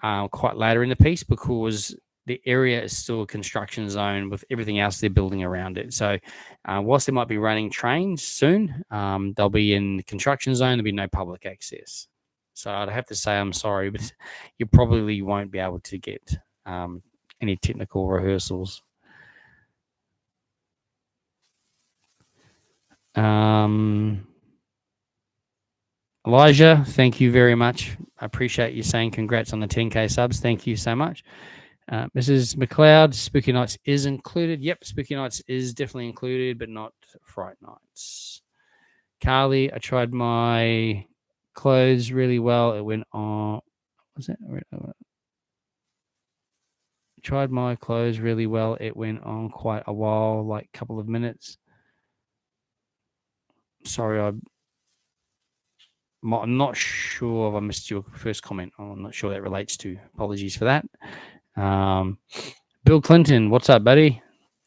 later in the piece, because the area is still a construction zone with everything else they're building around it. So whilst they might be running trains soon, they'll be in the construction zone. There'll be no public access. So I'd have to say I'm sorry, but you probably won't be able to get any technical rehearsals. Elijah, thank you very much. I appreciate you saying congrats on the 10K subs. Thank you so much. Mrs. McLeod, Spooky Nights is included. Yep, Spooky Nights is definitely included, but not Fright Nights. Carly, I tried my clothes really well. It went on. Was it? Tried my clothes really well. It went on quite a while, like a couple of minutes. Sorry, I'm not sure if I missed your first comment. I'm not sure that relates to. Apologies for that. Bill Clinton, what's up, buddy?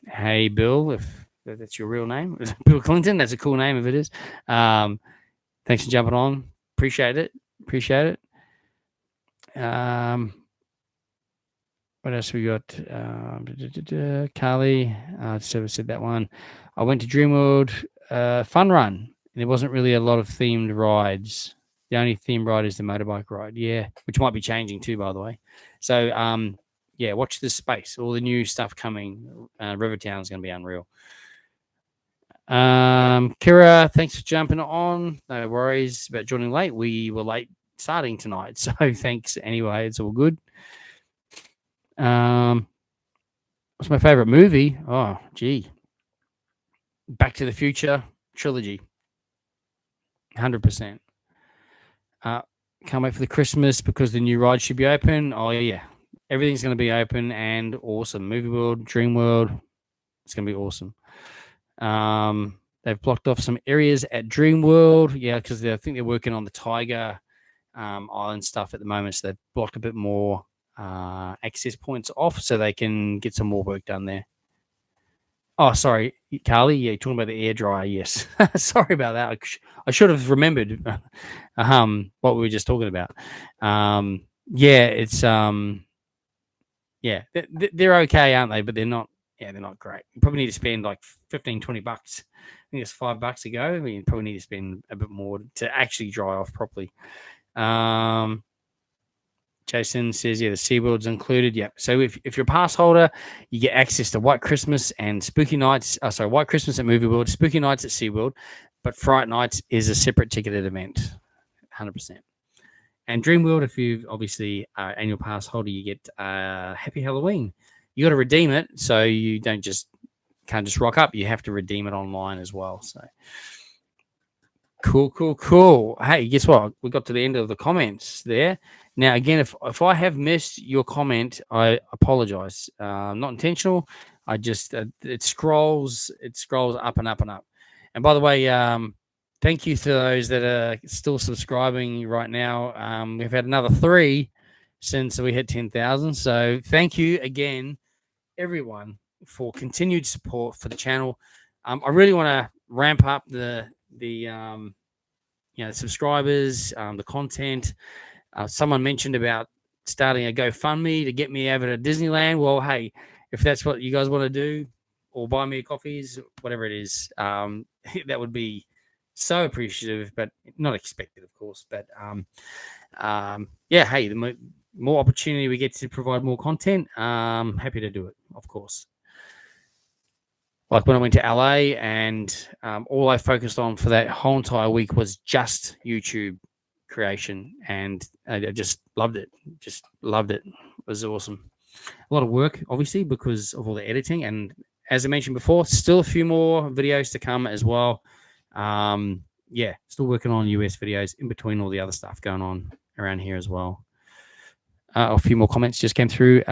Hey, Bill, if that's your real name. Bill Clinton, that's a cool name if it is. Thanks for jumping on. Appreciate it. What else we got? Carly, I said that one. I went to Dreamworld Fun Run, and there wasn't really a lot of themed rides. The only themed ride is the motorbike ride, yeah, which might be changing too, by the way. So, yeah, watch this space. All the new stuff coming. Rivertown is going to be unreal. Kira, thanks for jumping on. No worries about joining late. We were late starting tonight, so thanks anyway. It's all good. What's my favorite movie? Oh, gee. Back to the Future trilogy. 100%. Can't wait for the Christmas because the new ride should be open. Oh, yeah. Everything's going to be open and awesome. Movie World, Dream World. It's going to be awesome. They've blocked off some areas at Dream World. Yeah, because I think they're working on the Tiger Island stuff at the moment. So they've blocked a bit more access points off so they can get some more work done there. Oh, sorry, Carly. Yeah, you're talking about the air dryer. Yes. Sorry about that. I should have remembered what we were just talking about. Yeah, it's yeah, they're okay, aren't they? But they're not. Yeah, they're not great. You probably need to spend like $15, $20. I think it's $5 a go. I mean, you probably need to spend a bit more to actually dry off properly. Jason says, yeah, the SeaWorld's included. Yep. So if you're a pass holder, you get access to White Christmas and Spooky Nights. White Christmas at Movie World, Spooky Nights at SeaWorld, but Fright Nights is a separate ticketed event, 100%. And Dream World, if you obviously are annual pass holder, you get Happy Halloween. You got to redeem it, so you can't just rock up. You have to redeem it online as well. So cool. Hey, guess what? We got to the end of the comments there. Now, again, if I have missed your comment, I apologize. Not intentional. I just it scrolls up and up and up. And by the way, thank you to those that are still subscribing right now. We've had another 3 since we hit 10,000. So thank you again, everyone, for continued support for the channel. I really want to ramp up the subscribers, the content. Someone mentioned about starting a GoFundMe to get me over to Disneyland. Well, hey, if that's what you guys want to do, or buy me coffees, whatever it is. That would be so appreciative, but not expected, of course. But yeah, hey, the more opportunity we get to provide more content, happy to do it, of course. Like when I went to LA and all I focused on for that whole entire week was just YouTube creation, and I just loved it. Just loved it. It was awesome. A lot of work, obviously, because of all the editing, and as I mentioned before, still a few more videos to come as well. Yeah, still working on US videos in between all the other stuff going on around here as well. A few more comments just came through.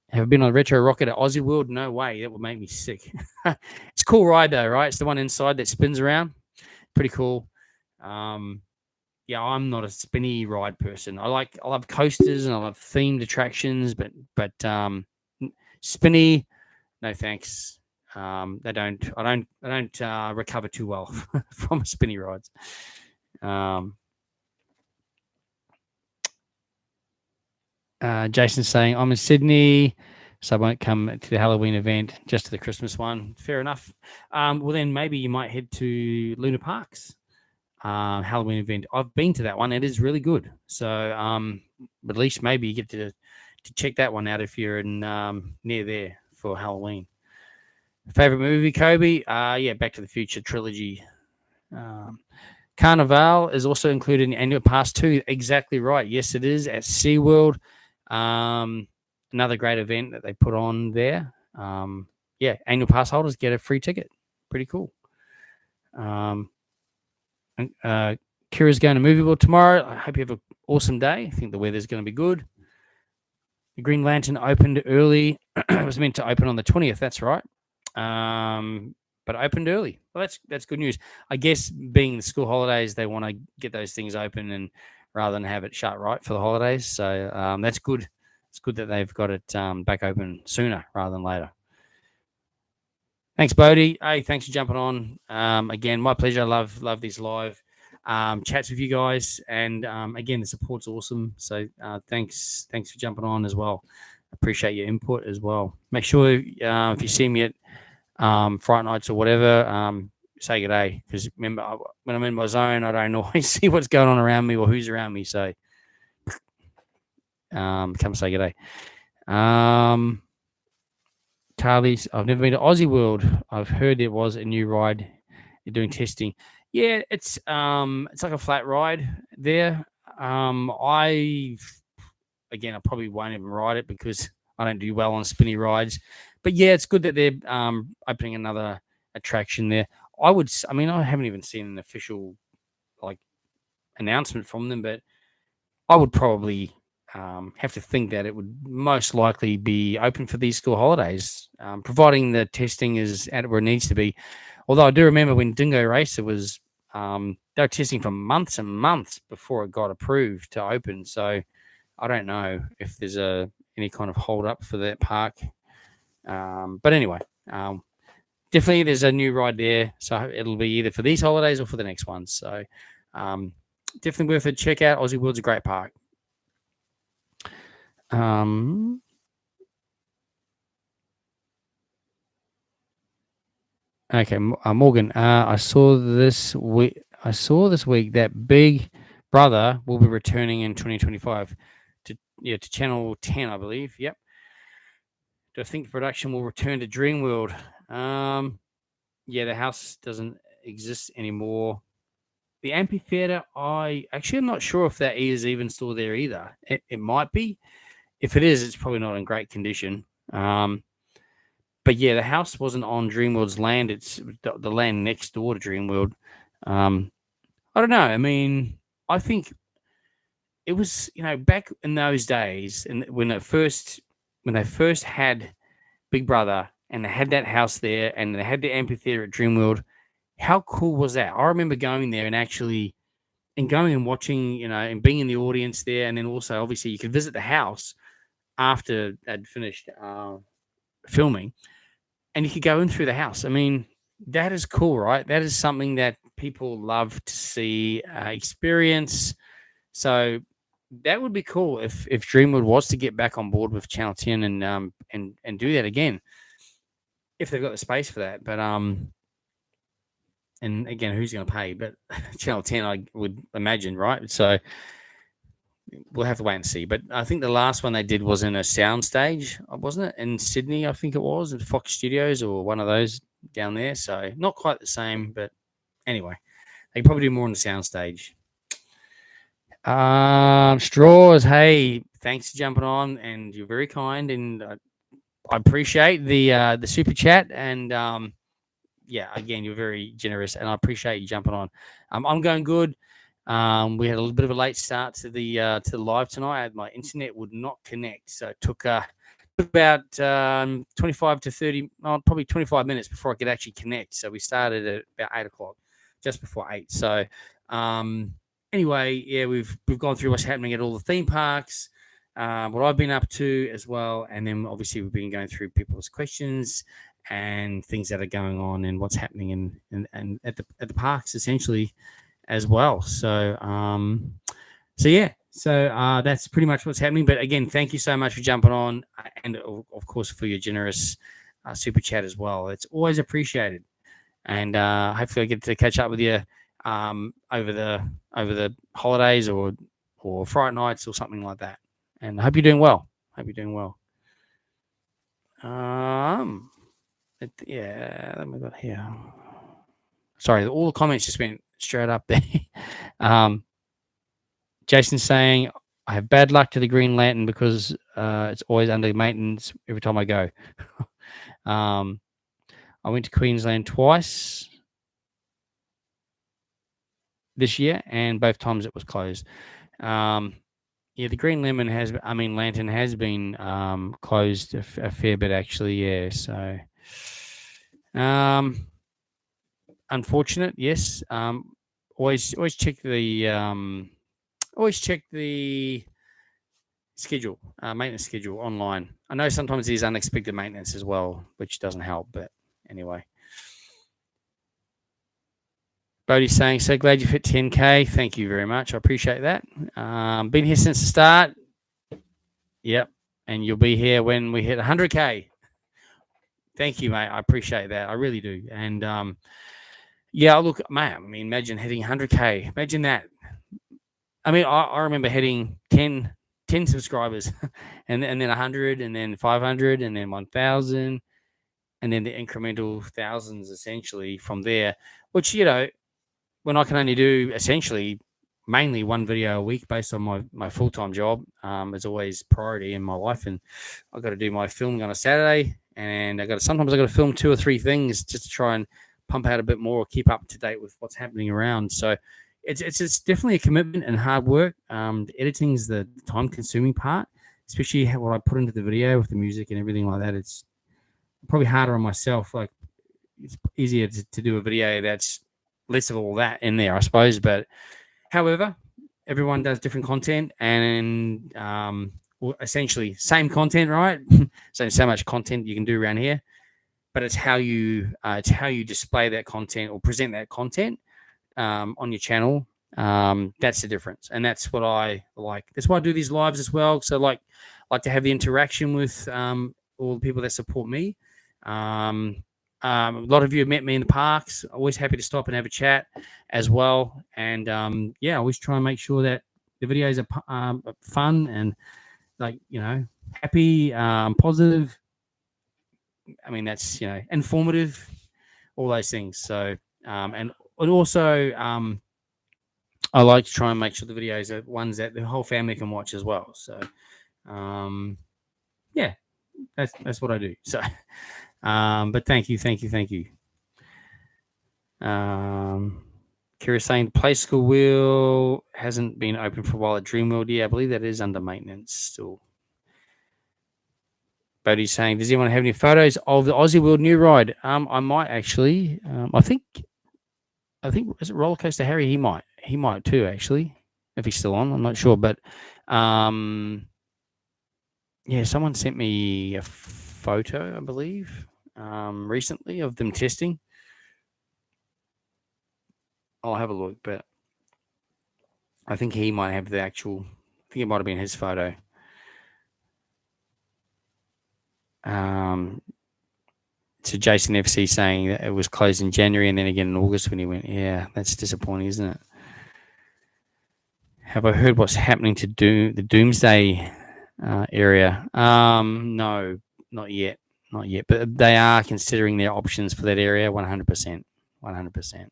Have I been on a retro rocket at Aussie World? No way. That would make me sick. It's a cool ride though, right? It's the one inside that spins around. Pretty cool. Yeah, I'm not a spinny ride person. I love coasters and I love themed attractions, but spinny, no thanks. I don't recover too well from spinny rides. Jason's saying, I'm in Sydney, so I won't come to the Halloween event, just to the Christmas one. Fair enough. Well, then maybe you might head to Luna Park's Halloween event. I've been to that one. It is really good. So at least maybe you get to check that one out if you're in near there for Halloween. Favorite movie, Kobe? Yeah, Back to the Future trilogy. Carnival is also included in Annual Pass 2. Exactly right. Yes, it is at SeaWorld. Another great event that they put on there. Yeah, Annual Pass holders get a free ticket. Pretty cool. Kira's going to Movie World tomorrow. I hope you have an awesome day. I think the weather's going to be good. The Green Lantern opened early. It was meant to open on the 20th. That's right. But opened early. Well, that's good news. I guess being the school holidays, they want to get those things open and rather than have it shut right for the holidays. So that's good. It's good that they've got it back open sooner rather than later. Thanks, Bodie. Hey, thanks for jumping on. Again, my pleasure. I love these live chats with you guys. And again, the support's awesome. So thanks for jumping on as well. Appreciate your input as well. Make sure if you see me at Fright Nights or whatever, say good day, because remember when I'm in my zone, I don't always see what's going on around me or who's around me. So come say good day. Carly's, I've never been to Aussie World. I've heard there was a new ride. You're doing testing. Yeah, it's like a flat ride there. I probably won't even ride it because I don't do well on spinny rides. But yeah, it's good that they're opening another attraction there. I haven't even seen an official announcement from them, but I would probably have to think that it would most likely be open for these school holidays, providing the testing is at where it needs to be. Although I do remember when Dingo Racer was, they were testing for months and months before it got approved to open. So I don't know if there's any kind of hold up for that park. But anyway, definitely there's a new ride there. So it'll be either for these holidays or for the next ones. So definitely worth a check out. Aussie World's a great park. Okay, Morgan. I saw this week that Big Brother will be returning in 2025 to Channel 10, I believe. Yep. Do I think the production will return to Dreamworld? Yeah, the house doesn't exist anymore. The amphitheater, I'm not sure if that is even still there either. It might be. If it is, it's probably not in great condition. But yeah, the house wasn't on Dreamworld's land. It's the land next door to Dreamworld. I don't know. I mean, I think it was, back in those days, and when they first had Big Brother and they had that house there and they had the amphitheater at Dreamworld, how cool was that? I remember going there and going and watching, and being in the audience there. And then also, obviously, you could visit the house after they'd finished filming and you could go in through the house. I mean, that is cool, right? That is something that people love to see, experience. So that would be cool if Dreamworld was to get back on board with Channel 10 and do that again. if they've got the space for that. But and again, who's going to pay? But Channel 10, I would imagine, right? So we'll have to wait and see. But I think the last one they did was in a soundstage, wasn't it? In Sydney, I think it was, at Fox Studios or one of those down there. So not quite the same, but anyway, they probably do more on the soundstage. Straws, hey, thanks for jumping on, and you're very kind, and I appreciate the super chat, and yeah, again, you're very generous, and I appreciate you jumping on. I'm going good. We had a little bit of a late start to the live tonight. My internet would not connect, so it took about 25 to 30, probably 25 minutes before I could actually connect. So we started at about 8 o'clock, just before 8. So anyway, yeah, we've gone through what's happening at all the theme parks, what I've been up to as well, and then obviously we've been going through people's questions and things that are going on and what's happening in at the parks essentially as well. So yeah, so that's pretty much what's happening. But again, thank you so much for jumping on, and of course for your generous super chat as well. It's always appreciated, and hopefully I get to catch up with you over the holidays or Fright Nights or something like that. And I hope you're doing well. Yeah, let me go here. Sorry, all the comments just went straight up there. Jason's saying, I have bad luck to the Green Lantern because it's always under maintenance every time I go. I went to Queensland twice this year, and both times it was closed. Yeah, the Green Lantern has been closed a fair bit actually. Yeah, so unfortunate. Yes. Always check the schedule, maintenance schedule online. I know sometimes there's unexpected maintenance as well, which doesn't help. But anyway. Bodie's saying, so glad you fit 10K. Thank you very much. I appreciate that. Been here since the start. Yep. And you'll be here when we hit 100K. Thank you, mate. I appreciate that. I really do. And yeah, look, mate, I mean, imagine hitting 100K. Imagine that. I mean, I remember hitting 10 subscribers and then 100 and then 500 and then 1,000 and then the incremental thousands essentially from there, which, you know, when I can only do essentially mainly one video a week based on my full-time job, is always priority in my life. And I've got to do my filming on a Saturday, and sometimes I got to film 2 or 3 things just to try and pump out a bit more, keep up to date with what's happening around. So it's definitely a commitment and hard work. The editing is the time-consuming part, especially what I put into the video with the music and everything like that. It's probably harder on myself. Like, it's easier to do a video that's less of all that in there, I suppose. But however, everyone does different content, and essentially same content, right? So much content you can do around here, but it's how you display that content or present that content on your channel. That's the difference, and that's what I like. That's why I do these lives as well. So like to have the interaction with all the people that support me. A lot of you have met me in the parks. Always happy to stop and have a chat as well. And yeah, I always try and make sure that the videos are fun and, like, you know, happy, positive. I mean, that's, you know, informative, all those things. So and also I like to try and make sure the videos are ones that the whole family can watch as well. So yeah, that's what I do. So but thank you. Kira's saying Play School Wheel hasn't been open for a while at Dreamworld. Yeah, I believe that is under maintenance still. Bodie's saying, does anyone have any photos of the Aussie World new ride? I might actually. I think is it Roller Coaster Harry? He might too, actually, if he's still on. I'm not sure, but yeah, someone sent me a photo, I believe, recently of them testing. I'll have a look, but I think he might have the actual. I think it might have been his photo. to Jason FC saying that it was closed in January and then again in August when he went. Yeah, that's disappointing, isn't it? Have I heard what's happening to the Doomsday area? No, not yet. Not yet. But they are considering their options for that area 100%. 100%.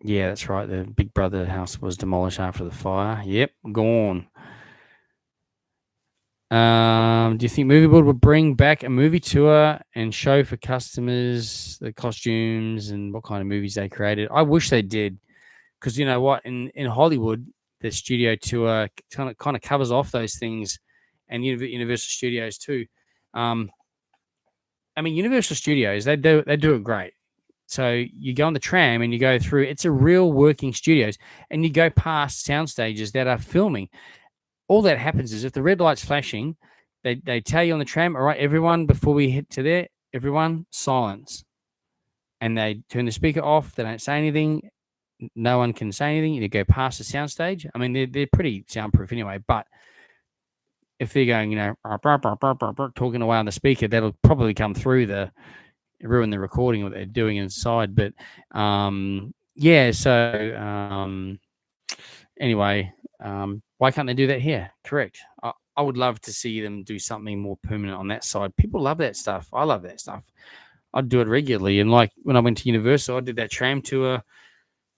Yeah, that's right. The Big Brother house was demolished after the fire. Yep, gone. Do you think Movie World would bring back a movie tour and show for customers the costumes and what kind of movies they created? I wish they did, because you know what, in Hollywood, the studio tour kind of covers off those things, and Universal Studios too. I mean, Universal Studios they do it great. So you go on the tram and you go through. It's a real working studios, and you go past sound stages that are filming. All that happens is if the red light's flashing, they tell you on the tram, all right, everyone, before we hit to there, everyone, silence. And they turn the speaker off. They don't say anything. No one can say anything. You go past the sound stage. I mean, they're pretty soundproof anyway. But if they're going, talking away on the speaker, that'll probably come through ruin the recording what they're doing inside. But yeah, so anyway, why can't they do that here? Correct. I would love to see them do something more permanent on that side. People love that stuff. I love that stuff. I'd do it regularly. And like when I went to Universal, I did that tram tour. I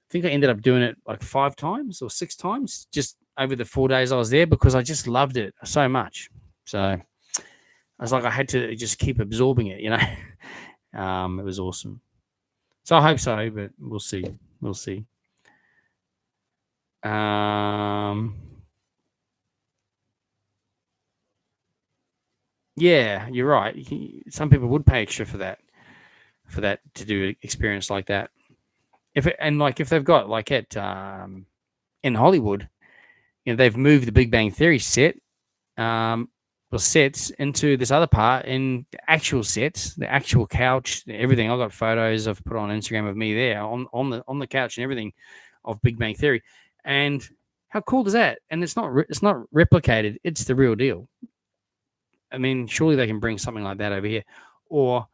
think I ended up doing it like 5 times or 6 times just over the 4 days I was there because I just loved it so much. So I was like, I had to just keep absorbing it, you know. It was awesome. So I hope so, but we'll see. We'll see. Yeah, you're right. Some people would pay extra for that to do an experience like that. If they've got like at in Hollywood, you know, they've moved the Big Bang Theory set, sets into this other part in the actual sets, the actual couch, everything. I've got photos I've put on Instagram of me there on the couch and everything of Big Bang Theory. And how cool is that? And it's not replicated. It's the real deal. I mean, surely they can bring something like that over here, or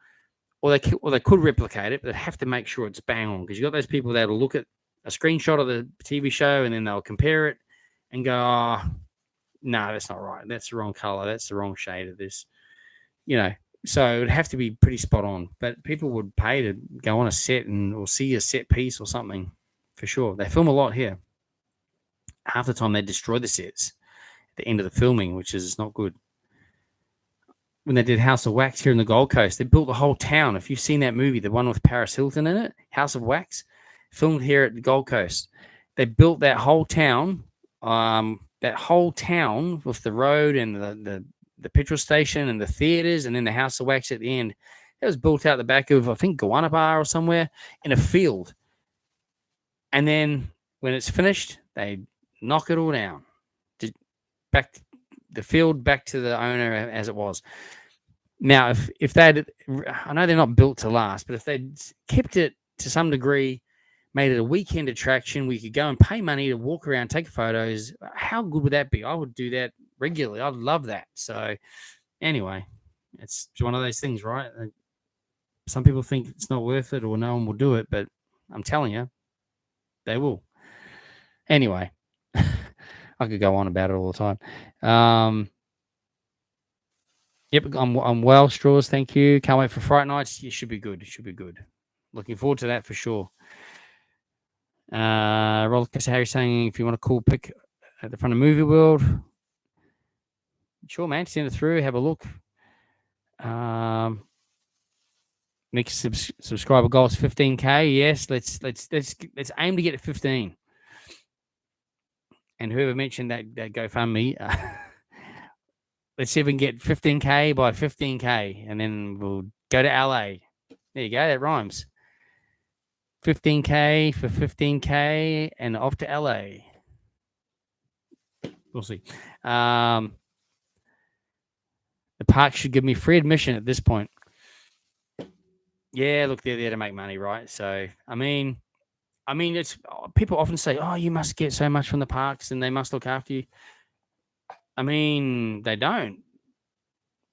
they could replicate it, but they have to make sure it's bang on, because you got those people that'll look at a screenshot of the TV show and then they'll compare it and go, "Oh, no, that's not right. That's the wrong color. That's the wrong shade of this." You know, so it would have to be pretty spot on. But people would pay to go on a set or see a set piece or something for sure. They film a lot here. Half the time they destroy the sets at the end of the filming, which is not good. When they did House of Wax here in the Gold Coast, they built the whole town. If you've seen that movie, the one with Paris Hilton in it, House of Wax, filmed here at the Gold Coast. They built that whole town with the road and the petrol station and the theaters and then the House of Wax at the end. It was built out the back of, I think, Gowanaba or somewhere in a field. And then when it's finished, they knock it all down. Back the field back to the owner as it was. Now, if they'd, I know they're not built to last, but if they'd kept it to some degree, made it a weekend attraction, we could go and pay money to walk around, take photos. How good would that be? I would do that regularly. I'd love that. So anyway, it's one of those things, right? Some people think it's not worth it or no one will do it, but I'm telling you, they will. Anyway, I could go on about it all the time. Yep, I'm well, Straws. Thank you. Can't wait for Fright Nights. It should be good. It should be good. Looking forward to that for sure. Rollercoaster Harry saying, if you want a cool pic at the front of Movie World, sure, man. Send it through. Have a look. Next subscriber goal is 15K. Yes, let's aim to get to 15. And whoever mentioned that GoFundMe, let's see if we can get 15K by 15K, and then we'll go to LA. There you go. That rhymes. 15K for 15K and off to LA. We'll see. The park should give me free admission at this point. Yeah, look, they're there to make money, right? So, I mean, it's people often say, "Oh, you must get so much from the parks, and they must look after you." I mean, they don't.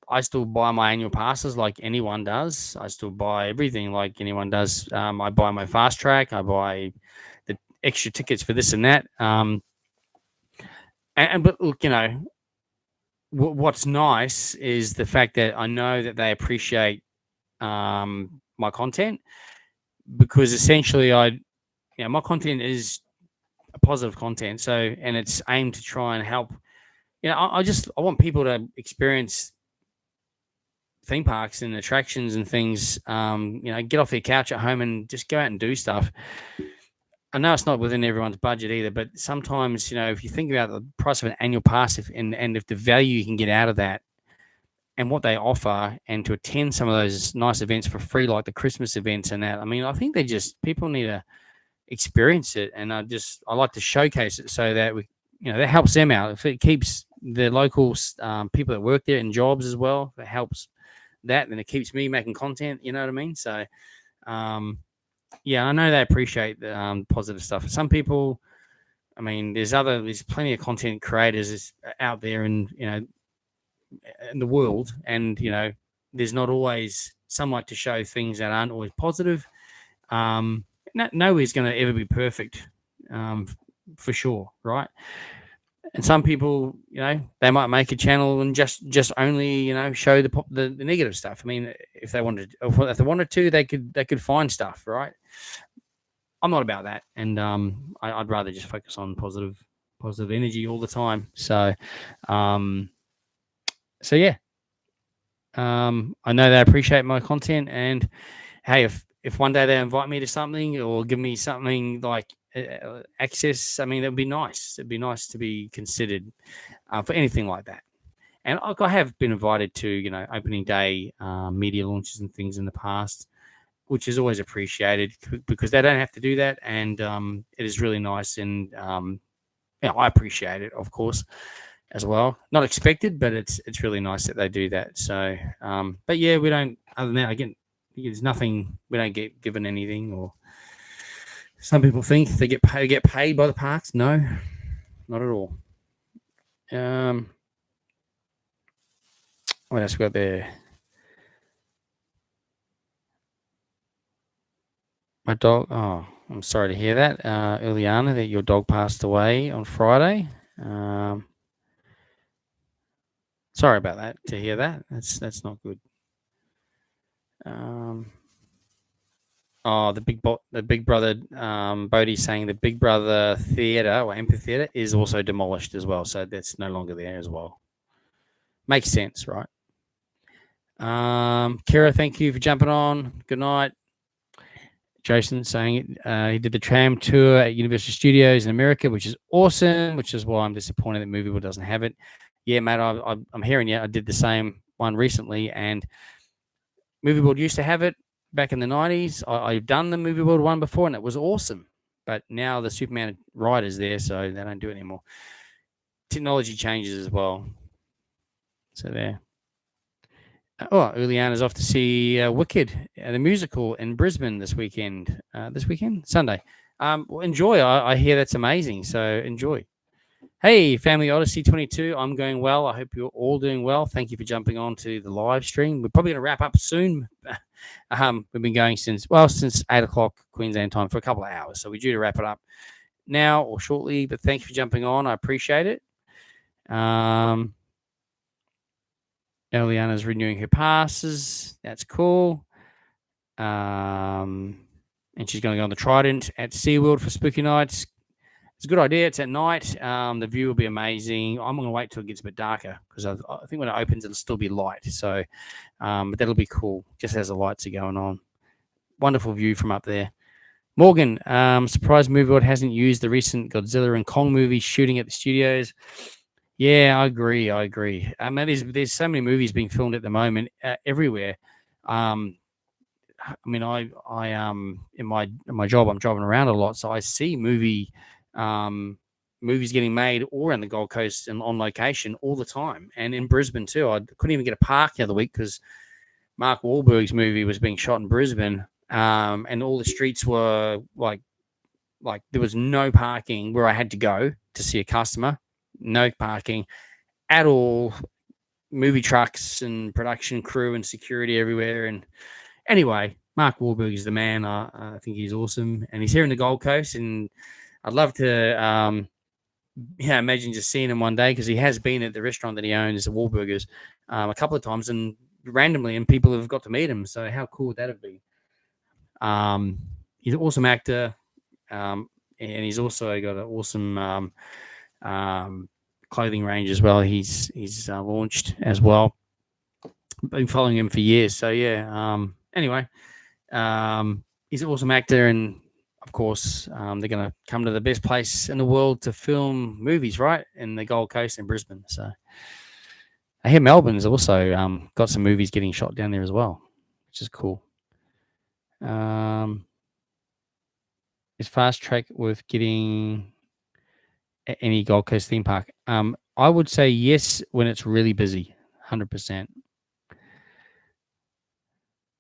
I still buy my annual passes like anyone does. I still buy everything like anyone does. I buy my fast track. I buy the extra tickets for this and that. But look, what's nice is the fact that I know that they appreciate my content, because essentially my content is a positive content. So, and it's aimed to try and help. I want people to experience theme parks and attractions and things. Get off their couch at home and just go out and do stuff. I know it's not within everyone's budget either, but sometimes, if you think about the price of an annual pass, and if the value you can get out of that and what they offer, and to attend some of those nice events for free, like the Christmas events and that, I mean, I think people need to experience it. And I like to showcase it so that that helps them out. If it keeps the local people that work there in jobs as well, it helps that, then it keeps me making content. You know what I mean? So, I know they appreciate the positive stuff. Some people, I mean, there's plenty of content creators out there, and in the world, and there's not always someone to show things that aren't always positive. Nobody's going to ever be perfect, for sure, right? And some people, they might make a channel and just only, show the negative stuff. I mean, if they wanted to, they could find stuff, right? I'm not about that, and I'd rather just focus on positive energy all the time. So, yeah. I know they appreciate my content, and hey, if one day they invite me to something or give me something like access, I mean, that'd be nice. It'd be nice to be considered for anything like that. And I have been invited to, opening day media launches and things in the past, which is always appreciated because they don't have to do that, and it is really nice, and I appreciate it, of course, as well. Not expected, but it's really nice that they do that. So, but yeah, we don't. Other than that, again, there's nothing. We don't get given anything, or some people think they get paid by the parks. No, not at all. What else we got there? My dog. Oh, I'm sorry to hear that, Ileana, that your dog passed away on Friday. Sorry about that. To hear that, that's not good. The Big Brother, Bodie's saying the Big Brother theater or amphitheater is also demolished as well, so that's no longer there as well. Makes sense, right? Kira, thank you for jumping on. Good night. Jason saying he did the tram tour at Universal Studios in America, which is awesome, which is why I'm disappointed that Movie World doesn't have it. Yeah, mate, I'm hearing you. I did the same one recently, and Movie World used to have it back in the 90s. I've done the Movie World one before, and it was awesome. But now the Superman ride is there, so they don't do it anymore. Technology changes as well. So there. Uliana's off to see Wicked, the musical in Brisbane this weekend. Sunday. Well, enjoy. I hear that's amazing, so enjoy. Hey, Family Odyssey 22. I'm going well. I hope you're all doing well. Thank you for jumping on to the live stream. We're probably going to wrap up soon. We've been going since 8 o'clock Queensland time for a couple of hours. So we're due to wrap it up now or shortly. But thank you for jumping on. I appreciate it. Eliana's renewing her passes. That's cool. And she's going to go on the Trident at SeaWorld for Spooky Nights. It's a good idea. It's at night. The view will be amazing. I'm going to wait till it gets a bit darker because I think when it opens, it'll still be light. So, but that'll be cool just as the lights are going on. Wonderful view from up there. Morgan, surprised Movie World hasn't used the recent Godzilla and Kong movies shooting at the studios. Yeah, I agree. There's so many movies being filmed at the moment everywhere. I mean, I in my job, I'm driving around a lot, so I see movies getting made all around the Gold Coast and on location all the time, and in Brisbane too. I couldn't even get a park the other week because Mark Wahlberg's movie was being shot in Brisbane, and all the streets were like there was no parking where I had to go to see a customer, no parking, at all. Movie trucks and production crew and security everywhere. And anyway, Mark Wahlberg is the man. I think he's awesome, and he's here in the Gold Coast. And I'd love to, imagine just seeing him one day, because he has been at the restaurant that he owns, the Wahlburgers, a couple of times, and randomly, and people have got to meet him. So how cool would that have been? He's an awesome actor, and he's also got an awesome clothing range as well. He's launched as well. Been following him for years. So yeah. Anyway, he's an awesome actor, and of course, they're going to come to the best place in the world to film movies, right? In the Gold Coast in Brisbane. So I hear Melbourne's also got some movies getting shot down there as well, which is cool. Is Fast Track worth getting at any Gold Coast theme park? I would say yes when it's really busy, 100%.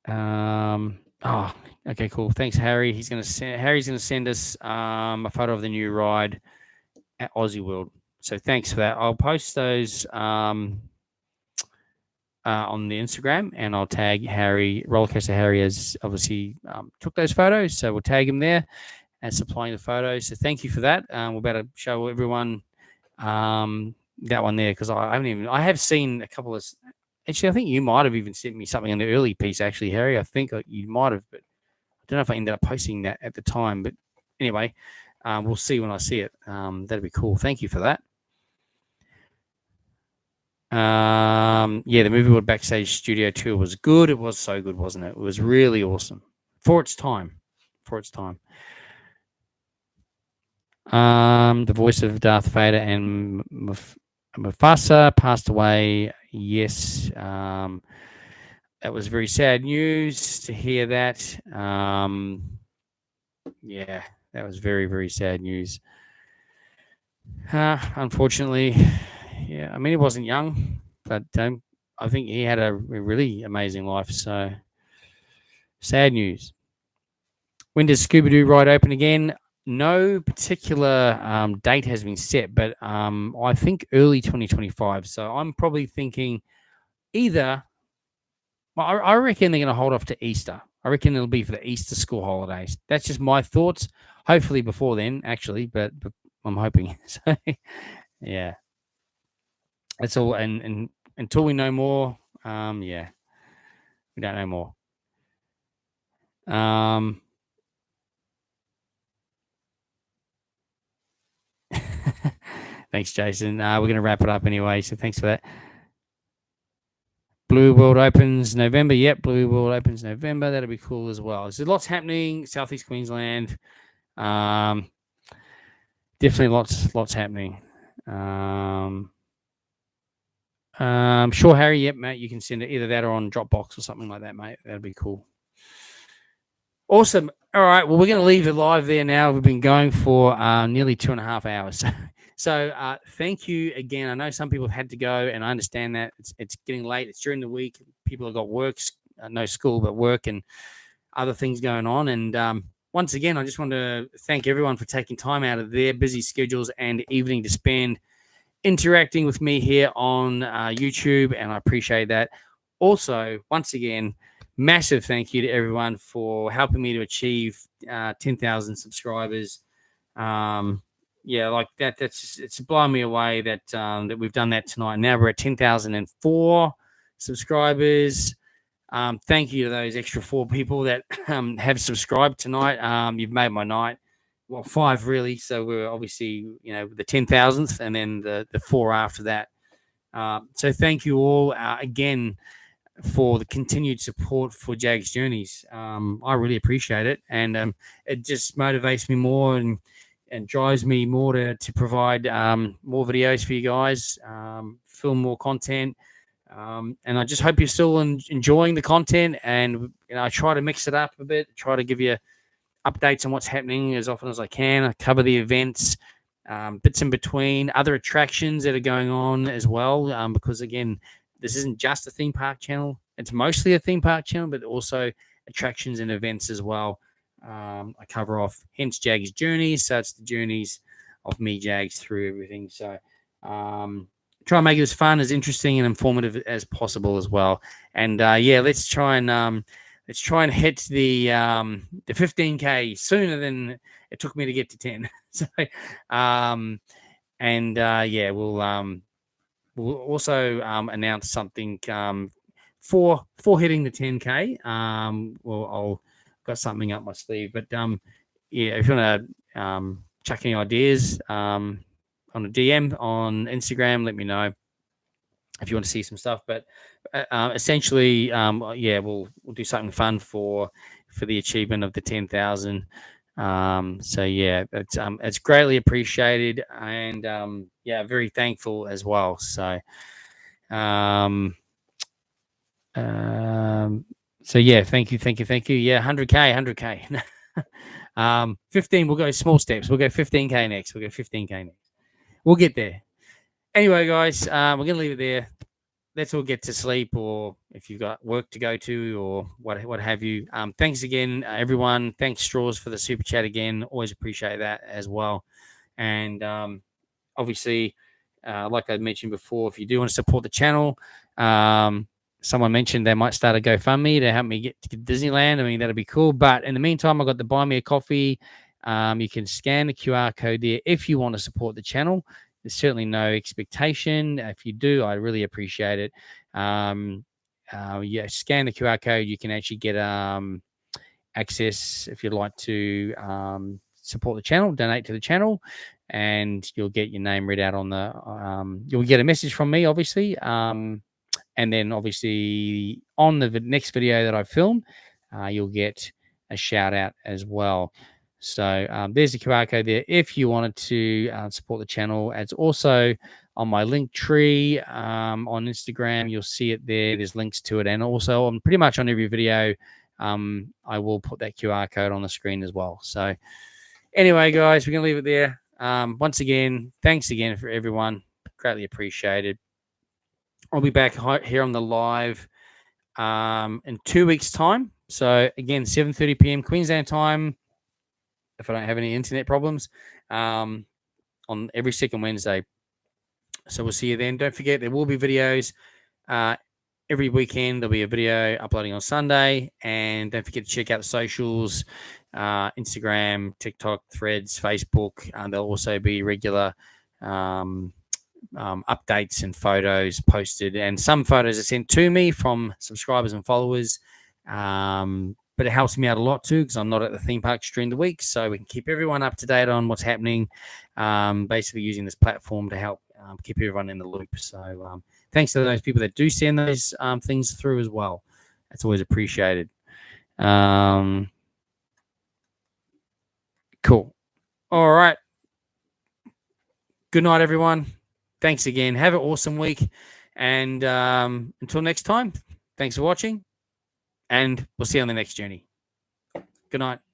Oh, okay, cool. Thanks, Harry. Harry's gonna send us a photo of the new ride at Aussie World. So thanks for that. I'll post those on the Instagram, and I'll tag Harry, Rollercoaster Harry, as obviously took those photos. So we'll tag him there and supplying the photos. So thank you for that. We're about to show everyone that one there, because I have seen a couple of. Actually, I think you might have even sent me something on the early piece, actually, Harry. I think you might have, but I don't know if I ended up posting that at the time. But anyway, we'll see when I see it. That'd be cool. Thank you for that. Yeah, the Movie World Backstage Studio Tour was good. It was so good, wasn't it? It was really awesome for its time. The voice of Darth Vader and Mufasa passed away. Yes. That was very sad news to hear that. Yeah, that was very, very sad news. Unfortunately, yeah, I mean, he wasn't young, but I think he had a really amazing life. So sad news. When does Scooby-Doo ride open again? No particular date has been set, but I think early 2025. So I'm probably thinking either. Well, I reckon they're going to hold off to Easter. I reckon it'll be for the Easter school holidays. That's just my thoughts. Hopefully before then, actually, but I'm hoping. So, yeah, that's all. And until we know more, yeah, we don't know more. Thanks, Jason. We're going to wrap it up anyway, so thanks for that. Blue World opens November. Yep, Blue World opens November. That'll be cool as well. So lots happening. Southeast Queensland. Definitely lots happening. Sure, Harry. Yep, mate. You can send it either that or on Dropbox or something like that, mate. That'd be cool. Awesome. All right. Well, we're going to leave it live there now. We've been going for nearly 2.5 hours. So thank you again. I know some people have had to go, and I understand that. It's getting late. It's during the week. People have got work, no school, but work and other things going on. And once again, I just want to thank everyone for taking time out of their busy schedules and evening to spend interacting with me here on YouTube, and I appreciate that. Also, once again, massive thank you to everyone for helping me to achieve 10,000 subscribers. Yeah, like that. It's blown me away that that we've done that tonight. Now we're at 10,004 subscribers. Thank you to those extra 4 people that have subscribed tonight. You've made my night. Well, 5 really. So we're obviously, the 10,000th, and then the 4 after that. So thank you all again for the continued support for Jaggs Journeys. I really appreciate it, and it just motivates me more and drives me more to provide more videos for you guys, film more content. And I just hope you're still enjoying the content, and I try to mix it up a bit, try to give you updates on what's happening as often as I can. I cover the events, bits in between, other attractions that are going on as well, because again, this isn't just a theme park channel. It's mostly a theme park channel, but also attractions and events as well. I cover off, hence Jaggs Journeys. So it's the journeys of me, Jaggs, through everything. So try and make it as fun, as interesting, and informative as possible as well. And yeah, let's try and hit the 15K sooner than it took me to get to 10. So, yeah, we'll also announce something for hitting the 10K. Well, I'll got something up my sleeve, but yeah, if you want to chuck any ideas on a DM on Instagram, let me know if you want to see some stuff. But essentially, yeah, we'll do something fun for the achievement of the 10,000. So yeah, it's greatly appreciated, and yeah, very thankful as well. So so yeah, thank you. Yeah, 100K. 15, we'll go small steps. We'll go 15K next. We'll get there. Anyway, guys, we're gonna leave it there. Let's all get to sleep, or if you've got work to go to, or what have you. Thanks again, everyone. Thanks, Straws, for the super chat again. Always appreciate that as well. And obviously, like I mentioned before, if you do want to support the channel, someone mentioned they might start a GoFundMe to help me get to Disneyland. I mean, that'd be cool. But in the meantime, I've got the Buy Me a Coffee. You can scan the QR code there if you want to support the channel. There's certainly no expectation. If you do, I really appreciate it. Yeah, scan the QR code. You can actually get access if you'd like to support the channel, donate to the channel, and you'll get your name read out on the. You'll get a message from me, obviously, and then obviously on the next video that I film, you'll get a shout out as well. So there's the QR code there if you wanted to support the channel. It's also on my link tree on Instagram. You'll see it there. There's links to it. And also on pretty much on every video, I will put that QR code on the screen as well. So anyway, guys, we're going to leave it there. Once again, thanks again for everyone. Greatly appreciated. I'll be back here on the live in 2 weeks' time. So again, 7:30 p.m. Queensland time, if I don't have any internet problems, on every second Wednesday. So we'll see you then. Don't forget, there will be videos every weekend. There'll be a video uploading on Sunday. And don't forget to check out the socials, Instagram, TikTok, Threads, Facebook. There'll also be regular updates and photos posted. And some photos are sent to me from subscribers and followers. But it helps me out a lot too, because I'm not at the theme parks during the week, so we can keep everyone up to date on what's happening. Basically using this platform to help keep everyone in the loop. So thanks to those people that do send those things through as well. That's always appreciated. Cool. All right. Good night, everyone. Thanks again. Have an awesome week. And until next time, thanks for watching. And we'll see you on the next journey. Good night.